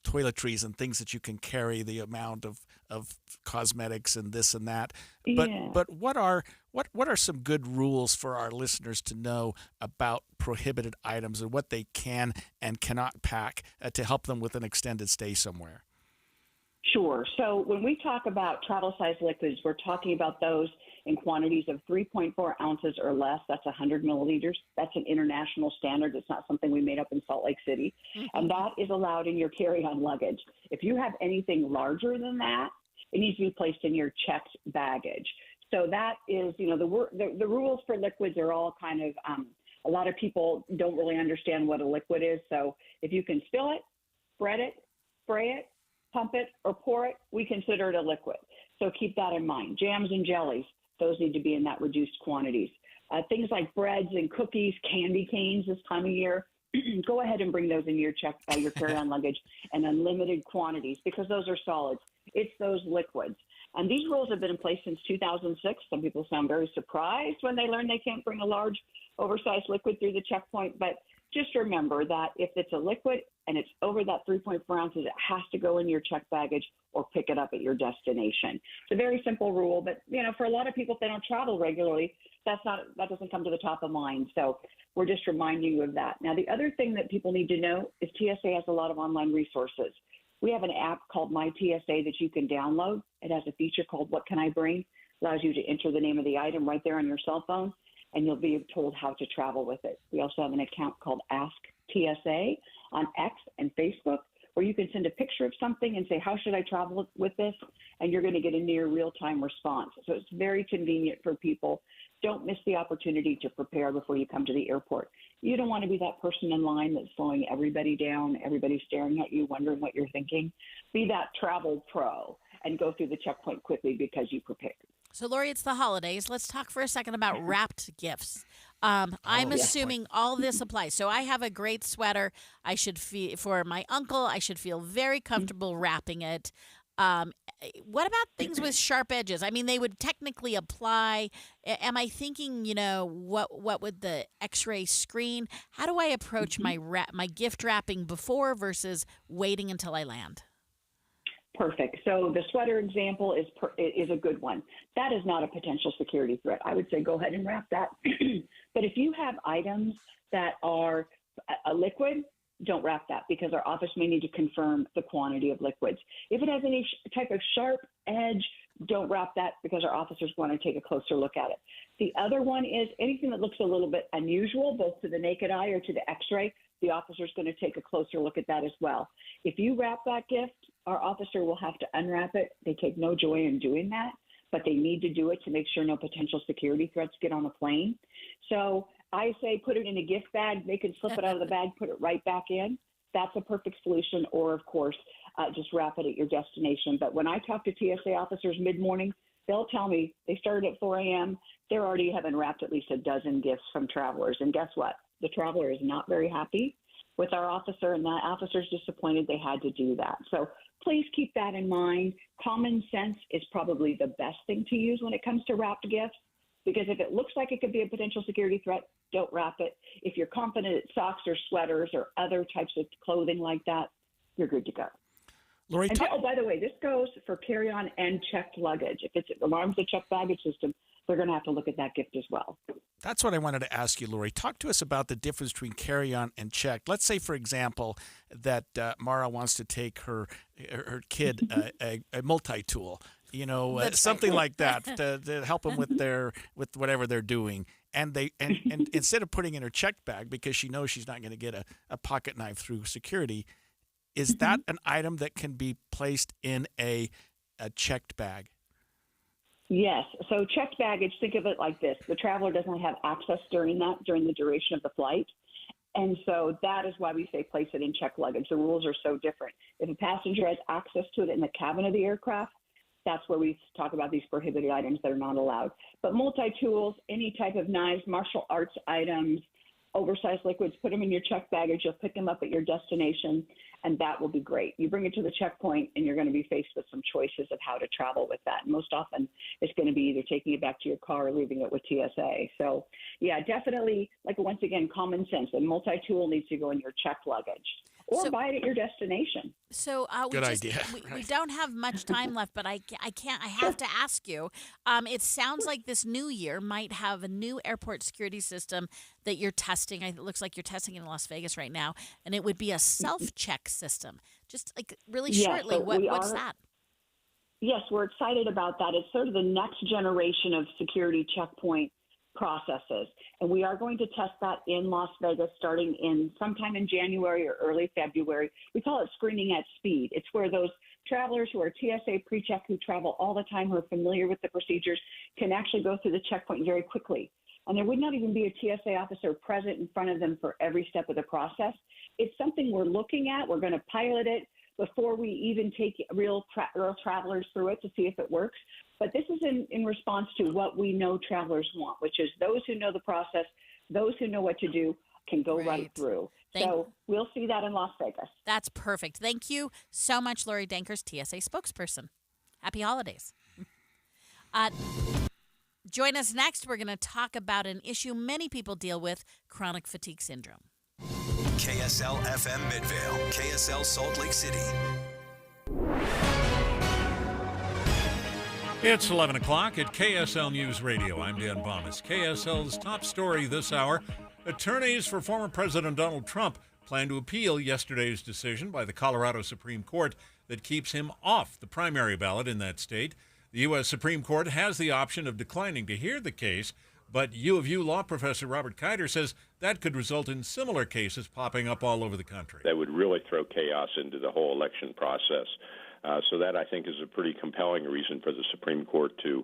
toiletries and things that you can carry, the amount of cosmetics and this and that. But what are some good rules for our listeners to know about prohibited items and what they can and cannot pack to help them with an extended stay somewhere? Sure. So when we talk about travel-sized liquids, we're talking about those in quantities of 3.4 ounces or less. That's 100 milliliters. That's an international standard. It's not something we made up in Salt Lake City. And that is allowed in your carry-on luggage. If you have anything larger than that, it needs to be placed in your checked baggage. So that is, you know, the rules for liquids are all kind of, a lot of people don't really understand what a liquid is. So if you can spill it, spread it, spray it, pump it, or pour it, we consider it a liquid. So keep that in mind. Jams and jellies, those need to be in that reduced quantities. Things like breads and cookies, candy canes this time of year, go ahead and bring those in your your carry-on luggage in unlimited quantities because those are solids. It's those liquids. And these rules have been in place since 2006. Some people sound very surprised when they learn they can't bring a large, oversized liquid through the checkpoint. But just remember that if it's a liquid and it's over that 3.4 ounces, it has to go in your checked baggage or pick it up at your destination. It's a very simple rule, but you know, for a lot of people, if they don't travel regularly, that doesn't come to the top of mind. So we're just reminding you of that. Now, the other thing that people need to know is TSA has a lot of online resources. We have an app called My TSA that you can download. It has a feature called What Can I Bring? Allows you to enter the name of the item right there on your cell phone, and you'll be told how to travel with it. We also have an account called Ask TSA on X and Facebook, where you can send a picture of something and say, how should I travel with this? And you're going to get a near real-time response. So it's very convenient for people. Don't miss the opportunity to prepare before you come to the airport. You don't want to be that person in line that's slowing everybody down, everybody staring at you, wondering what you're thinking. Be that travel pro and go through the checkpoint quickly because you prepared. So, Lori, it's the holidays. Let's talk for a second about wrapped gifts. I'm assuming all this applies. So I have a great sweater. I should feel for my uncle. I should feel very comfortable wrapping it. What about things with sharp edges? I mean, they would technically apply. Am I thinking, you know, what would the X-ray screen? How do I approach my gift wrapping before versus waiting until I land? Perfect. So the sweater example is a good one. That is not a potential security threat. I would say go ahead and wrap that. But if you have items that are a liquid, don't wrap that because our office may need to confirm the quantity of liquids. If it has any type of sharp edge, don't wrap that because our officers want to take a closer look at it. The other one is anything that looks a little bit unusual, both to the naked eye or to the X-ray, the officer's going to take a closer look at that as well. If you wrap that gift, our officer will have to unwrap it. They take no joy in doing that, but they need to do it to make sure no potential security threats get on a plane. So I say put it in a gift bag. They can slip it out of the bag, put it right back in. That's a perfect solution. Or, of course, just wrap it at your destination. But when I talk to TSA officers mid-morning, they'll tell me they started at 4 a.m. They're already having wrapped at least a dozen gifts from travelers. And guess what? The traveler is not very happy with our officer, and that officer's disappointed they had to do that. So please keep that in mind. Common sense is probably the best thing to use when it comes to wrapped gifts, because if it looks like it could be a potential security threat, don't wrap it. If you're confident it's socks or sweaters or other types of clothing like that, you're good to go. Lori, by the way, this goes for carry-on and checked luggage. If it alarms the checked baggage system, they're going to have to look at that gift as well. That's what I wanted to ask you, Lori. Talk to us about the difference between carry-on and checked. Let's say, for example, that Mara wants to take her kid a multi-tool, something like that to help them with whatever they're doing. And and instead of putting in her checked bag because she knows she's not going to get a pocket knife through security, is that an item that can be placed in a checked bag? Yes. So checked baggage, think of it like this. The traveler doesn't have access during the duration of the flight. And so that is why we say place it in checked luggage. The rules are so different. If a passenger has access to it in the cabin of the aircraft, that's where we talk about these prohibited items that are not allowed. But multi-tools, any type of knives, martial arts items, oversized liquids, put them in your checked baggage. You'll pick them up at your destination, and that will be great. You bring it to the checkpoint, and you're going to be faced with some choices of how to travel with that. And most often, it's going to be either taking it back to your car or leaving it with TSA. So, yeah, definitely, once again, common sense. A multi-tool needs to go in your checked luggage. Or buy it at your destination. So we don't have much time left, but I have to ask you. It sounds like this new year might have a new airport security system that you're testing. It looks like you're testing in Las Vegas right now, and it would be a self-check system. Just really shortly, what's that? Yes, we're excited about that. It's sort of the next generation of security checkpoint processes. And we are going to test that in Las Vegas starting in sometime in January or early February. We call it screening at speed. It's where those travelers who are TSA pre-check, who travel all the time, who are familiar with the procedures, can actually go through the checkpoint very quickly. And there would not even be a TSA officer present in front of them for every step of the process. It's something we're looking at. We're going to pilot it before we even take real travelers through it to see if it works. But this is in response to what we know travelers want, which is those who know the process, those who know what to do can go right through. So we'll see that in Las Vegas. That's perfect. Thank you so much, Lori Dankers, TSA spokesperson. Happy holidays. Join us next. We're going to talk about an issue many people deal with, chronic fatigue syndrome. KSL FM Midvale, KSL Salt Lake City. It's 11 o'clock at KSL News Radio. I'm Dan Bomas. KSL's top story this hour. Attorneys for former President Donald Trump plan to appeal yesterday's decision by the Colorado Supreme Court that keeps him off the primary ballot in that state. The U.S. Supreme Court has the option of declining to hear the case, but U of U law professor Robert Kiter says that could result in similar cases popping up all over the country. That would really throw chaos into the whole election process. So that, I think, is a pretty compelling reason for the Supreme Court to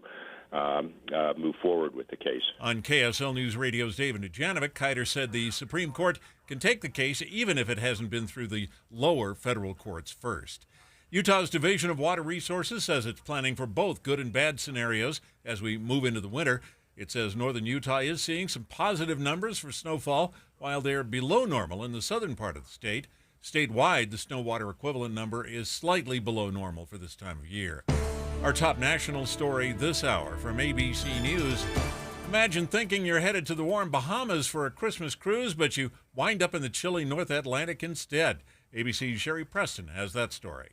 move forward with the case. On KSL News Radio's David Dujanovic, Kiter said the Supreme Court can take the case even if it hasn't been through the lower federal courts first. Utah's Division of Water Resources says it's planning for both good and bad scenarios as we move into the winter. It says northern Utah is seeing some positive numbers for snowfall, while they're below normal in the southern part of the state. Statewide, the snow water equivalent number is slightly below normal for this time of year. Our top national story this hour from ABC News. Imagine thinking you're headed to the warm Bahamas for a Christmas cruise, but you wind up in the chilly North Atlantic instead. ABC's Sherry Preston has that story.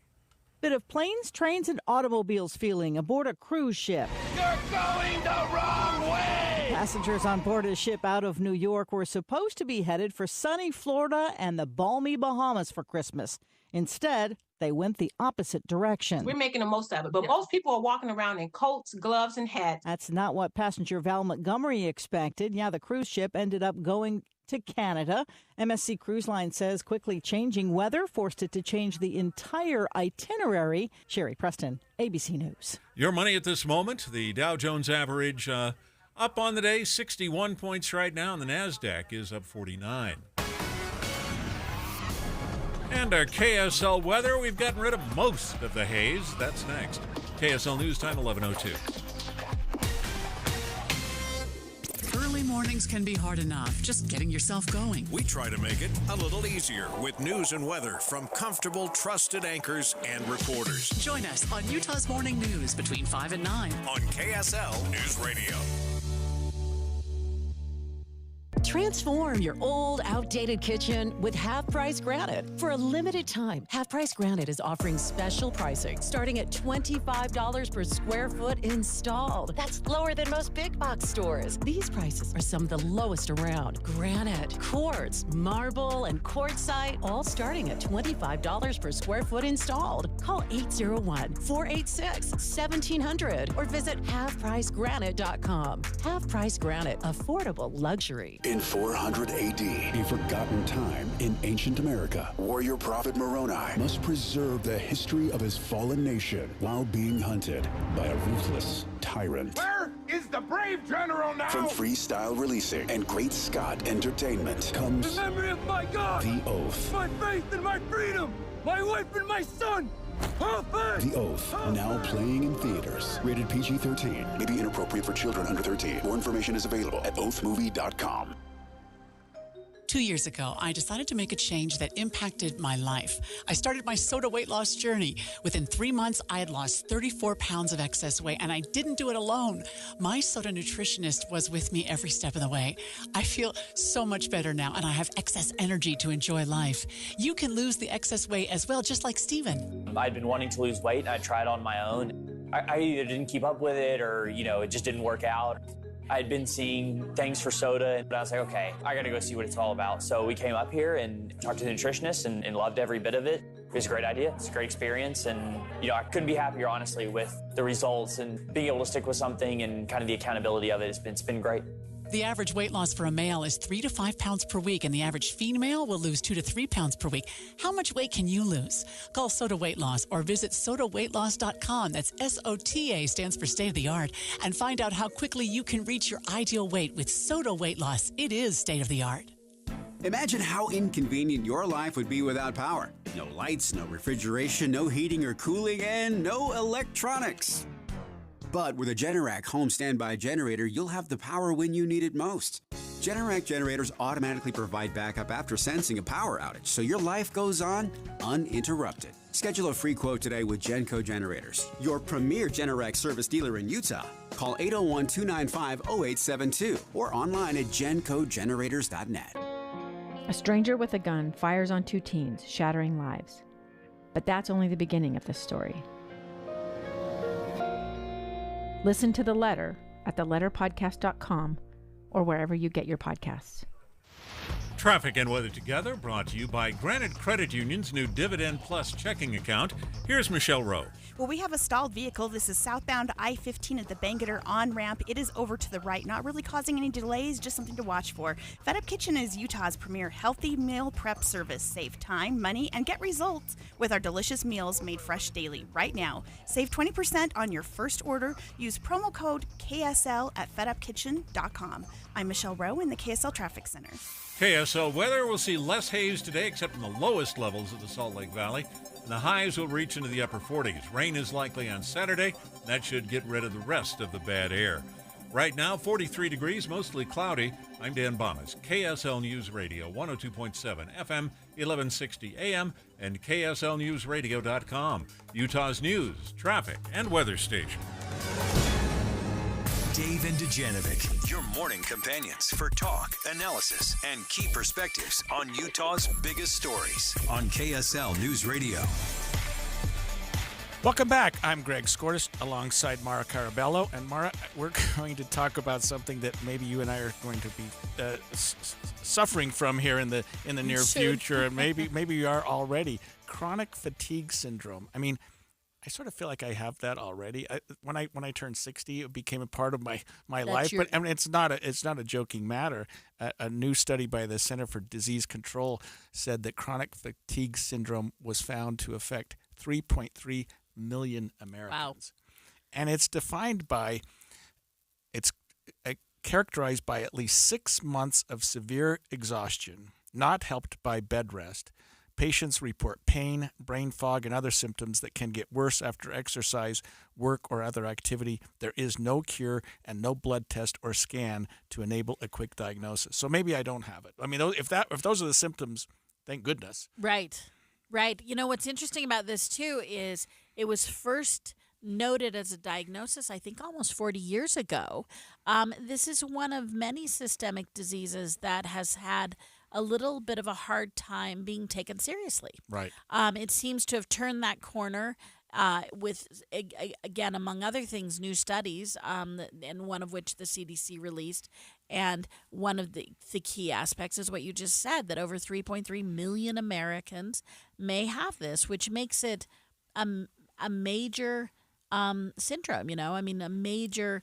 Bit of planes, trains, and automobiles feeling aboard a cruise ship. You're going the wrong way! Passengers on board a ship out of New York were supposed to be headed for sunny Florida and the balmy Bahamas for Christmas. Instead, they went the opposite direction. We're making the most of it, but most people are walking around in coats, gloves, and hats. That's not what passenger Val Montgomery expected. Yeah, the cruise ship ended up going to Canada. MSC Cruise Line says quickly changing weather forced it to change the entire itinerary. Sherry Preston, ABC News. Your money at this moment, the Dow Jones average up on the day, 61 points right now, and the NASDAQ is up 49. And our KSL weather, we've gotten rid of most of the haze. That's next. KSL News Time, 11:02. Early mornings can be hard enough, just getting yourself going. We try to make it a little easier with news and weather from comfortable, trusted anchors and reporters. Join us on Utah's Morning News between 5 and 9 on KSL News Radio. Transform your old, outdated kitchen with half-price granite. For a limited time, half-price granite is offering special pricing starting at $25 per square foot installed. That's lower than most big box stores. These prices are some of the lowest around. Granite, quartz, marble, and quartzite, all starting at $25 per square foot installed. Call 801-486-1700 or visit halfpricegranite.com. Half-price granite, affordable luxury. In 400 AD, a forgotten time in ancient America, warrior prophet Moroni must preserve the history of his fallen nation while being hunted by a ruthless tyrant. Where is the brave general now? From Freestyle Releasing and Great Scott Entertainment comes The memory of my God, The Oath. my faith and my freedom, my wife and my son. The Oath, now playing in theaters. Rated PG-13. May be inappropriate for children under 13. More information is available at oathmovie.com. 2 years ago, I decided to make a change that impacted my life. I started my soda weight loss journey. Within 3 months, I had lost 34 pounds of excess weight, and I didn't do it alone. My soda nutritionist was with me every step of the way. I feel so much better now, and I have excess energy to enjoy life. You can lose the excess weight as well, just like Steven. I'd been wanting to lose weight, and I tried on my own. I either didn't keep up with it or, it just didn't work out. I'd been seeing things for soda, and I was like, okay, I gotta go see what it's all about. So we came up here and talked to the nutritionist and loved every bit of it. It was a great idea. It's a great experience. And, I couldn't be happier, honestly, with the results and being able to stick with something and kind of the accountability of it. It's been great. The average weight loss for a male is 3 to 5 pounds per week, and the average female will lose 2 to 3 pounds per week. How much weight can you lose? Call Soda Weight Loss or visit sodaweightloss.com. That's SOTA, stands for state of the art, and find out how quickly you can reach your ideal weight with Soda Weight Loss. It is state of the art. Imagine how inconvenient your life would be without power. No lights, no refrigeration, no heating or cooling, and no electronics. But with a Generac home standby generator, you'll have the power when you need it most. Generac generators automatically provide backup after sensing a power outage, so your life goes on uninterrupted. Schedule a free quote today with Genco Generators, your premier Generac service dealer in Utah. Call 801-295-0872 or online at gencogenerators.net. A stranger with a gun fires on 2 teens, shattering lives. But that's only the beginning of this story. Listen to The Letter at theletterpodcast.com or wherever you get your podcasts. Traffic and weather together, brought to you by Granite Credit Union's new Dividend Plus checking account. Here's Michelle Rowe. Well, we have a stalled vehicle. This is southbound I-15 at the Bangerter on-ramp. It is over to the right, not really causing any delays, just something to watch for. Fed Up Kitchen is Utah's premier healthy meal prep service. Save time, money, and get results with our delicious meals made fresh daily. Right now, save 20% on your first order. Use promo code KSL at fedupkitchen.com. I'm Michelle Rowe in the KSL Traffic Center. KSL weather, will see less haze today, except in the lowest levels of the Salt Lake Valley. And the highs will reach into the upper 40s. Rain is likely on Saturday. That should get rid of the rest of the bad air. Right now, 43 degrees, mostly cloudy. I'm Dan Bomas, KSL News Radio, 102.7 FM, 1160 AM, and KSLNewsRadio.com, Utah's news, traffic, and weather station. Dave and Dujanovic, your morning companions for talk, analysis, and key perspectives on Utah's biggest stories on KSL News Radio. Welcome back. I'm Greg Skordas alongside Mara Carabello. And Mara, we're going to talk about something that maybe you and I are going to be suffering from here in the near future, and maybe you are already. Chronic fatigue syndrome. I mean, I sort of feel like I have that already. When I turned 60, it became a part of my life. But I mean, it's not a joking matter. A new study by the Center for Disease Control said that chronic fatigue syndrome was found to affect 3.3 million Americans. Wow. And it's characterized by at least 6 months of severe exhaustion, not helped by bed rest. Patients report pain, brain fog, and other symptoms that can get worse after exercise, work, or other activity. There is no cure and no blood test or scan to enable a quick diagnosis. So maybe I don't have it. I mean, if those are the symptoms, thank goodness. Right. You know, what's interesting about this, too, is it was first noted as a diagnosis, I think, almost 40 years ago. This is one of many systemic diseases that has had a little bit of a hard time being taken seriously. Right. It seems to have turned that corner with, again, among other things, new studies, and one of which the CDC released. And one of the key aspects is what you just said, that over 3.3 million Americans may have this, which makes it a major syndrome, a major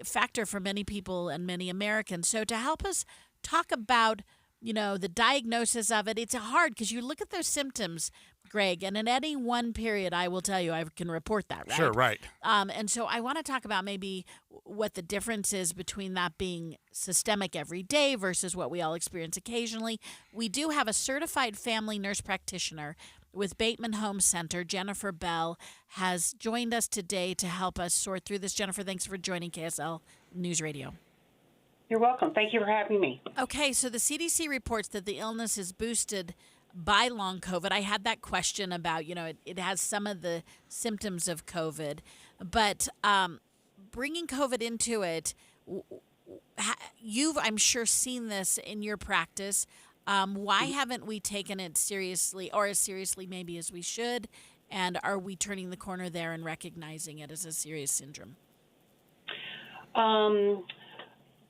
factor for many people and many Americans. So to help us talk about, the diagnosis of it, it's hard because you look at those symptoms, Greg, and in any one period, I will tell you, I can report that, right? Sure, right. And so I want to talk about maybe what the difference is between that being systemic every day versus what we all experience occasionally. We do have a certified family nurse practitioner with Bateman Home Center. Jennifer Bell has joined us today to help us sort through this. Jennifer, thanks for joining KSL News Radio. You're welcome. Thank you for having me. Okay, so the CDC reports that the illness is boosted by long COVID. I had that question about, it has some of the symptoms of COVID, but bringing COVID into it, you've, I'm sure, seen this in your practice. Why haven't we taken it seriously, or as seriously maybe as we should? And are we turning the corner there and recognizing it as a serious syndrome?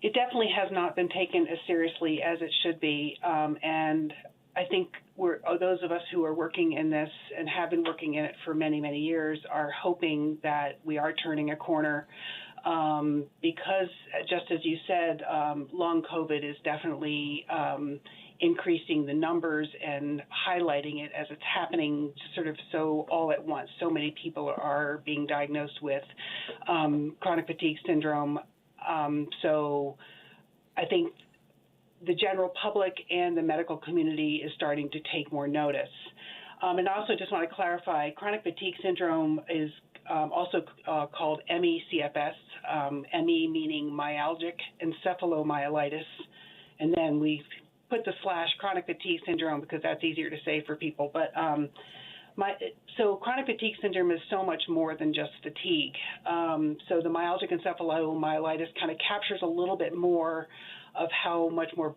It definitely has not been taken as seriously as it should be. And I think those of us who are working in this and have been working in it for many, many years are hoping that we are turning a corner because, just as you said, long COVID is definitely increasing the numbers and highlighting it as it's happening sort of so all at once. So many people are being diagnosed with chronic fatigue syndrome. So I think the general public and the medical community is starting to take more notice. And I also just want to clarify, chronic fatigue syndrome is also called ME/CFS, ME meaning myalgic encephalomyelitis. And then we put the / chronic fatigue syndrome because that's easier to say for people. But so chronic fatigue syndrome is so much more than just fatigue. So the myalgic encephalomyelitis kind of captures a little bit more of how much more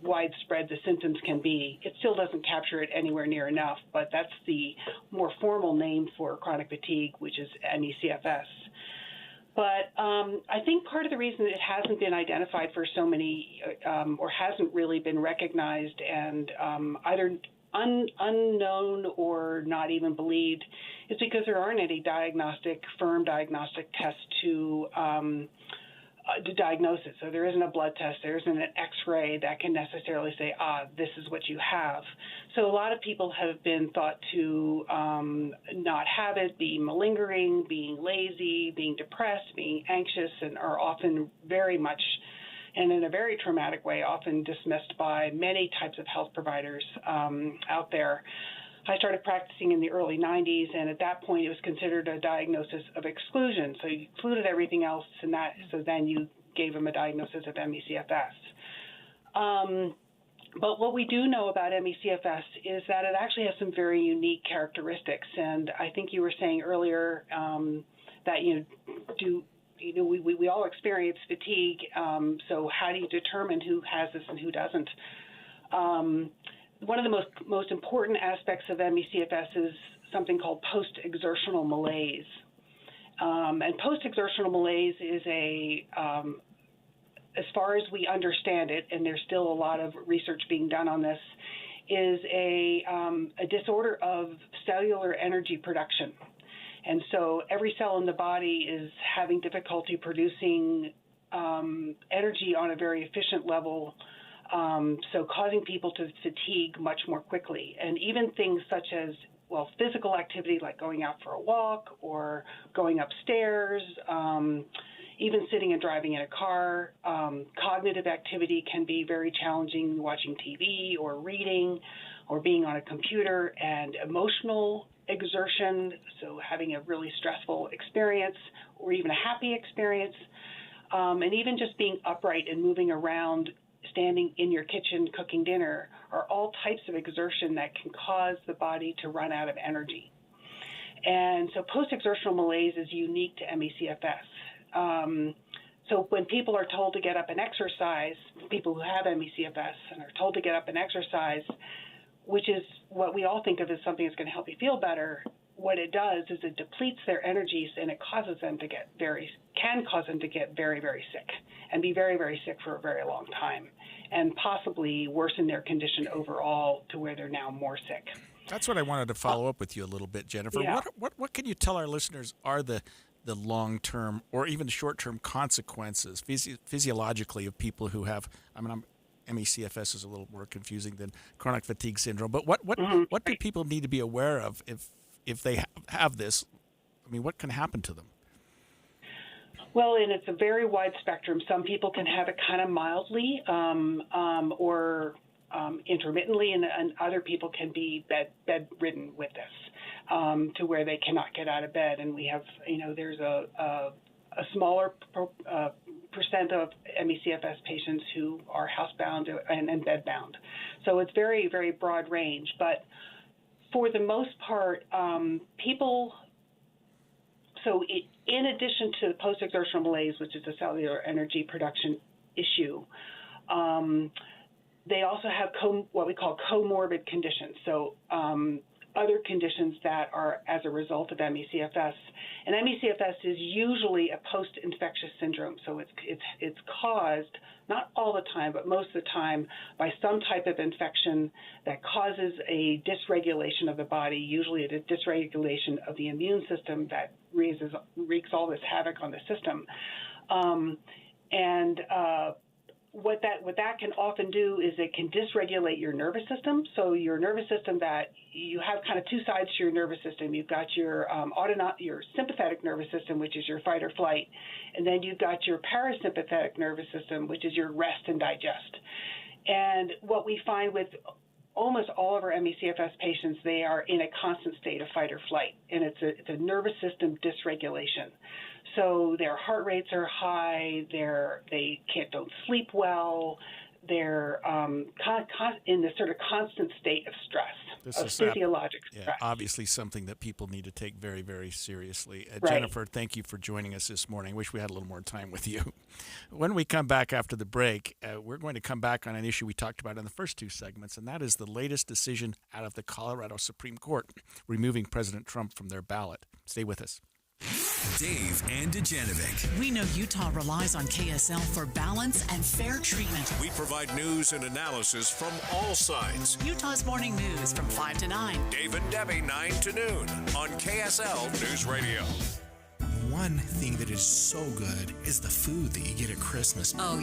widespread the symptoms can be. It still doesn't capture it anywhere near enough, but that's the more formal name for chronic fatigue, which is ME/CFS. But I think part of the reason it hasn't been identified for so many or hasn't really been recognized and either unknown or not even believed is because there aren't any firm diagnostic tests to diagnose it. So there isn't a blood test, there isn't an X-ray that can necessarily say, this is what you have. So a lot of people have been thought to not have it, be malingering, being lazy, being depressed, being anxious, and are often very much, and in a very traumatic way, often dismissed by many types of health providers out there. I started practicing in the early 90s, and at that point it was considered a diagnosis of exclusion. So you excluded everything else, and so then you gave them a diagnosis of ME/CFS. But what we do know about ME/CFS is that it actually has some very unique characteristics. And I think you were saying earlier that we all experience fatigue. So how do you determine who has this and who doesn't? One of the most important aspects of ME/CFS is something called post-exertional malaise. And post-exertional malaise is as far as we understand it, and there's still a lot of research being done on this, is a disorder of cellular energy production. And so every cell in the body is having difficulty producing energy on a very efficient level, so causing people to fatigue much more quickly. And even things such as, physical activity like going out for a walk or going upstairs, even sitting and driving in a car, cognitive activity can be very challenging, watching TV or reading or being on a computer, and emotional exertion, so having a really stressful experience or even a happy experience, and even just being upright and moving around, standing in your kitchen cooking dinner, are all types of exertion that can cause the body to run out of energy. And so post-exertional malaise is unique to ME/CFS. So when people are told to get up and exercise, people who have ME/CFS and are told to get up and exercise, which is what we all think of as something that's going to help you feel better, what it does is it depletes their energies, and it causes them to can cause them to get very, very sick and be very, very sick for a very long time, and possibly worsen their condition overall to where they're now more sick. That's what I wanted to follow up with you a little bit, Jennifer. Yeah. What can you tell our listeners are the long-term or even short-term consequences physiologically of people who have, ME/CFS is a little more confusing than chronic fatigue syndrome, but what do people need to be aware of if they have this? I mean, what can happen to them? Well, and it's a very wide spectrum. Some people can have it kind of mildly or intermittently, and other people can be bedridden with this to where they cannot get out of bed. And we have, there's a smaller percent of ME/CFS patients who are housebound and bedbound. So it's very, very broad range. But for the most part, people, in addition to post-exertional malaise, which is a cellular energy production issue, they also have what we call comorbid conditions. So other conditions that are as a result of ME/CFS. And ME/CFS is usually a post-infectious syndrome. So it's caused, not all the time, but most of the time, by some type of infection that causes a dysregulation of the body, usually a dysregulation of the immune system that wreaks all this havoc on the system. What that can often do is it can dysregulate your nervous system. So your nervous system, that you have kind of two sides to your nervous system. You've got your your sympathetic nervous system, which is your fight or flight, and then you've got your parasympathetic nervous system, which is your rest and digest. And what we find with almost all of our ME/CFS patients, they are in a constant state of fight or flight, and it's a nervous system dysregulation. So their heart rates are high. They don't sleep well. They're in this sort of constant state of stress, physiologic stress. Obviously something that people need to take very, very seriously. Right. Jennifer, thank you for joining us this morning. I wish we had a little more time with you. When we come back after the break, we're going to come back on an issue we talked about in the first two segments, and that is the latest decision out of the Colorado Supreme Court, removing President Trump from their ballot. Stay with us. Dave and Dujanovic. We know Utah relies on KSL for balance and fair treatment. We provide news and analysis from all sides. Utah's Morning News from 5 to 9. Dave and Debbie, 9 to noon on KSL News Radio. One thing that is so good is the food that you get at Christmas. Oh,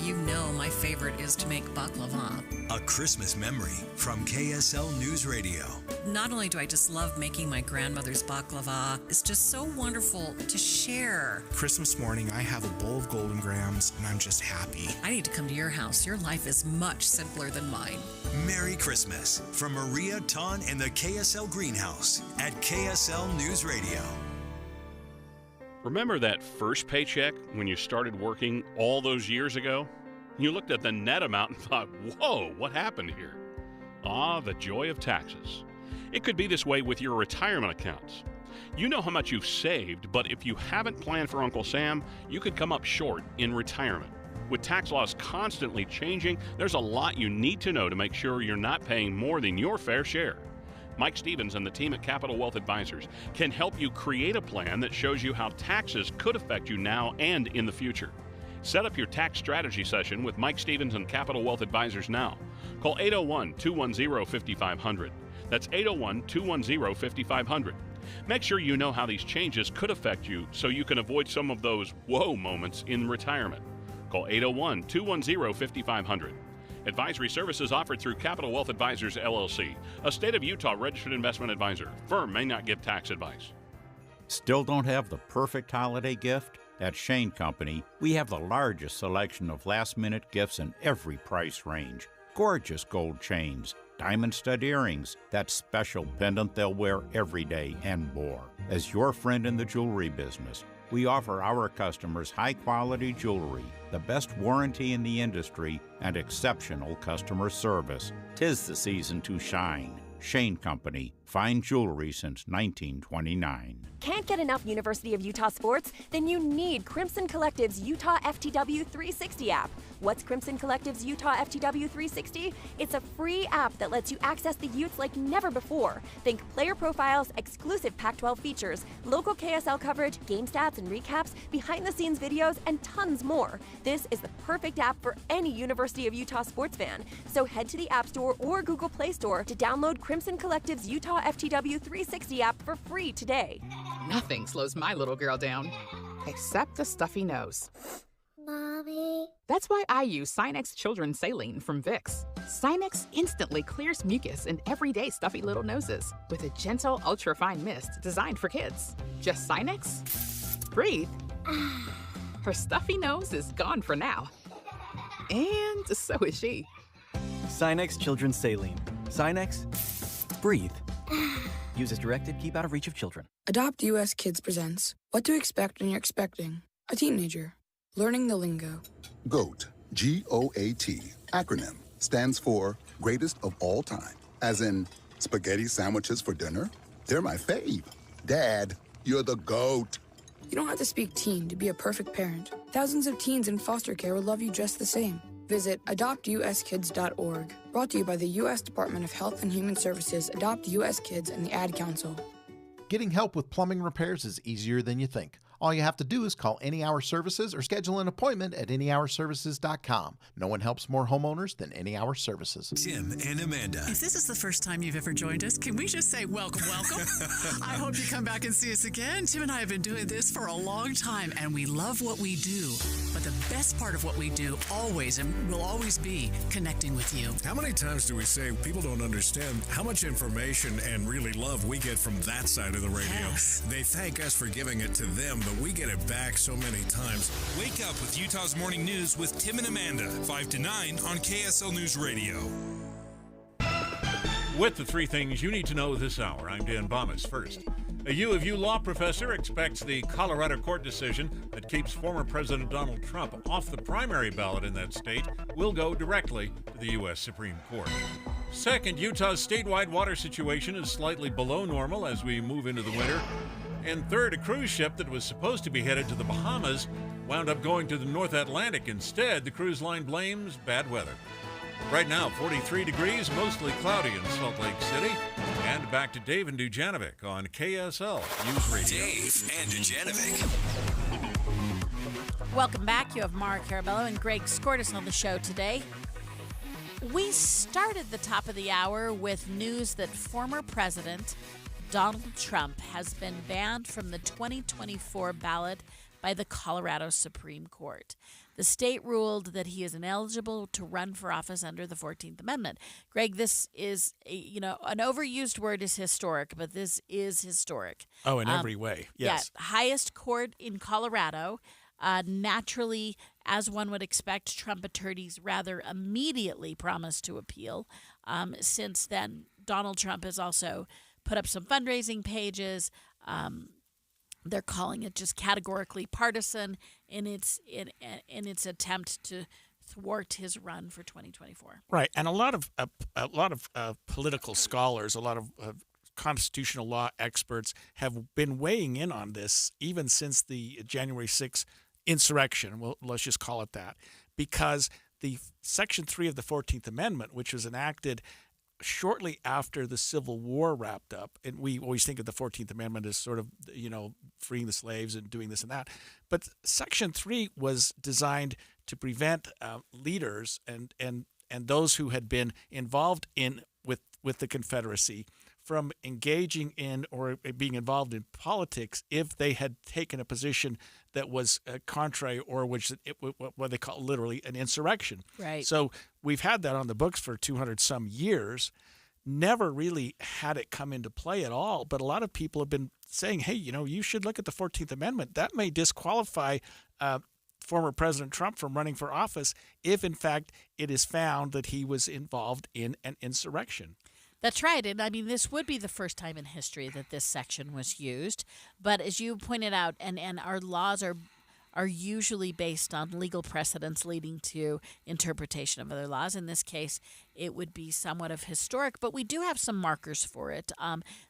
my favorite is to make baklava. A Christmas memory from KSL News Radio. Not only do I just love making my grandmother's baklava, it's just so wonderful to share. Christmas morning, I have a bowl of Golden Grams, and I'm just happy. I need to come to your house. Your life is much simpler than mine. Merry Christmas from Maria Ton and the KSL Greenhouse at KSL News Radio. Remember that first paycheck when you started working all those years ago? You looked at the net amount and thought, whoa, what happened here? Ah, the joy of taxes. It could be this way with your retirement accounts. You know how much you've saved, but if you haven't planned for Uncle Sam, you could come up short in retirement. With tax laws constantly changing, there's a lot you need to know to make sure you're not paying more than your fair share. Mike Stevens and the team at Capital Wealth Advisors can help you create a plan that shows you how taxes could affect you now and in the future. Set up your tax strategy session with Mike Stevens and Capital Wealth Advisors now. Call 801-210-5500. That's 801-210-5500. Make sure you know how these changes could affect you so you can avoid some of those whoa moments in retirement. Call 801-210-5500. Advisory services offered through Capital Wealth Advisors, LLC, a state of Utah registered investment advisor. Firm may not give tax advice. Still don't have the perfect holiday gift? At Shane Company, we have the largest selection of last-minute gifts in every price range. Gorgeous gold chains, diamond stud earrings, that special pendant they'll wear every day, and more. As your friend in the jewelry business, we offer our customers high-quality jewelry, the best warranty in the industry, and exceptional customer service. 'Tis the season to shine. Shane Company, Fine jewelry since 1929. Can't get enough University of Utah sports? Then you need Crimson Collective's Utah FTW 360 app. What's Crimson Collective's Utah FTW 360? It's a free app that lets you access the Utes like never before. Think player profiles, exclusive Pac-12 features, local KSL coverage, game stats and recaps, behind-the-scenes videos, and tons more. This is the perfect app for any University of Utah sports fan. So head to the App Store or Google Play Store to download Crimson Collective's Utah FTW 360 app for free today. Nothing slows my little girl down, except a stuffy nose. Mommy. That's why I use Sinex Children's Saline from Vicks. Sinex instantly clears mucus in everyday stuffy little noses with a gentle, ultra-fine mist designed for kids. Just Sinex? Breathe. Her stuffy nose is gone for now. And so is she. Sinex Children's Saline. Sinex, breathe. Use as directed, keep out of reach of children. Adopt US Kids presents What to Expect When You're Expecting a Teenager. Learning the lingo. GOAT, G-O-A-T, acronym, stands for Greatest of All Time. As in, spaghetti sandwiches for dinner? They're my fave. Dad, you're the GOAT. You don't have to speak teen to be a perfect parent. Thousands of teens in foster care will love you just the same. Visit adoptuskids.org. Brought to you by the U.S. Department of Health and Human Services, Adopt U.S. Kids, and the Ad Council. Getting help with plumbing repairs is easier than you think. All you have to do is call Any Hour Services or schedule an appointment at anyhourservices.com. No one helps more homeowners than Any Hour Services. Tim and Amanda. If this is the first time you've ever joined us, can we just say welcome, welcome? I hope you come back and see us again. Tim and I have been doing this for a long time, and we love what we do. But the best part of what we do always and will always be connecting with you. How many times do we say people don't understand how much information and really love we get from that side of the radio? Yes. They thank us for giving it to them, but we get it back so many times. Wake up with Utah's Morning News with Tim and Amanda, 5 to 9 on KSL News Radio. With the three things you need to know this hour, I'm Dan Bomas. First, a U of U law professor expects the Colorado court decision that keeps former President Donald Trump off the primary ballot in that state will go directly to the U.S. Supreme Court. Second, Utah's statewide water situation is slightly below normal as we move into the winter. And third, a cruise ship that was supposed to be headed to the Bahamas wound up going to the North Atlantic instead. The cruise line blames bad weather. Right now, 43 degrees, mostly cloudy in Salt Lake City. And back to Dave and Dujanovic on KSL News Radio. Dave and Dujanovic. Welcome back. You have Mara Carabello and Greg Skordas on the show today. We started the top of the hour with news that former President Donald Trump has been banned from the 2024 ballot by the Colorado Supreme Court. The state ruled that he is ineligible to run for office under the 14th Amendment. Greg, this is, an overused word is historic, but this is historic. Oh, in every way, yes. Yeah, highest court in Colorado. Naturally, as one would expect, Trump attorneys rather immediately promised to appeal. Since then, Donald Trump has also put up some fundraising pages. They're calling it just categorically partisan in its attempt to thwart his run for 2024. Right, and a lot of political scholars, a lot of constitutional law experts have been weighing in on this even since the January 6th insurrection. Well, let's just call it that, because the Section 3 of the 14th Amendment, which was enacted shortly after the Civil War wrapped up, and we always think of the 14th Amendment as sort of, freeing the slaves and doing this and that, but Section 3 was designed to prevent leaders and those who had been involved with the Confederacy from engaging in or being involved in politics if they had taken a position that was contrary or what they call literally an insurrection. Right. So we've had that on the books for 200 some years, never really had it come into play at all. But a lot of people have been saying, hey, you should look at the 14th Amendment. That may disqualify former President Trump from running for office if, in fact, it is found that he was involved in an insurrection. That's right. And I mean, this would be the first time in history that this section was used. But as you pointed out, and our laws are are usually based on legal precedents leading to interpretation of other laws. In this case, it would be somewhat of historic, but we do have some markers for it.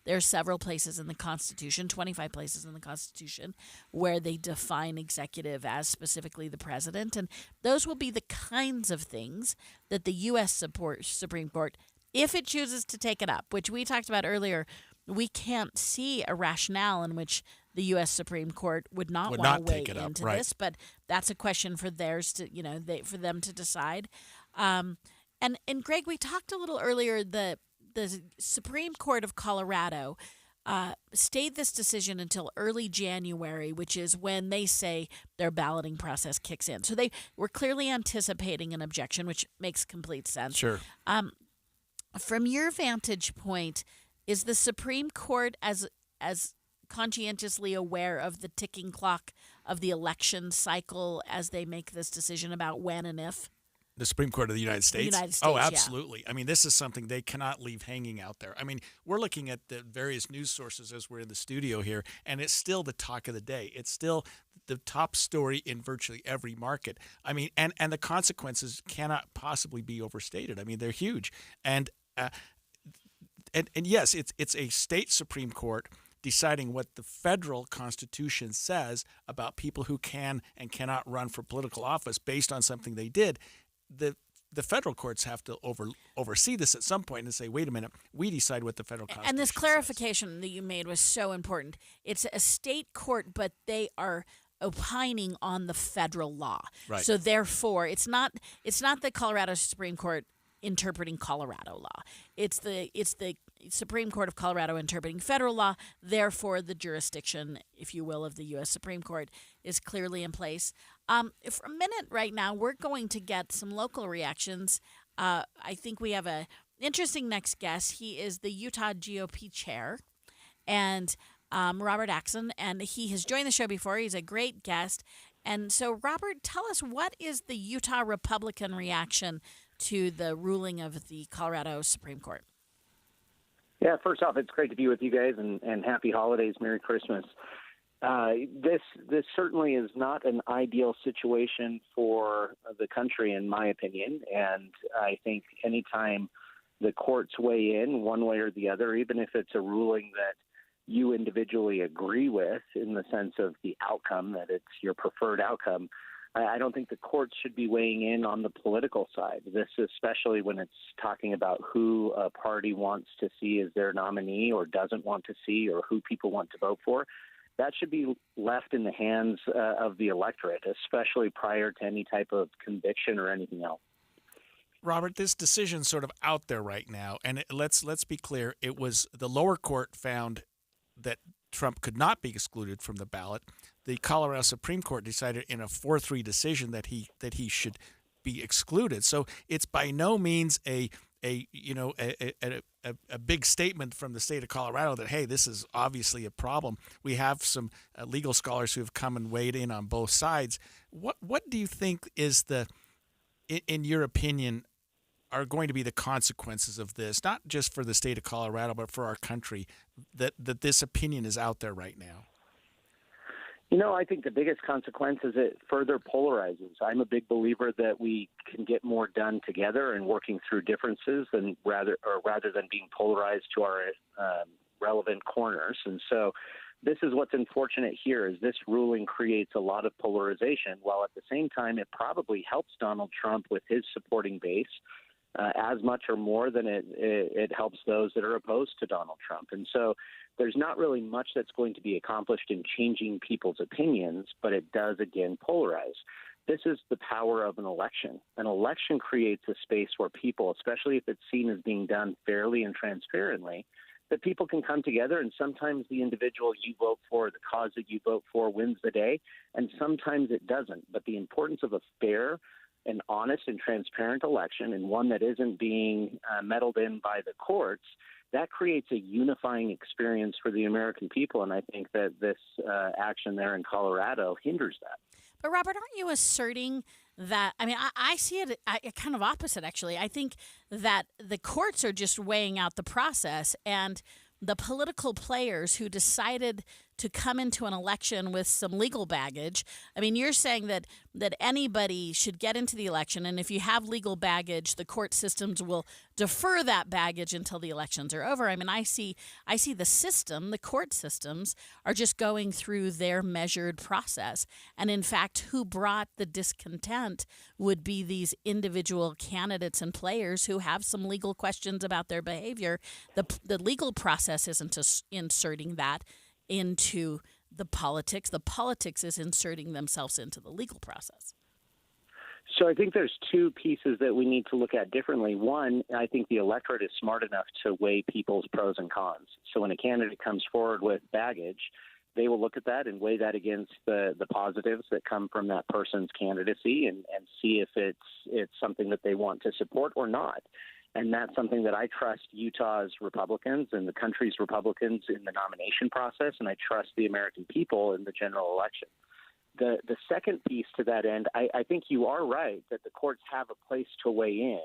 There are several places in the Constitution, 25 places in the Constitution, where they define executive as specifically the president, and those will be the kinds of things that the U.S. Supreme Court, if it chooses to take it up, which we talked about earlier, we can't see a rationale in which the U.S. Supreme Court would not want to weigh into this, but that's a question for theirs to, for them to decide. And Greg, we talked a little earlier. The Supreme Court of Colorado stayed this decision until early January, which is when they say their balloting process kicks in. So they were clearly anticipating an objection, which makes complete sense. Sure. From your vantage point, is the Supreme Court as conscientiously aware of the ticking clock of the election cycle as they make this decision about when and if? The Supreme Court of the United States? The United States, oh, absolutely. Yeah. I mean, this is something they cannot leave hanging out there. I mean, we're looking at the various news sources as we're in the studio here, and it's still the talk of the day. It's still the top story in virtually every market. I mean, and the consequences cannot possibly be overstated. I mean, they're huge. And yes, it's a state Supreme Court deciding what the federal Constitution says about people who can and cannot run for political office based on something they did. The federal courts have to oversee this at some point and say, wait a minute, we decide what the federal Constitution And this clarification that you made was so important. It's a state court, but they are opining on the federal law. Right. So therefore, it's not the Colorado Supreme Court interpreting Colorado law. It's the Supreme Court of Colorado interpreting federal law. Therefore, the jurisdiction, if you will, of the U.S. Supreme Court is clearly in place. For a minute right now, we're going to get some local reactions. I think we have an interesting next guest. He is the Utah GOP chair, and Robert Axon, and he has joined the show before. He's a great guest. And so, Robert, tell us, what is the Utah Republican reaction to the ruling of the Colorado Supreme Court? Yeah, first off, it's great to be with you guys, and happy holidays, Merry Christmas. This certainly is not an ideal situation for the country, in my opinion, and I think anytime the courts weigh in one way or the other, even if it's a ruling that you individually agree with in the sense of the outcome, that it's your preferred outcome, I don't think the courts should be weighing in on the political side. This, especially when it's talking about who a party wants to see as their nominee or doesn't want to see, or who people want to vote for. That should be left in the hands of the electorate, especially prior to any type of conviction or anything else. Robert, this decision's sort of out there right now, and let's be clear. It was the lower court found that Trump could not be excluded from the ballot. The Colorado Supreme Court decided in a 4-3 decision that he should be excluded. So it's by no means a big statement from the state of Colorado that, hey, this is obviously a problem. We have some legal scholars who have come and weighed in on both sides. What do you think is in your opinion, are going to be the consequences of this, not just for the state of Colorado, but for our country, that this opinion is out there right now? I think the biggest consequence is it further polarizes. I'm a big believer that we can get more done together and working through differences rather than being polarized to our relevant corners. And so this is what's unfortunate here, is this ruling creates a lot of polarization, while at the same time it probably helps Donald Trump with his supporting base as much or more than it helps those that are opposed to Donald Trump. And so there's not really much that's going to be accomplished in changing people's opinions, but it does, again, polarize. This is the power of an election. An election creates a space where people, especially if it's seen as being done fairly and transparently, that people can come together, and sometimes the individual you vote for, the cause that you vote for, wins the day, and sometimes it doesn't. But the importance of a fair and honest and transparent election, and one that isn't being meddled in by the courts, that creates a unifying experience for the American people. And I think that this action there in Colorado hinders that. But Robert, aren't you asserting that, I see it kind of opposite, actually. I think that the courts are just weighing out the process, and the political players who decided to come into an election with some legal baggage. I mean, you're saying that anybody should get into the election, and if you have legal baggage, the court systems will defer that baggage until the elections are over. I mean, I see the system, the court systems are just going through their measured process. And in fact, who brought the discontent would be these individual candidates and players who have some legal questions about their behavior. The legal process isn't inserting that into the politics. The politics is inserting themselves into the legal process. So I think there's two pieces that we need to look at differently. One, I think the electorate is smart enough to weigh people's pros and cons. So when a candidate comes forward with baggage, they will look at that and weigh that against the positives that come from that person's candidacy and see if it's something that they want to support or not. And that's something that I trust Utah's Republicans and the country's Republicans in the nomination process, and I trust the American people in the general election. The second piece to that end, I think you are right that the courts have a place to weigh in,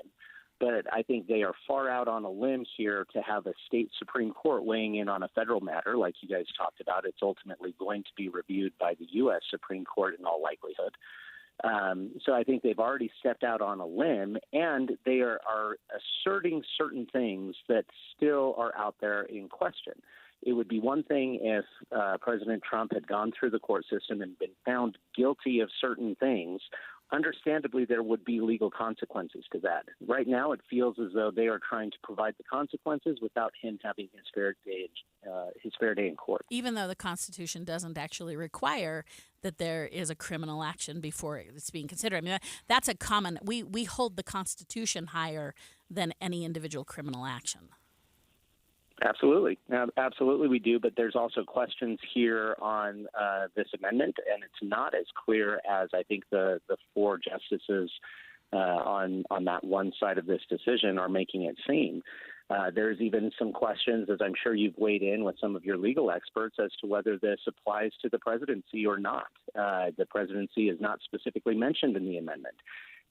but I think they are far out on a limb here to have a state Supreme Court weighing in on a federal matter like you guys talked about. It's ultimately going to be reviewed by the U.S. Supreme Court in all likelihood. So I think they've already stepped out on a limb, and they are asserting certain things that still are out there in question. It would be one thing if President Trump had gone through the court system and been found guilty of certain things. Understandably, there would be legal consequences to that. Right now, it feels as though they are trying to provide the consequences without him having his fair day in court. Even though the Constitution doesn't actually require that there is a criminal action before it's being considered. I mean, that's a common. We hold the Constitution higher than any individual criminal action. Absolutely. Absolutely we do, but there's also questions here on this amendment, and it's not as clear as I think the four justices on that one side of this decision are making it seem. There's even some questions, as I'm sure you've weighed in with some of your legal experts, as to whether this applies to the presidency or not. The presidency is not specifically mentioned in the amendment.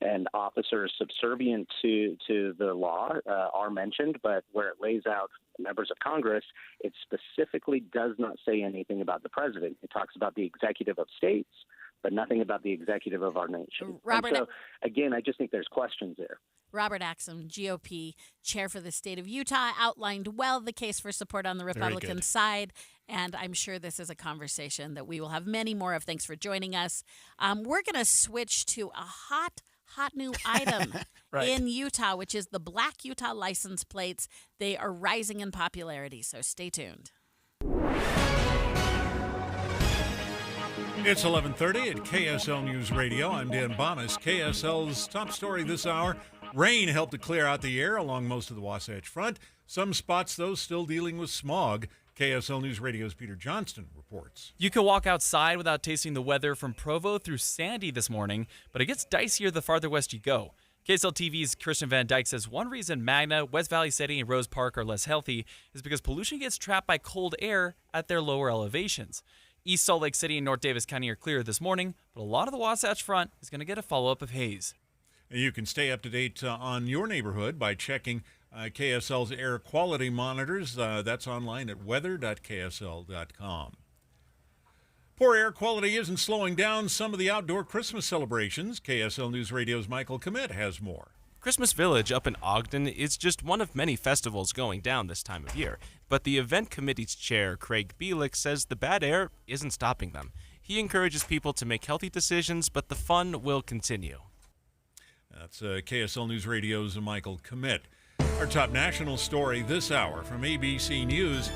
And officers subservient to the law are mentioned, but where it lays out members of Congress, it specifically does not say anything about the president. It talks about the executive of states, but nothing about the executive of our nation. Robert, and so, again, I just think there's questions there. Robert Axsom, GOP chair for the state of Utah, outlined well the case for support on the Republican side, and I'm sure this is a conversation that we will have many more of. Thanks for joining us. We're going to switch to a hot new item in Utah, which is the Black Utah license plates. They are rising in popularity, so stay tuned. It's 11:30 at KSL News Radio. I'm Dan Bomas. KSL's top story this hour. Rain helped to clear out the air along most of the Wasatch Front. Some spots, though, still dealing with smog. KSL News Radio's Peter Johnston reports. You can walk outside without tasting the weather from Provo through Sandy this morning, but it gets dicier the farther west you go. KSL TV's Christian Van Dyke says one reason Magna, West Valley City, and Rose Park are less healthy is because pollution gets trapped by cold air at their lower elevations. East Salt Lake City and North Davis County are clear this morning, but a lot of the Wasatch Front is going to get a follow-up of haze. You can stay up to date on your neighborhood by checking KSL's air quality monitors. That's online at weather.ksl.com. Poor air quality isn't slowing down some of the outdoor Christmas celebrations. KSL News Radio's Michael Commit has more. Christmas Village up in Ogden is just one of many festivals going down this time of year. But the event committee's chair, Craig Bielik, says the bad air isn't stopping them. He encourages people to make healthy decisions, but the fun will continue. That's KSL News Radio's Michael Commit. Our top national story this hour from ABC News.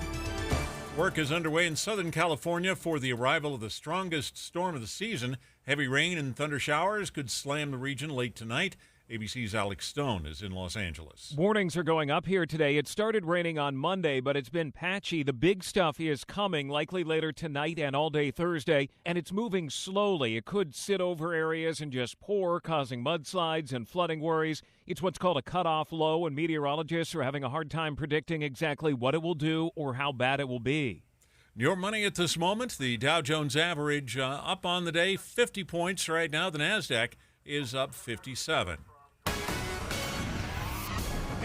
Work is underway in Southern California for the arrival of the strongest storm of the season. Heavy rain and thunder showers could slam the region late tonight. ABC's Alex Stone is in Los Angeles. Warnings are going up here today. It started raining on Monday, but it's been patchy. The big stuff is coming, likely later tonight and all day Thursday, and it's moving slowly. It could sit over areas and just pour, causing mudslides and flooding worries. It's what's called a cutoff low, and meteorologists are having a hard time predicting exactly what it will do or how bad it will be. Your money at this moment, the Dow Jones average up on the day, 50 points right now. The NASDAQ is up 57.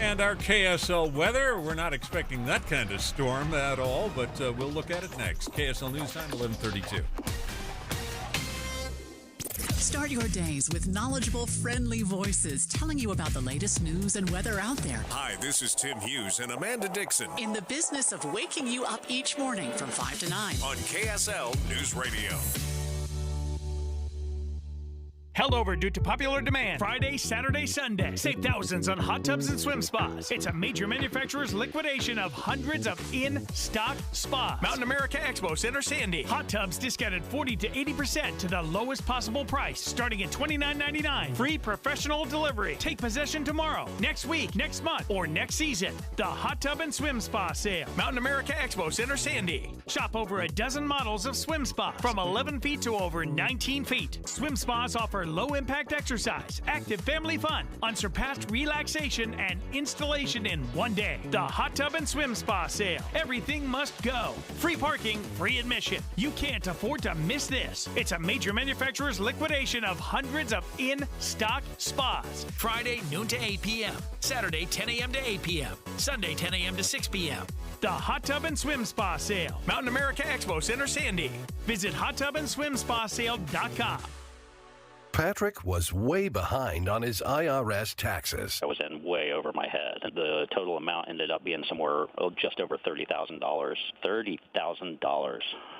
And our KSL weather, we're not expecting that kind of storm at all, but we'll look at it next. KSL News Time, 11:32. Start your days with knowledgeable, friendly voices telling you about the latest news and weather out there. Hi, this is Tim Hughes and Amanda Dixon. In the business of waking you up each morning from 5 to 9. On KSL News Radio. Held over due to popular demand. Friday, Saturday, Sunday. Save thousands on hot tubs and swim spas. It's a major manufacturer's liquidation of hundreds of in-stock spas. Mountain America Expo Center, Sandy. Hot tubs discounted 40 to 80% to the lowest possible price, starting at $29.99. Free professional delivery. Take possession tomorrow, next week, next month, or next season. The Hot Tub and Swim Spa Sale. Mountain America Expo Center, Sandy. Shop over a dozen models of swim spas from 11 feet to over 19 feet. Swim spas offer low-impact exercise, active family fun, unsurpassed relaxation, and installation in one day. The Hot Tub and Swim Spa Sale. Everything must go. Free parking, free admission. You can't afford to miss this. It's a major manufacturer's liquidation of hundreds of in-stock spas. Friday, noon to 8 p.m. Saturday, 10 a.m. to 8 p.m. Sunday, 10 a.m. to 6 p.m. The Hot Tub and Swim Spa Sale. Mountain America Expo Center, Sandy. Visit hottubandswimspasale.com. Patrick was way behind on his IRS taxes. I was in way over my head. The total amount ended up being somewhere just over $30,000. $30,000.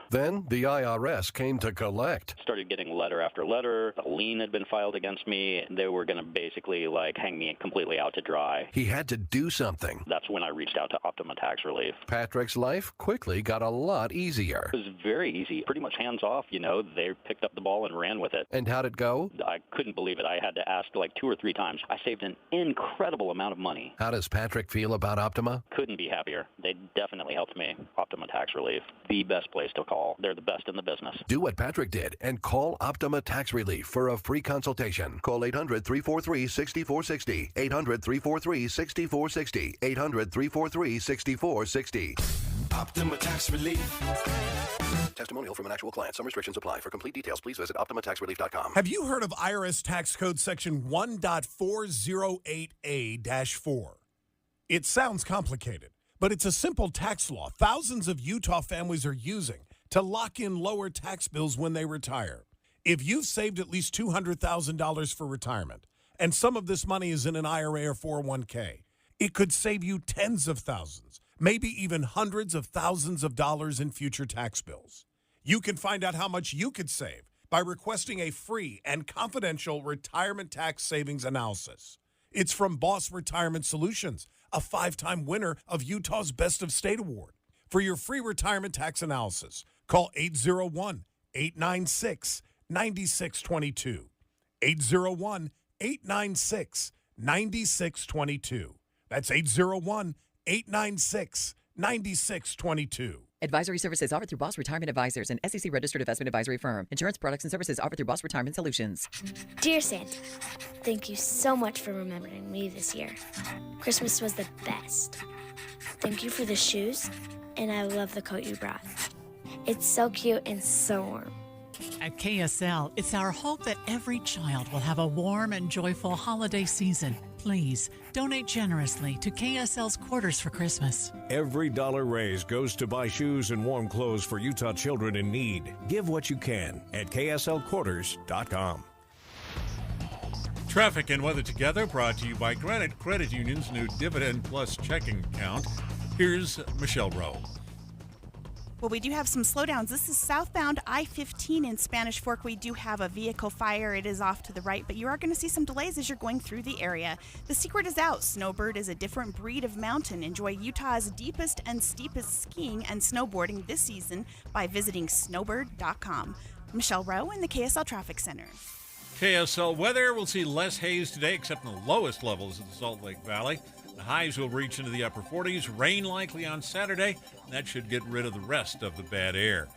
Then the IRS came to collect. Started getting letter after letter. A lien had been filed against me. They were going to basically hang me completely out to dry. He had to do something. That's when I reached out to Optima Tax Relief. Patrick's life quickly got a lot easier. It was very easy, pretty much hands off. They picked up the ball and ran with it. And how'd it go? I couldn't believe it. I had to ask 2 or 3 times. I saved an incredible amount of money. How does Patrick feel about Optima? Couldn't be happier. They definitely helped me. Optima Tax Relief, the best place to call. They're the best in the business. Do what Patrick did and call Optima Tax Relief for a free consultation. Call 800-343-6460. 800-343-6460. 800-343-6460. Optima Tax Relief. Testimonial from an actual client. Some restrictions apply. For complete details, please visit OptimaTaxRelief.com. Have you heard of IRS Tax Code Section 1.408A-4? It sounds complicated, but it's a simple tax law thousands of Utah families are using to lock in lower tax bills when they retire. If you've saved at least $200,000 for retirement, and some of this money is in an IRA or 401k, it could save you tens of thousands, maybe even hundreds of thousands of dollars in future tax bills. You can find out how much you could save by requesting a free and confidential retirement tax savings analysis. It's from Boss Retirement Solutions, a 5-time winner of Utah's Best of State Award. For your free retirement tax analysis, call 801-896-9622. 801-896-9622. That's 801-896-9622. Advisory services offered through Boss Retirement Advisors, an SEC-registered investment advisory firm. Insurance products and services offered through Boss Retirement Solutions. Dear Santa, thank you so much for remembering me this year. Christmas was the best. Thank you for the shoes, and I love the coat you brought. It's so cute and so warm. At KSL, it's our hope that every child will have a warm and joyful holiday season. Please donate generously to KSL's Quarters for Christmas. Every dollar raised goes to buy shoes and warm clothes for Utah children in need. Give what you can at KSLQuarters.com. Traffic and weather together brought to you by Granite Credit Union's new Dividend Plus checking account. Here's Michelle Rowe. Well, we do have some slowdowns. This is southbound I-15 in Spanish Fork. We do have a vehicle fire. It is off to the right, but you are going to see some delays as you're going through the area. The secret is out. Snowbird is a different breed of mountain. Enjoy Utah's deepest and steepest skiing and snowboarding this season by visiting snowbird.com. Michelle Rowe in the KSL Traffic Center. KSL weather, we'll see less haze today except in the lowest levels of the Salt Lake Valley. The highs will reach into the upper 40s. Rain likely on Saturday. That should get rid of the rest of the bad air.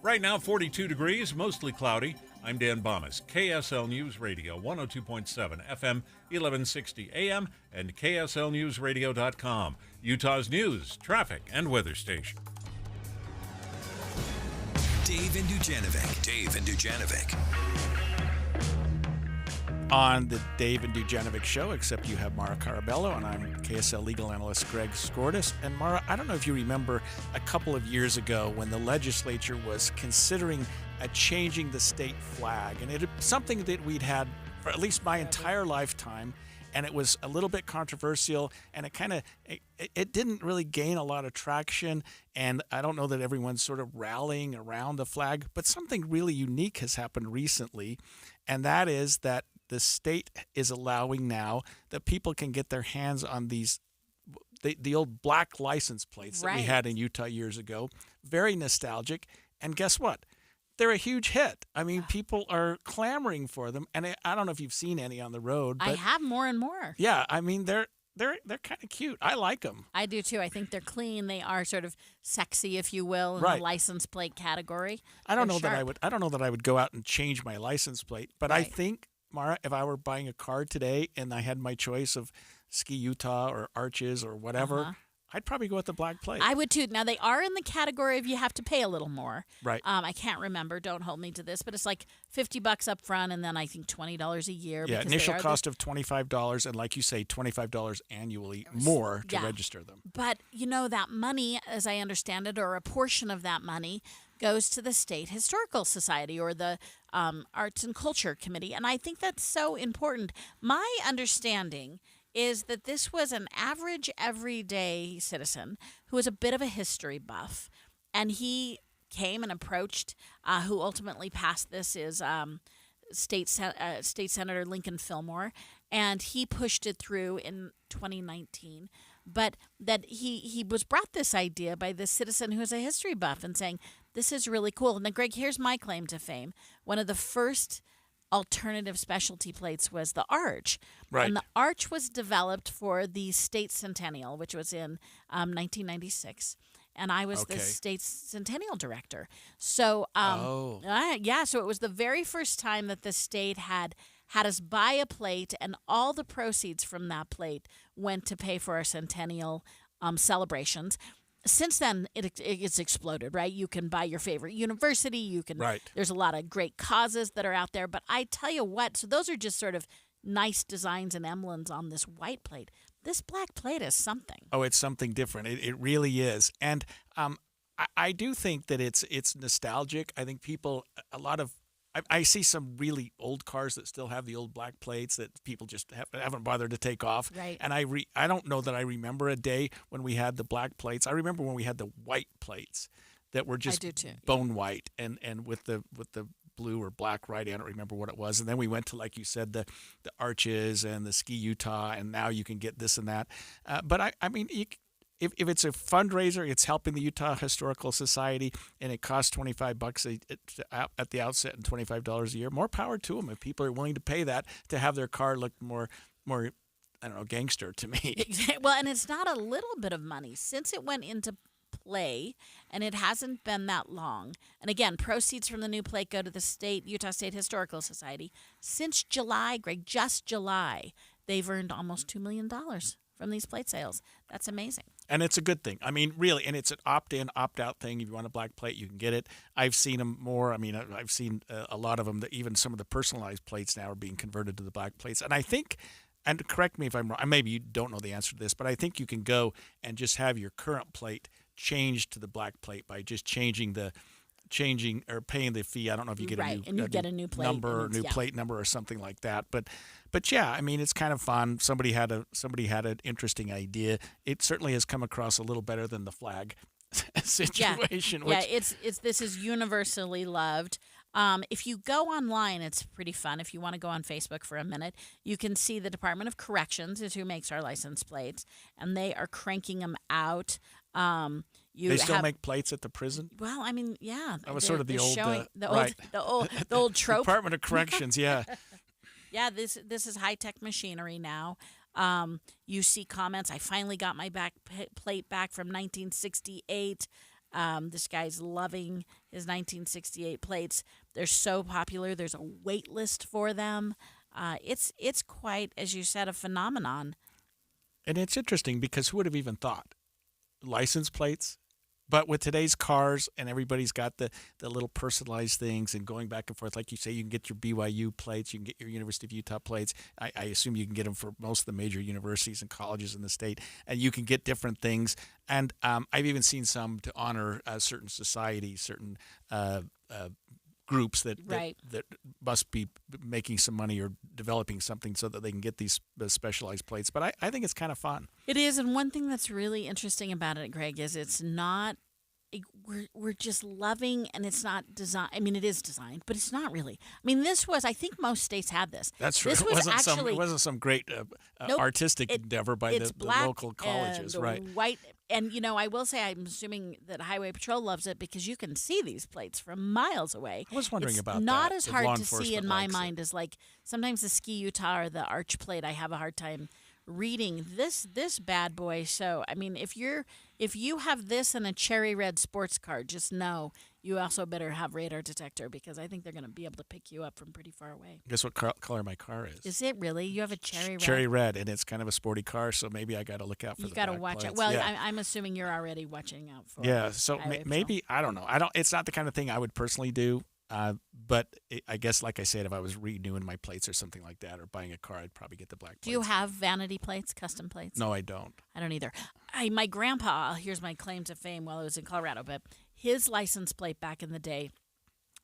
Right now, 42 degrees, mostly cloudy. I'm Dan Bomas, KSL News Radio, 102.7 FM, 1160 AM, and KSLNewsRadio.com, Utah's news, traffic, and weather station. Dave and Dujanovic. on the Dave and Dujanovic Show, except you have Mara Carabello, and I'm KSL legal analyst Greg Skordas. And Mara, I don't know if you remember a couple of years ago when the legislature was considering changing the state flag, and it's something that we'd had for at least my entire lifetime, and it was a little bit controversial, and it didn't really gain a lot of traction, and I don't know that everyone's sort of rallying around the flag, but something really unique has happened recently, and that is that the state is allowing now that people can get their hands on these the old black license plates that we had in Utah years ago. Very nostalgic, and guess what? They're a huge hit. I mean, people are clamoring for them, and I don't know if you've seen any on the road. But I have more and more. Yeah, I mean they're kind of cute. I like them. I do too. I think they're clean. They are sort of sexy, if you will, in the license plate category. I don't know that I would go out and change my license plate, but I think, Mara, if I were buying a car today and I had my choice of Ski Utah or Arches or whatever, I'd probably go with the black plate. I would too. Now, they are in the category of you have to pay a little more. Right. I can't remember. Don't hold me to this, but it's like $50 up front and then I think $20 a year. Yeah, initial cost of $25 and, like you say, $25 annually more to register them. But, you know, that money, as I understand it, or a portion of that money goes to the State Historical Society or the Arts and Culture Committee, and I think that's so important. My understanding is that this was an average, everyday citizen who was a bit of a history buff, and he came and approached, who ultimately passed this is State Senator Lincoln Fillmore, and he pushed it through in 2019. But that he was brought this idea by this citizen who is a history buff and saying, this is really cool. Now, Greg, here's my claim to fame. One of the first alternative specialty plates was the arch. Right. And the arch was developed for the state centennial, which was in 1996. And I was the state centennial director. So, so it was the very first time that the state had us buy a plate, and all the proceeds from that plate went to pay for our centennial celebrations. Since then, it's exploded, right? You can buy your favorite university. You can. Right. There's a lot of great causes that are out there. But I tell you what, so those are just sort of nice designs and emblems on this white plate. This black plate is something. Oh, it's something different. It really is. And I do think that it's nostalgic. I think people, I see some really old cars that still have the old black plates that people just haven't bothered to take off. Right. And I don't know that I remember a day when we had the black plates. I remember when we had the white plates that were just bone white and with the blue or black writing. I don't remember what it was. And then we went to, like you said, the Arches and the Ski Utah, and now you can get this and that. But I mean, if it's a fundraiser, it's helping the Utah Historical Society, and it costs $25 at the outset and $25 a year. More power to them if people are willing to pay that to have their car look more I don't know, gangster to me. Well, and it's not a little bit of money. Since it went into play, and it hasn't been that long. And again, proceeds from the new plate go to the Utah State Historical Society. Since July, Greg, just July, they've earned almost $2 million from these plate sales. That's amazing. And it's a good thing. I mean, really, and it's an opt-in, opt-out thing. If you want a black plate, you can get it. I've seen them more. I mean, I've seen a lot of them. That even some of the personalized plates now are being converted to the black plates. And I think, and correct me if I'm wrong, maybe you don't know the answer to this, but I think you can go and just have your current plate changed to the black plate by just changing or paying the fee. I don't know if you get a new plate number or new plate number or something like that. But yeah, I mean, it's kind of fun. Somebody had an interesting idea. It certainly has come across a little better than the flag situation. This is universally loved. If you go online, it's pretty fun. If you want to go on Facebook for a minute, you can see the Department of Corrections is who makes our license plates, and they are cranking them out. They still make plates at the prison? Well, I mean, yeah. That was sort of the old trope. Department of Corrections, yeah. Yeah, this is high-tech machinery now. You see comments. I finally got my plate back from 1968. This guy's loving his 1968 plates. They're so popular. There's a wait list for them. It's quite, as you said, a phenomenon. And it's interesting because who would have even thought license plates But with today's cars and everybody's got the little personalized things and going back and forth, like you say, you can get your BYU plates, you can get your University of Utah plates. I assume you can get them for most of the major universities and colleges in the state, and you can get different things. And I've even seen some to honor certain societies, certain groups that must be making some money or developing something so that they can get these specialized plates. But I think it's kind of fun. It is, and one thing that's really interesting about it, Greg, is it's not. We're just loving, and it's not design. I mean, it is designed, but it's not really. I mean, I think most states had this. That's true. This it wasn't some great artistic endeavor by the local colleges, right? White, and I will say, I'm assuming that Highway Patrol loves it because you can see these plates from miles away. I was wondering about that. Not as hard to see in my mind as like sometimes the Ski Utah or the Arch plate. I have a hard time reading this bad boy. So I mean, if you have this and a cherry red sports car, just know you also better have radar detector, because I think they're going to be able to pick you up from pretty far away. Guess what color my car is? Is it really? You have a cherry red? Cherry red, and it's kind of a sporty car, so maybe I got to look out for you got to watch plates. out. Well, yeah. I'm assuming you're already watching out for. Yeah, so maybe I don't know. It's not the kind of thing I would personally do. But I guess, like I said, if I was renewing my plates or something like that, or buying a car, I'd probably get the black plates. Do you have vanity plates, custom plates? No, I don't. I don't either. My grandpa, here's my claim to fame while I was in Colorado, but his license plate back in the day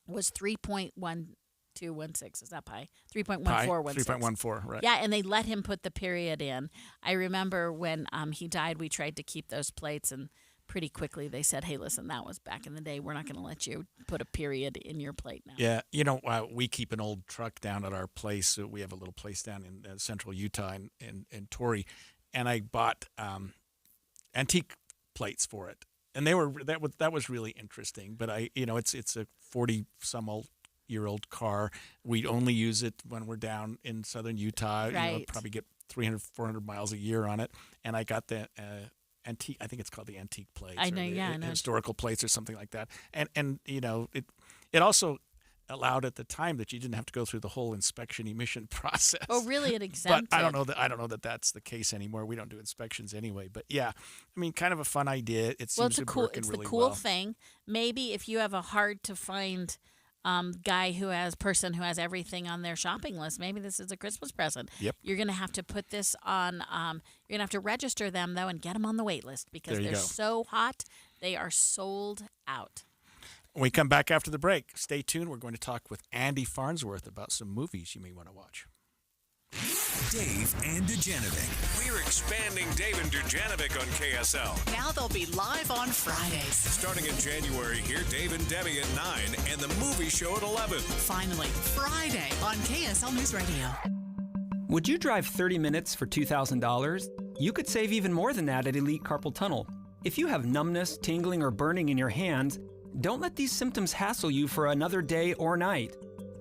was 3.1216. Is that pi? 3.1416. 3.14, right. Yeah, and they let him put the period in. I remember when he died, we tried to keep those plates, and pretty quickly they said, hey, listen, that was back in the day. We're not going to let you put a period in your plate now. Yeah, we keep an old truck down at our place. We have a little place down in central Utah in Torrey, and I bought antique plates for it. And that was really interesting. But it's a 40-some-year-old car. We only use it when we're down in southern Utah. Right. Probably get 300, 400 miles a year on it. And I got the antique. I think it's called the antique plates. I know, yeah, historical plates or something like that. And it also allowed at the time that you didn't have to go through the whole inspection emission process. Oh, really? It exempted. But I don't know that that's the case anymore. We don't do inspections anyway. But yeah, I mean, kind of a fun idea. It seems to be working really well. It's the cool thing. Maybe if you have a hard to find person who has everything on their shopping list, maybe this is a Christmas present. Yep. You're going to have to put this on. You're going to have to register them though and get them on the wait list, because they're so hot. They are sold out. When we come back after the break, stay tuned. We're going to talk with Andy Farnsworth about some movies you may want to watch. Dave and Dujanovic. We're expanding Dave and Dujanovic on KSL. Now they'll be live on Fridays. Starting in January, hear Dave and Debbie at 9 and the movie show at 11. Finally, Friday on KSL News Radio. Would you drive 30 minutes for $2,000? You could save even more than that at Elite Carpal Tunnel. If you have numbness, tingling, or burning in your hands, don't let these symptoms hassle you for another day or night.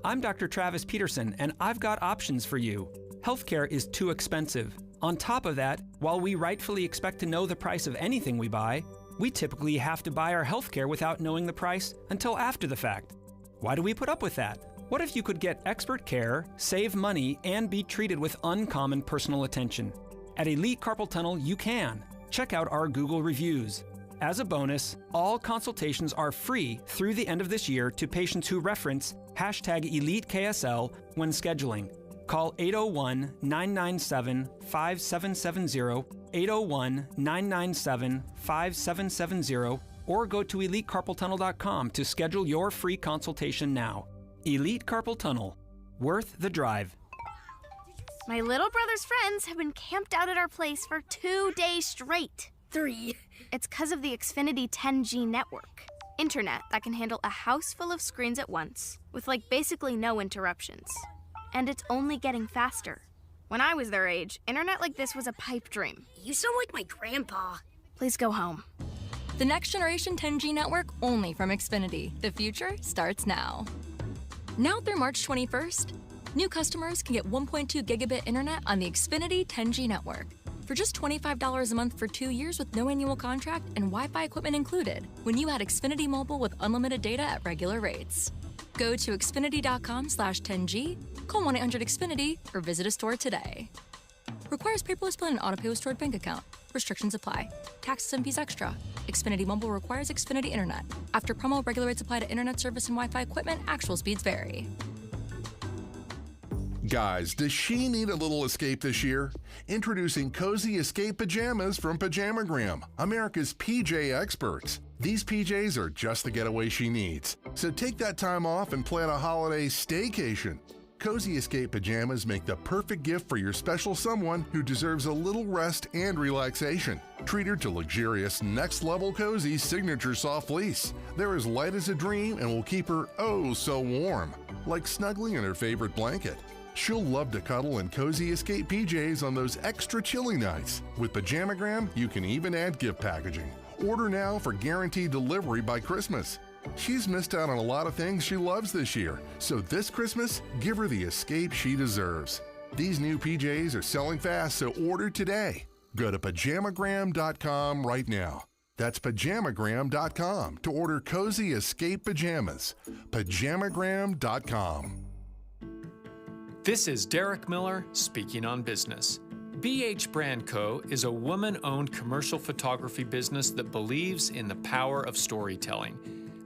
I'm Dr. Travis Peterson, and I've got options for you. Healthcare is too expensive. On top of that, while we rightfully expect to know the price of anything we buy, we typically have to buy our healthcare without knowing the price until after the fact. Why do we put up with that? What if you could get expert care, save money, and be treated with uncommon personal attention? At Elite Carpal Tunnel, you can. Check out our Google reviews. As a bonus, all consultations are free through the end of this year to patients who reference #EliteKSL when scheduling. Call 801-997-5770, 801-997-5770, or go to EliteCarpalTunnel.com to schedule your free consultation now. Elite Carpal Tunnel. Worth the drive. My little brother's friends have been camped out at our place for 2 days straight. 3. It's because of the Xfinity 10G network. Internet that can handle a house full of screens at once, with basically no interruptions. And it's only getting faster. When I was their age, internet like this was a pipe dream. You sound like my grandpa. Please go home. The next generation 10G network only from Xfinity. The future starts now. Now through March 21st, new customers can get 1.2 gigabit internet on the Xfinity 10G network for just $25 a month for 2 years with no annual contract and Wi-Fi equipment included when you add Xfinity Mobile with unlimited data at regular rates. Go to Xfinity.com/10G, call 1-800-XFINITY, or visit a store today. Requires paperless plan and auto-pay with stored bank account. Restrictions apply. Taxes and fees extra. Xfinity Mobile requires Xfinity Internet. After promo, regular rates apply to internet service and Wi-Fi equipment. Actual speeds vary. Guys, does she need a little escape this year? Introducing Cozy Escape Pajamas from Pajamagram, America's PJ experts. These PJs are just the getaway she needs. So take that time off and plan a holiday staycation. Cozy Escape Pajamas make the perfect gift for your special someone who deserves a little rest and relaxation. Treat her to luxurious next-level cozy signature soft fleece. They're as light as a dream and will keep her oh so warm, like snuggling in her favorite blanket. She'll love to cuddle in Cozy Escape PJs on those extra chilly nights. With Pajamagram, you can even add gift packaging. Order now for guaranteed delivery by Christmas. She's missed out on a lot of things she loves this year, so this Christmas, give her the escape she deserves. These new PJs are selling fast, so order today. Go to pajamagram.com right now. That's pajamagram.com to order Cozy Escape Pajamas. Pajamagram.com. This is Derek Miller speaking on business. BH Brand Co. is a woman-owned commercial photography business that believes in the power of storytelling.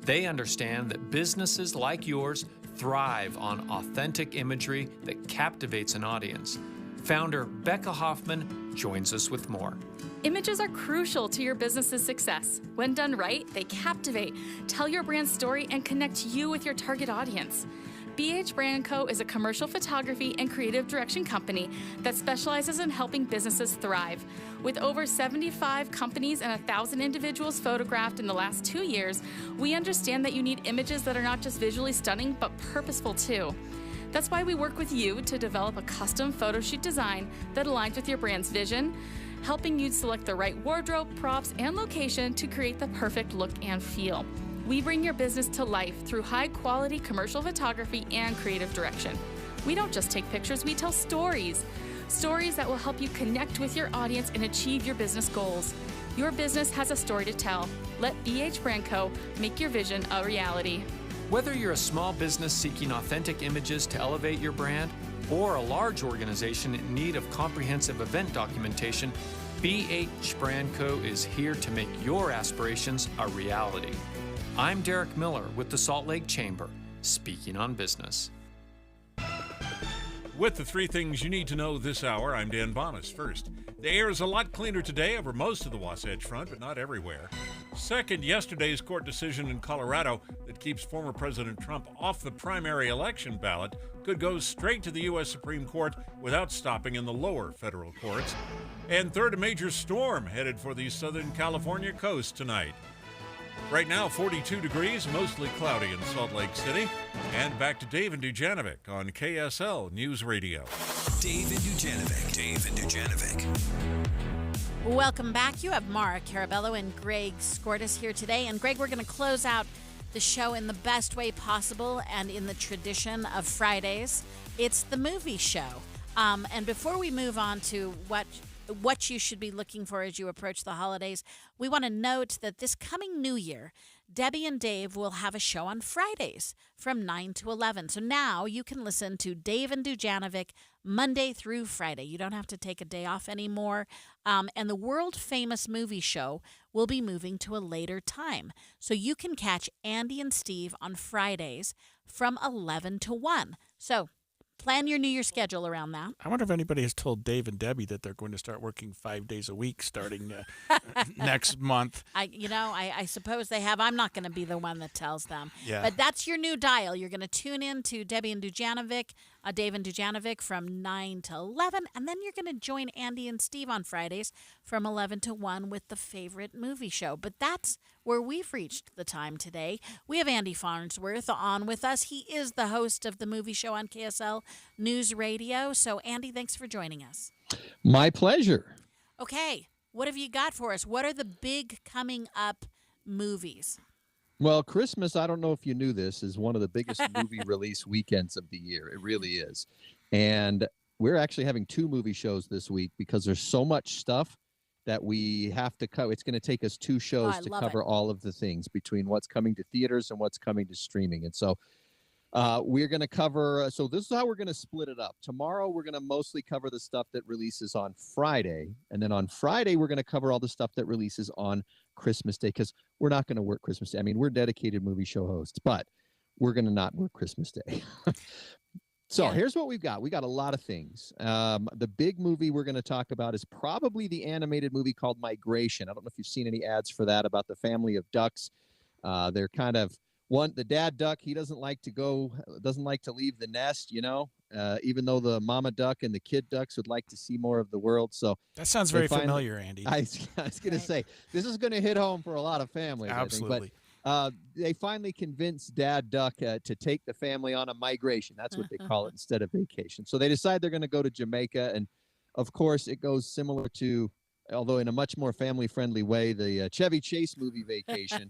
They understand that businesses like yours thrive on authentic imagery that captivates an audience. Founder Becca Hoffman joins us with more. Images are crucial to your business's success. When done right, they captivate, tell your brand story, and connect you with your target audience. BH Brand Co. is a commercial photography and creative direction company that specializes in helping businesses thrive. With over 75 companies and 1,000 individuals photographed in the last 2 years, we understand that you need images that are not just visually stunning, but purposeful too. That's why we work with you to develop a custom photo shoot design that aligns with your brand's vision, helping you select the right wardrobe, props, and location to create the perfect look and feel. We bring your business to life through high-quality commercial photography and creative direction. We don't just take pictures, we tell stories. Stories that will help you connect with your audience and achieve your business goals. Your business has a story to tell. Let BH Brand Co. make your vision a reality. Whether you're a small business seeking authentic images to elevate your brand, or a large organization in need of comprehensive event documentation, BH Brand Co. is here to make your aspirations a reality. I'm Derek Miller with the Salt Lake Chamber, speaking on business. With the three things you need to know this hour, I'm Dan Bomas. First, the air is a lot cleaner today over most of the Wasatch Front, but not everywhere. Second, yesterday's court decision in Colorado that keeps former President Trump off the primary election ballot could go straight to the U.S. Supreme Court without stopping in the lower federal courts. And third, a major storm headed for the Southern California coast tonight. Right now, 42 degrees, mostly cloudy in Salt Lake City. And back to Dave and Dujanovic on KSL News Radio. Dave and Dujanovic. Welcome back. You have Mara Carabello and Greg Skordas here today. And Greg, we're going to close out the show in the best way possible and in the tradition of Fridays. It's the movie show. And before we move on to what you should be looking for as you approach the holidays, we want to note that this coming new year, Debbie and Dave will have a show on Fridays from 9 to 11. So now you can listen to Dave and Dujanovic Monday through Friday. You don't have to take a day off anymore. And the world-famous movie show will be moving to a later time. So you can catch Andy and Steve on Fridays from 11 to 1. So plan your New Year schedule around that. I wonder if anybody has told Dave and Debbie that they're going to start working 5 days a week starting next month. I suppose they have. I'm not going to be the one that tells them. Yeah. But that's your new dial. You're going to tune in to Debbie and Dujanovic, Dave and Dujanovic from 9 to 11. And then you're going to join Andy and Steve on Fridays from 11 to 1 with the favorite movie show. But that's where we've reached the time today. We have Andy Farnsworth on with us. He is the host of the movie show on KSL News Radio. So, Andy, thanks for joining us. My pleasure. Okay, what have you got for us? What are the big coming up movies? Well, Christmas, I don't know if you knew this, is one of the biggest movie release weekends of the year. It really is. And we're actually having 2 movie shows this week because there's so much stuff that we have to cover. It's going to take us 2 shows to cover all of the things between what's coming to theaters and what's coming to streaming. And so We're going to cover, so this is how we're going to split it up. Tomorrow, we're going to mostly cover the stuff that releases on Friday. And then on Friday, we're going to cover all the stuff that releases on Christmas Day, because we're not going to work Christmas Day. I mean, we're dedicated movie show hosts, but we're going to not work Christmas Day. So here's what we've got. We got a lot of things. The big movie we're going to talk about is probably the animated movie called Migration. I don't know if you've seen any ads for that, about the family of ducks. They're kind of the dad duck, he doesn't like to leave the nest, even though the mama duck and the kid ducks would like to see more of the world. So that sounds very familiar, Andy. I was going to say, this is going to hit home for a lot of families. Absolutely. I think. But they finally convinced Dad Duck to take the family on a migration. That's what they call it, instead of vacation. So they decide they're going to go to Jamaica. And, of course, it goes similar to, although in a much more family-friendly way, the Chevy Chase movie Vacation.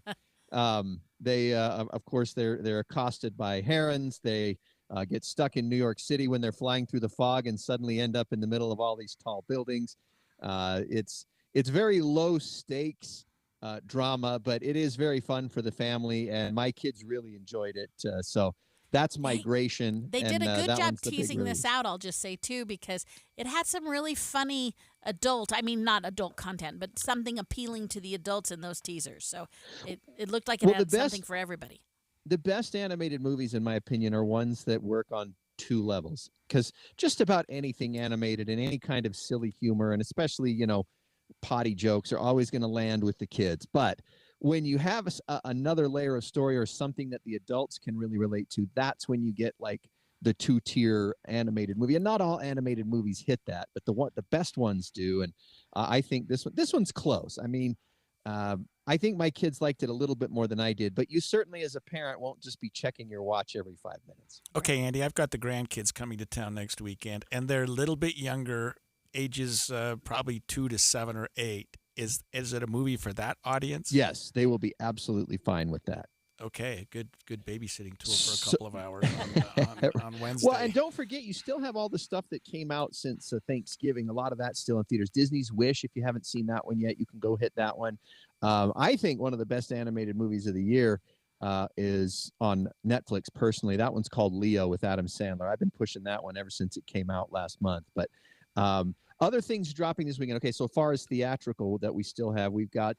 Of course, they're accosted by herons. They get stuck in New York City when they're flying through the fog and suddenly end up in the middle of all these tall buildings. It's very low stakes drama, but it is very fun for the family, and my kids really enjoyed it. So that's Migration. They did a good job teasing this out, I'll just say, too, because it had some really funny not adult content, but something appealing to the adults in those teasers. So it looked like it had something for everybody. The best animated movies, in my opinion, are ones that work on two levels, because just about anything animated and any kind of silly humor, and especially, potty jokes, are always going to land with the kids. But when you have another layer of story or something that the adults can really relate to, that's when you get like the two-tier animated movie. And not all animated movies hit that, but the best ones do. And I think this one's close. I mean, I think my kids liked it a little bit more than I did, but you certainly as a parent won't just be checking your watch every 5 minutes. Okay, Andy, I've got the grandkids coming to town next weekend, and they're a little bit younger, ages probably 2 to 7 or 8. Is it a movie for that audience? Yes, they will be absolutely fine with that. Okay, good babysitting tool for a couple of hours on Wednesday. Well, and don't forget, you still have all the stuff that came out since Thanksgiving. A lot of that's still in theaters. Disney's Wish, if you haven't seen that one yet, you can go hit that one. I think one of the best animated movies of the year is on Netflix, personally. That one's called Leo with Adam Sandler. I've been pushing that one ever since it came out last month. But other things dropping this weekend. Okay, so far as theatrical that we still have, we've got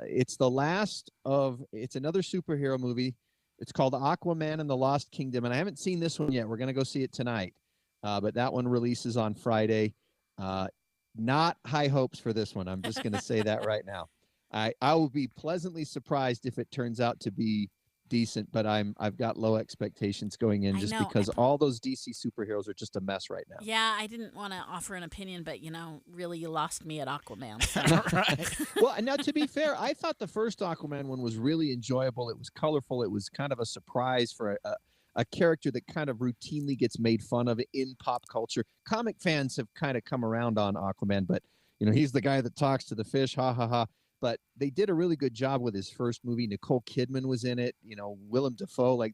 it's another superhero movie. It's called Aquaman and the Lost Kingdom, and I haven't seen this one yet. We're going to go see it tonight, but that one releases on Friday. Not high hopes for this one. I'm just going to say that right now. I will be pleasantly surprised if it turns out to be decent, but I've got low expectations going in just because all those DC superheroes are just a mess right now. Yeah, I didn't want to offer an opinion, but really you lost me at Aquaman. So. Right. Well, now to be fair, I thought the first Aquaman one was really enjoyable. It was colorful. It was kind of a surprise for a character that kind of routinely gets made fun of in pop culture. Comic fans have kind of come around on Aquaman, but he's the guy that talks to the fish, ha ha ha. But they did a really good job with his first movie. Nicole Kidman was in it, Willem Dafoe, like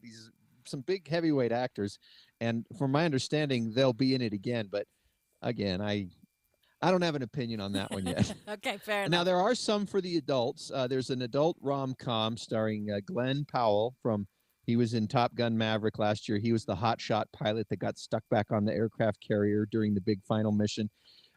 some big heavyweight actors. And from my understanding, they'll be in it again. But again, I don't have an opinion on that one yet. Okay, fair enough. Now, there are some for the adults. There's an adult rom-com starring Glenn Powell he was in Top Gun Maverick last year. He was the hotshot pilot that got stuck back on the aircraft carrier during the big final mission.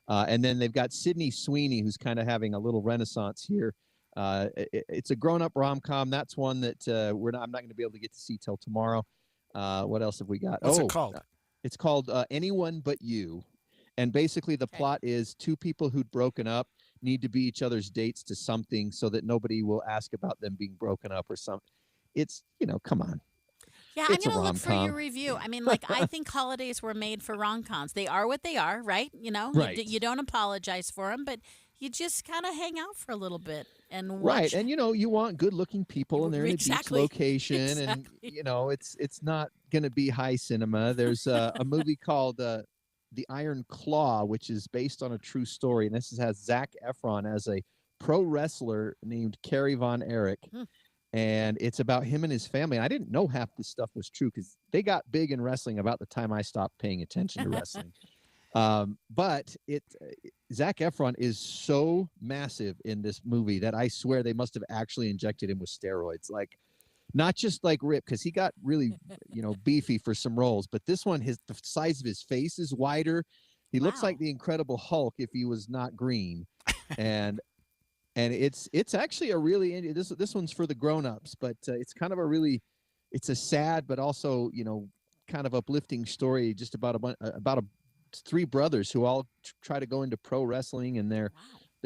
And then they've got Sydney Sweeney, who's kind of having a little renaissance here. It's a grown-up rom-com. That's one that I'm not going to be able to get to see till tomorrow. What else have we got? What's it called? It's called Anyone But You. And basically the plot is two people who'd broken up need to be each other's dates to something so that nobody will ask about them being broken up or something. It's, come on. Yeah, I'm going to look for your review. I mean, I think holidays were made for rom-coms. They are what they are, right? Right. You don't apologize for them, but you just kind of hang out for a little bit and watch. Right, and you want good-looking people, and they're in a beach location, and it's not going to be high cinema. There's a movie called The Iron Claw, which is based on a true story, and this has Zac Efron as a pro wrestler named Kerry Von Erich. And it's about him and his family. And I didn't know half this stuff was true because they got big in wrestling about the time I stopped paying attention to wrestling. But Zac Efron is so massive in this movie that I swear they must have actually injected him with steroids. Like, not just like ripped, because he got really, beefy for some roles. But this one, the size of his face is wider. He looks like the Incredible Hulk if he was not green, and it's actually a really this one's for the grown-ups, but it's kind of it's a sad but also kind of uplifting story, just about three brothers who all try to go into pro wrestling, and their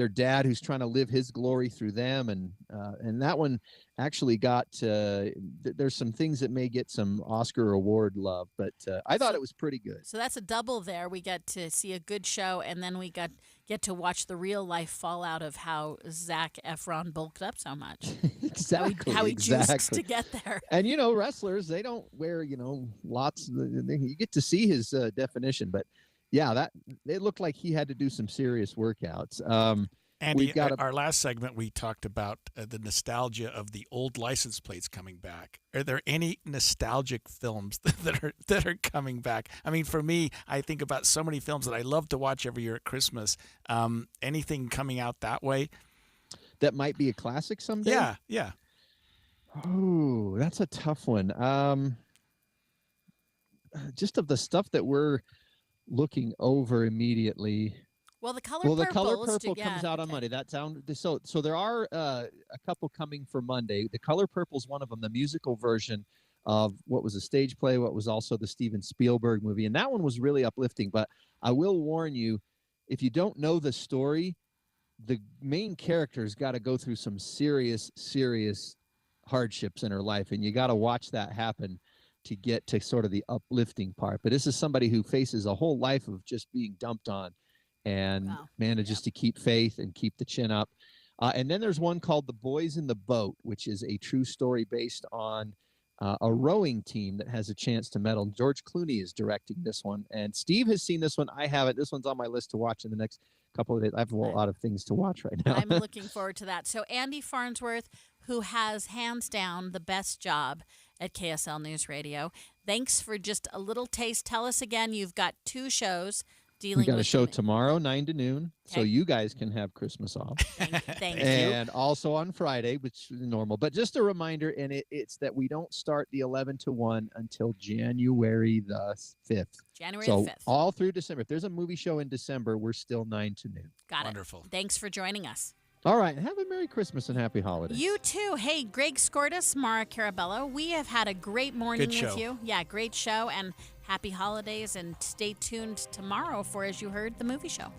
dad who's trying to live his glory through them, and that one actually got there's some things that may get some Oscar award love, but I thought it was pretty good. So that's a double there. We get to see a good show, and then we get to watch the real life fallout of how Zac Efron bulked up so much. Exactly. How he juiced to get there. And wrestlers, they don't wear lots. You get to see his definition, but yeah, it looked like he had to do some serious workouts. Andy, our last segment, we talked about the nostalgia of the old license plates coming back. Are there any nostalgic films that are coming back? I mean, for me, I think about so many films that I love to watch every year at Christmas. Anything coming out that way? That might be a classic someday? Yeah. Oh, that's a tough one. Just of the stuff that we're looking over immediately. Well, the color purple comes out on Monday. So there are a couple coming for Monday. The Color Purple is one of them. The musical version of what was a stage play, what was also the Steven Spielberg movie, and that one was really uplifting. But I will warn you, if you don't know the story, the main character's got to go through some serious hardships in her life, and you got to watch that happen to get to sort of the uplifting part. But this is somebody who faces a whole life of just being dumped on and manages to keep faith and keep the chin up. And then there's one called The Boys in the Boat, which is a true story based on a rowing team that has a chance to medal. George Clooney is directing this one. And Steve has seen this one. I haven't. This one's on my list to watch in the next couple of days. I have a lot of things to watch right now. I'm looking forward to that. So Andy Farnsworth, who has hands down the best job at KSL News Radio, thanks for just a little taste. Tell us again, you've got 2 shows dealing with. We got a show tomorrow, 9 to noon, so you guys can have Christmas off. Thank you. And also on Friday, which is normal. But just a reminder, and it's that we don't start the 11 to 1 until January the 5th. January the 5th. All through December. If there's a movie show in December, we're still 9 to noon. Got it. Wonderful. Thanks for joining us. All right. Have a Merry Christmas and Happy Holidays. You too. Hey, Greg Skordas, Mara Carabello. We have had a great morning with you. Yeah, great show, and happy holidays, and stay tuned tomorrow for, as you heard, the movie show.